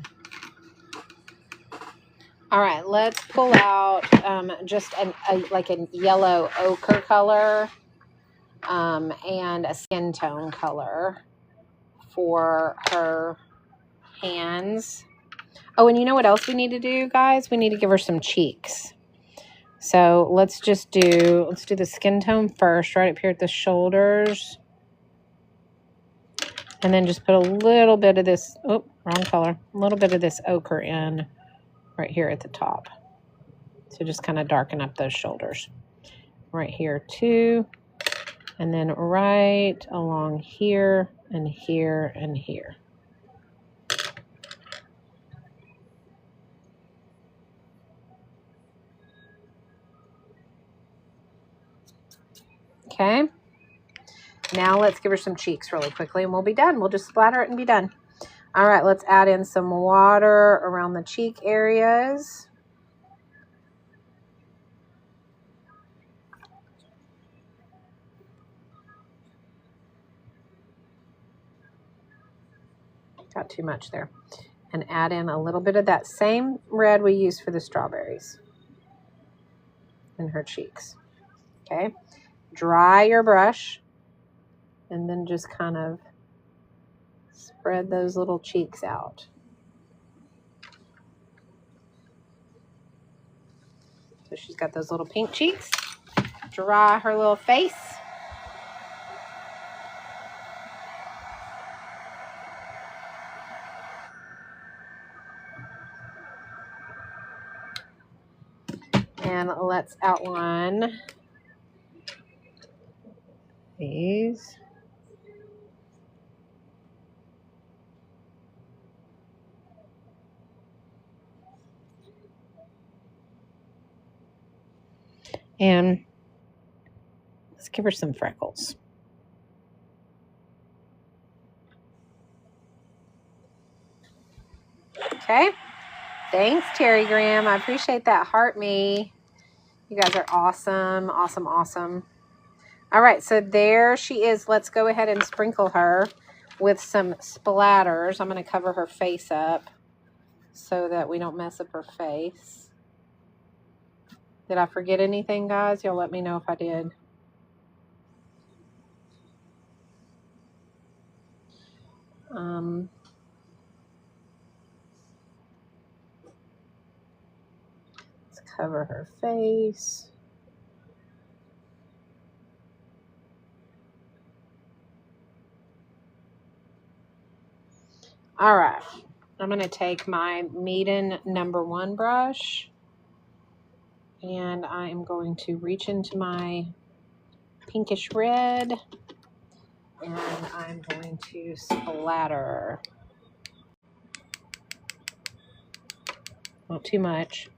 All right, let's pull out just like a yellow ochre color and a skin tone color for her hands. Oh, and you know what else we need to do, guys? We need to give her some cheeks. So let's do the skin tone first, right up here at the shoulders. And then just put a little bit of this, oh, wrong color, a little bit of this ochre in right here at the top. So just kind of darken up those shoulders. Right here too. And then right along here and here and here. Okay. Now let's give her some cheeks really quickly and we'll be done. We'll just splatter it and be done. All right, let's add in some water around the cheek areas. Got too much there. And add in a little bit of that same red we used for the strawberries in her cheeks. Okay. Dry your brush and then just kind of spread those little cheeks out. So she's got those little pink cheeks. Dry her little face. And let's outline these. And let's give her some freckles. Okay. Thanks, Terry Graham. I appreciate that. Heart me. You guys are awesome. Awesome, awesome. All right, so there she is. Let's go ahead and sprinkle her with some splatters. I'm going to cover her face up so that we don't mess up her face. Did I forget anything, guys? Y'all let me know if I did. Let's cover her face. All right, I'm going to take my Meeden #1 brush and I am going to reach into my pinkish red and I'm going to splatter. Not too much.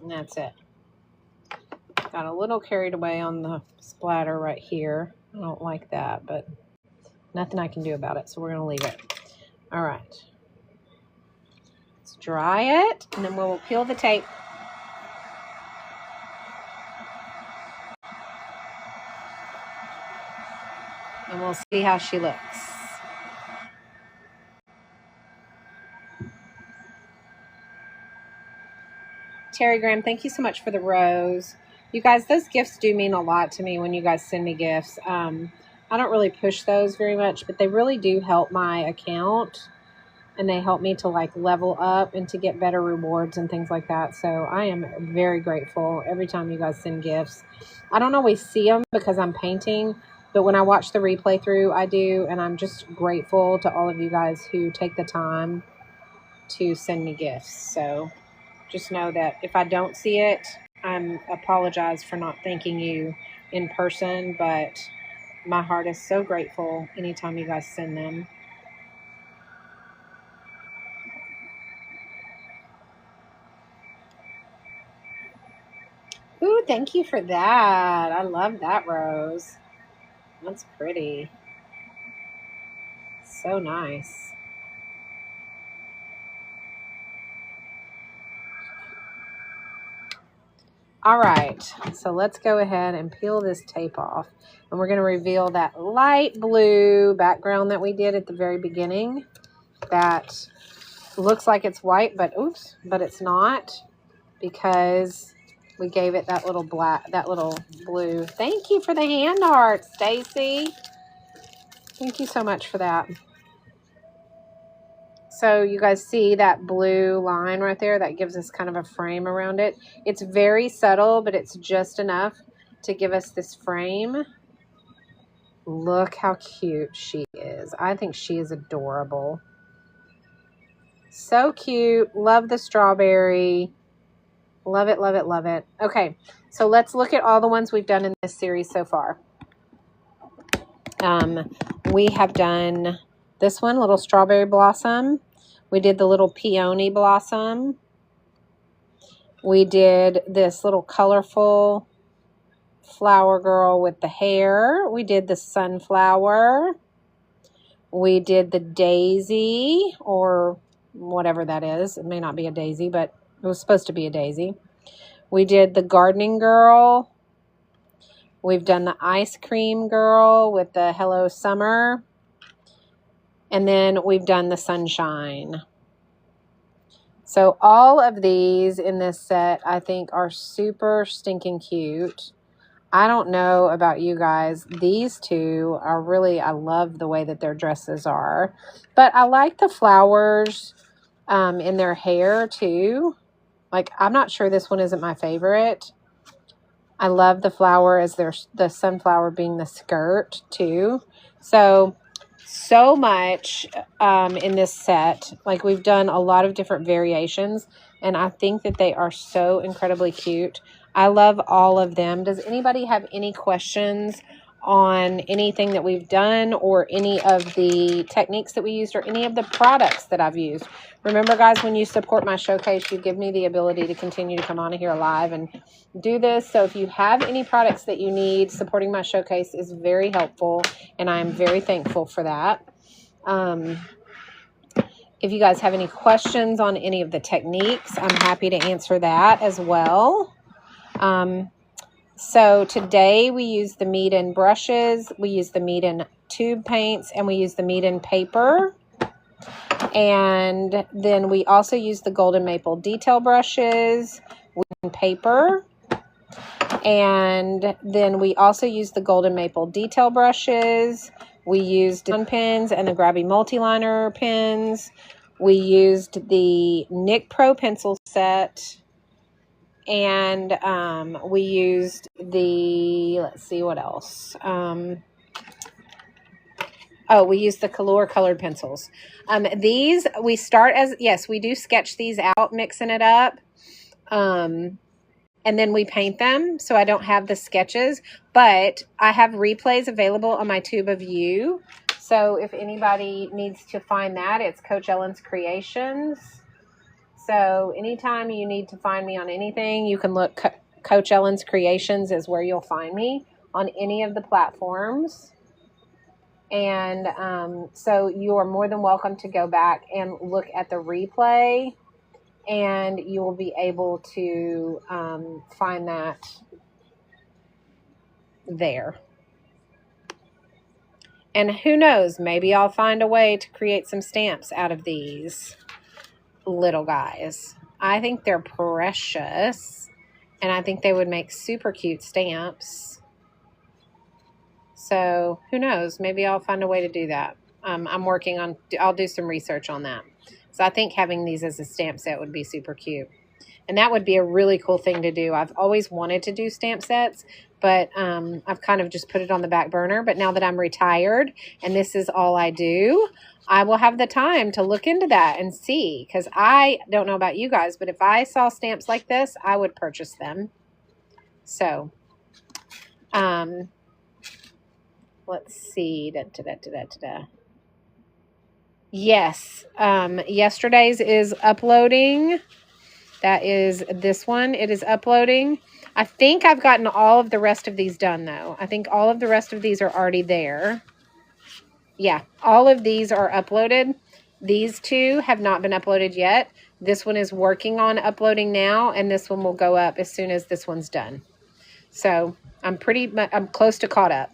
And that's it. Got a little carried away on the splatter right here. I don't like that, but nothing I can do about it, so we're going to leave it. All right. Let's Let's dry it, and then we'll peel the tape. And we'll see how she looks. Terry Graham, thank you so much for the rose. You guys, those gifts do mean a lot to me when you guys send me gifts. I don't really push those very much, but they really do help my account. And they help me to like level up and to get better rewards and things like that. So I am very grateful every time you guys send gifts. I don't always see them because I'm painting, but when I watch the replay through, I do. And I'm just grateful to all of you guys who take the time to send me gifts. So just know that if I don't see it, I apologize for not thanking you in person, but my heart is so grateful anytime you guys send them. Ooh, thank you for that. I love that rose. That's pretty. So nice. All right, so let's go ahead and peel this tape off. And we're going to reveal that light blue background that we did at the very beginning. That looks like it's white, but oops, but it's not, because we gave it that little black, that little blue. Thank you for the hand art, Stacy. Thank you so much for that. So you guys see that blue line right there? That gives us kind of a frame around it. It's very subtle, but it's just enough to give us this frame. Look how cute she is. I think she is adorable. So cute. Love the strawberry. Love it, love it, love it. Okay, so let's look at all the ones we've done in this series so far. We have done this one, little strawberry blossom. We did the little peony blossom. We did this little colorful flower girl with the hair. We did the sunflower. We did the daisy, or whatever that is. It may not be a daisy, but it was supposed to be a daisy. We did the gardening girl. We've done the ice cream girl with the hello summer. And then we've done the sunshine. So all of these in this set, I think, are super stinking cute. I don't know about you guys. These two are really, I love the way that their dresses are. But I like the flowers in their hair too. Like, I'm not sure this one isn't my favorite. I love the flower as the sunflower being the skirt too. So much in this set. Like, we've done a lot of different variations, and I think that they are so incredibly cute. I love all of them. Does anybody have any questions on anything that we've done, or any of the techniques that we used, or any of the products that I've used? Remember, guys, when you support my showcase, you give me the ability to continue to come on here live and do this. So if you have any products that you need, supporting my showcase is very helpful, and I'm very thankful for that. If you guys have any questions on any of the techniques, I'm happy to answer that as well. So today we use the Mead brushes, we use the Mead tube paints, and we use the Mead paper. And then we also use the golden maple detail brushes with paper. And then we also use the golden maple detail brushes. We used pens and the Grabby multi-liner pens. We used the Nick Pro pencil set. And we used the, let's see what else. We used the Color colored pencils. These, we start as, yes, we do sketch these out, mixing it up. And then we paint them. So I don't have the sketches, but I have replays available on my Tube of You. So if anybody needs to find that, it's Coach Ellen's Creations. So anytime you need to find me on anything, you can look. Coach Ellen's Creations is where you'll find me on any of the platforms. And so you are more than welcome to go back and look at the replay and you will be able to find that there. And who knows, maybe I'll find a way to create some stamps out of these little guys. I think they're precious, and I think they would make super cute stamps. So who knows, maybe I'll find a way to do that. I'll do some research on that. So I think having these as a stamp set would be super cute. And that would be a really cool thing to do. I've always wanted to do stamp sets, but I've kind of just put it on the back burner. But now that I'm retired and this is all I do, I will have the time to look into that and see. Because I don't know about you guys, but if I saw stamps like this, I would purchase them. So, let's see. Yes, yesterday's is uploading. That is this one. It is uploading. I think I've gotten all of the rest of these done, though. I think all of the rest of these are already there. Yeah, all of these are uploaded. These two have not been uploaded yet. This one is working on uploading now, and this one will go up as soon as this one's done. So I'm close to caught up.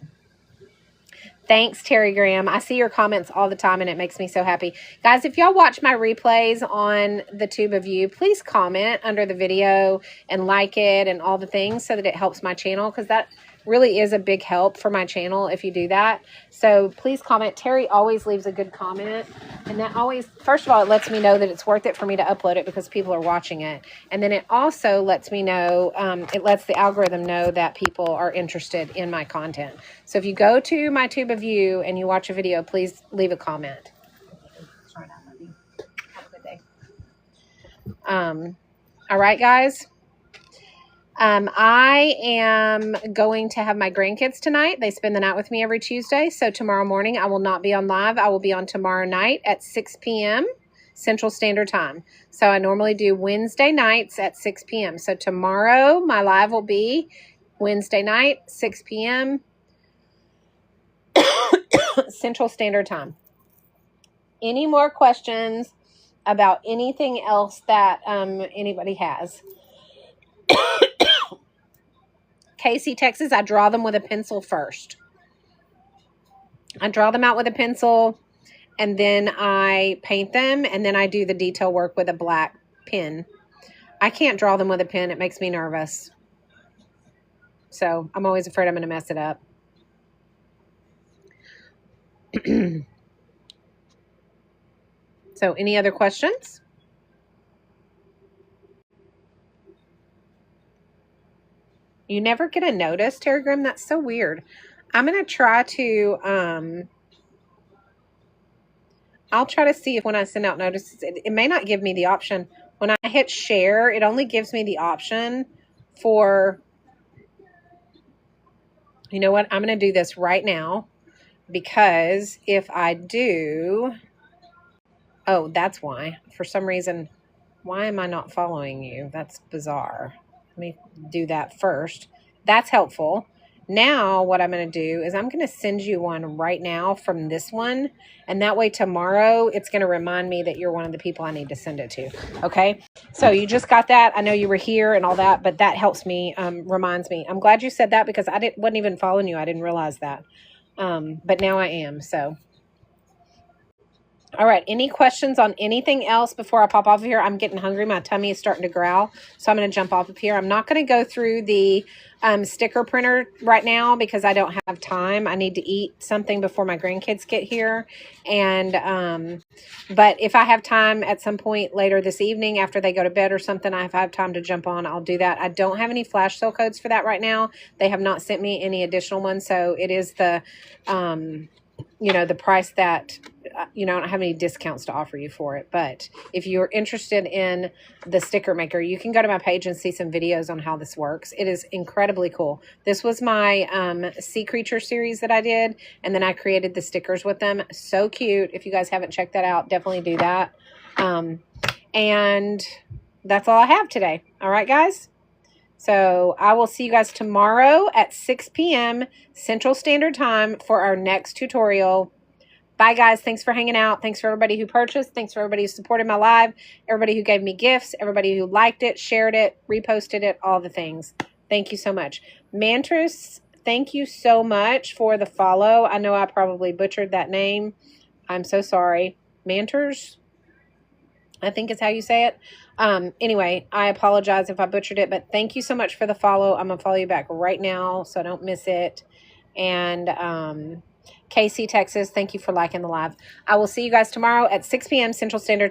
Thanks, Terry Graham. I see your comments all the time, and it makes me so happy. Guys, if y'all watch my replays on the Tube of You, please comment under the video and like it and all the things so that it helps my channel, because that really is a big help for my channel if you do that. So please comment. Terry always leaves a good comment, and that always, first of all, it lets me know that it's worth it for me to upload it because people are watching it. And then it also lets me know, it lets the algorithm know that people are interested in my content. So if you go to my Tube of You and you watch a video, please leave a comment. Have a good day. All right, guys. I am going to have my grandkids tonight. They spend the night with me every Tuesday. So tomorrow morning, I will not be on live. I will be on tomorrow night at 6 p.m. Central Standard Time. So I normally do Wednesday nights at 6 p.m. So tomorrow, my live will be Wednesday night, 6 p.m. Central Standard Time. Any more questions about anything else that anybody has? Casey, Texas, I draw them with a pencil first. I draw them out with a pencil, and then I paint them, and then I do the detail work with a black pen. I can't draw them with a pen. It makes me nervous. So I'm always afraid I'm going to mess it up. So any other questions? You never get a notice, Terry Graham? That's so weird. I'm going to try to, I'll try to see if when I send out notices, it may not give me the option. When I hit share, it only gives me the option for, you know what? I'm going to do this right now, because if I do, oh, that's why. For some reason, why am I not following you? That's bizarre. Let me do that first. That's helpful. Now what I'm going to do is I'm going to send you one right now from this one. And that way tomorrow it's going to remind me that you're one of the people I need to send it to. Okay. So you just got that. I know you were here and all that, but that helps me, reminds me. I'm glad you said that, because I wasn't even following you. I didn't realize that. But now I am. So. All right. Any questions on anything else before I pop off of here? I'm getting hungry. My tummy is starting to growl. So I'm going to jump off of here. I'm not going to go through the sticker printer right now because I don't have time. I need to eat something before my grandkids get here. And, but if I have time at some point later this evening after they go to bed or something, if I have time to jump on, I'll do that. I don't have any flash sale codes for that right now. They have not sent me any additional ones. So it is the, you know, the price that, you know, I don't have any discounts to offer you for it. But if you're interested in the sticker maker, you can go to my page and see some videos on how this works. It is incredibly cool. This was my sea creature series that I did, and then I created the stickers with them. So cute. If you guys haven't checked that out, definitely do that. And that's all I have today. All right, guys. So I will see you guys tomorrow at 6 p.m. Central Standard Time for our next tutorial. Bye, guys. Thanks for hanging out. Thanks for everybody who purchased. Thanks for everybody who supported my live. Everybody who gave me gifts. Everybody who liked it, shared it, reposted it, all the things. Thank you so much. Mantris, thank you so much for the follow. I know I probably butchered that name. I'm so sorry. Manters, I think is how you say it. Anyway, I apologize if I butchered it, but thank you so much for the follow. I'm going to follow you back right now so I don't miss it. And Casey, Texas, thank you for liking the live. I will see you guys tomorrow at 6 p.m. Central Standard Time.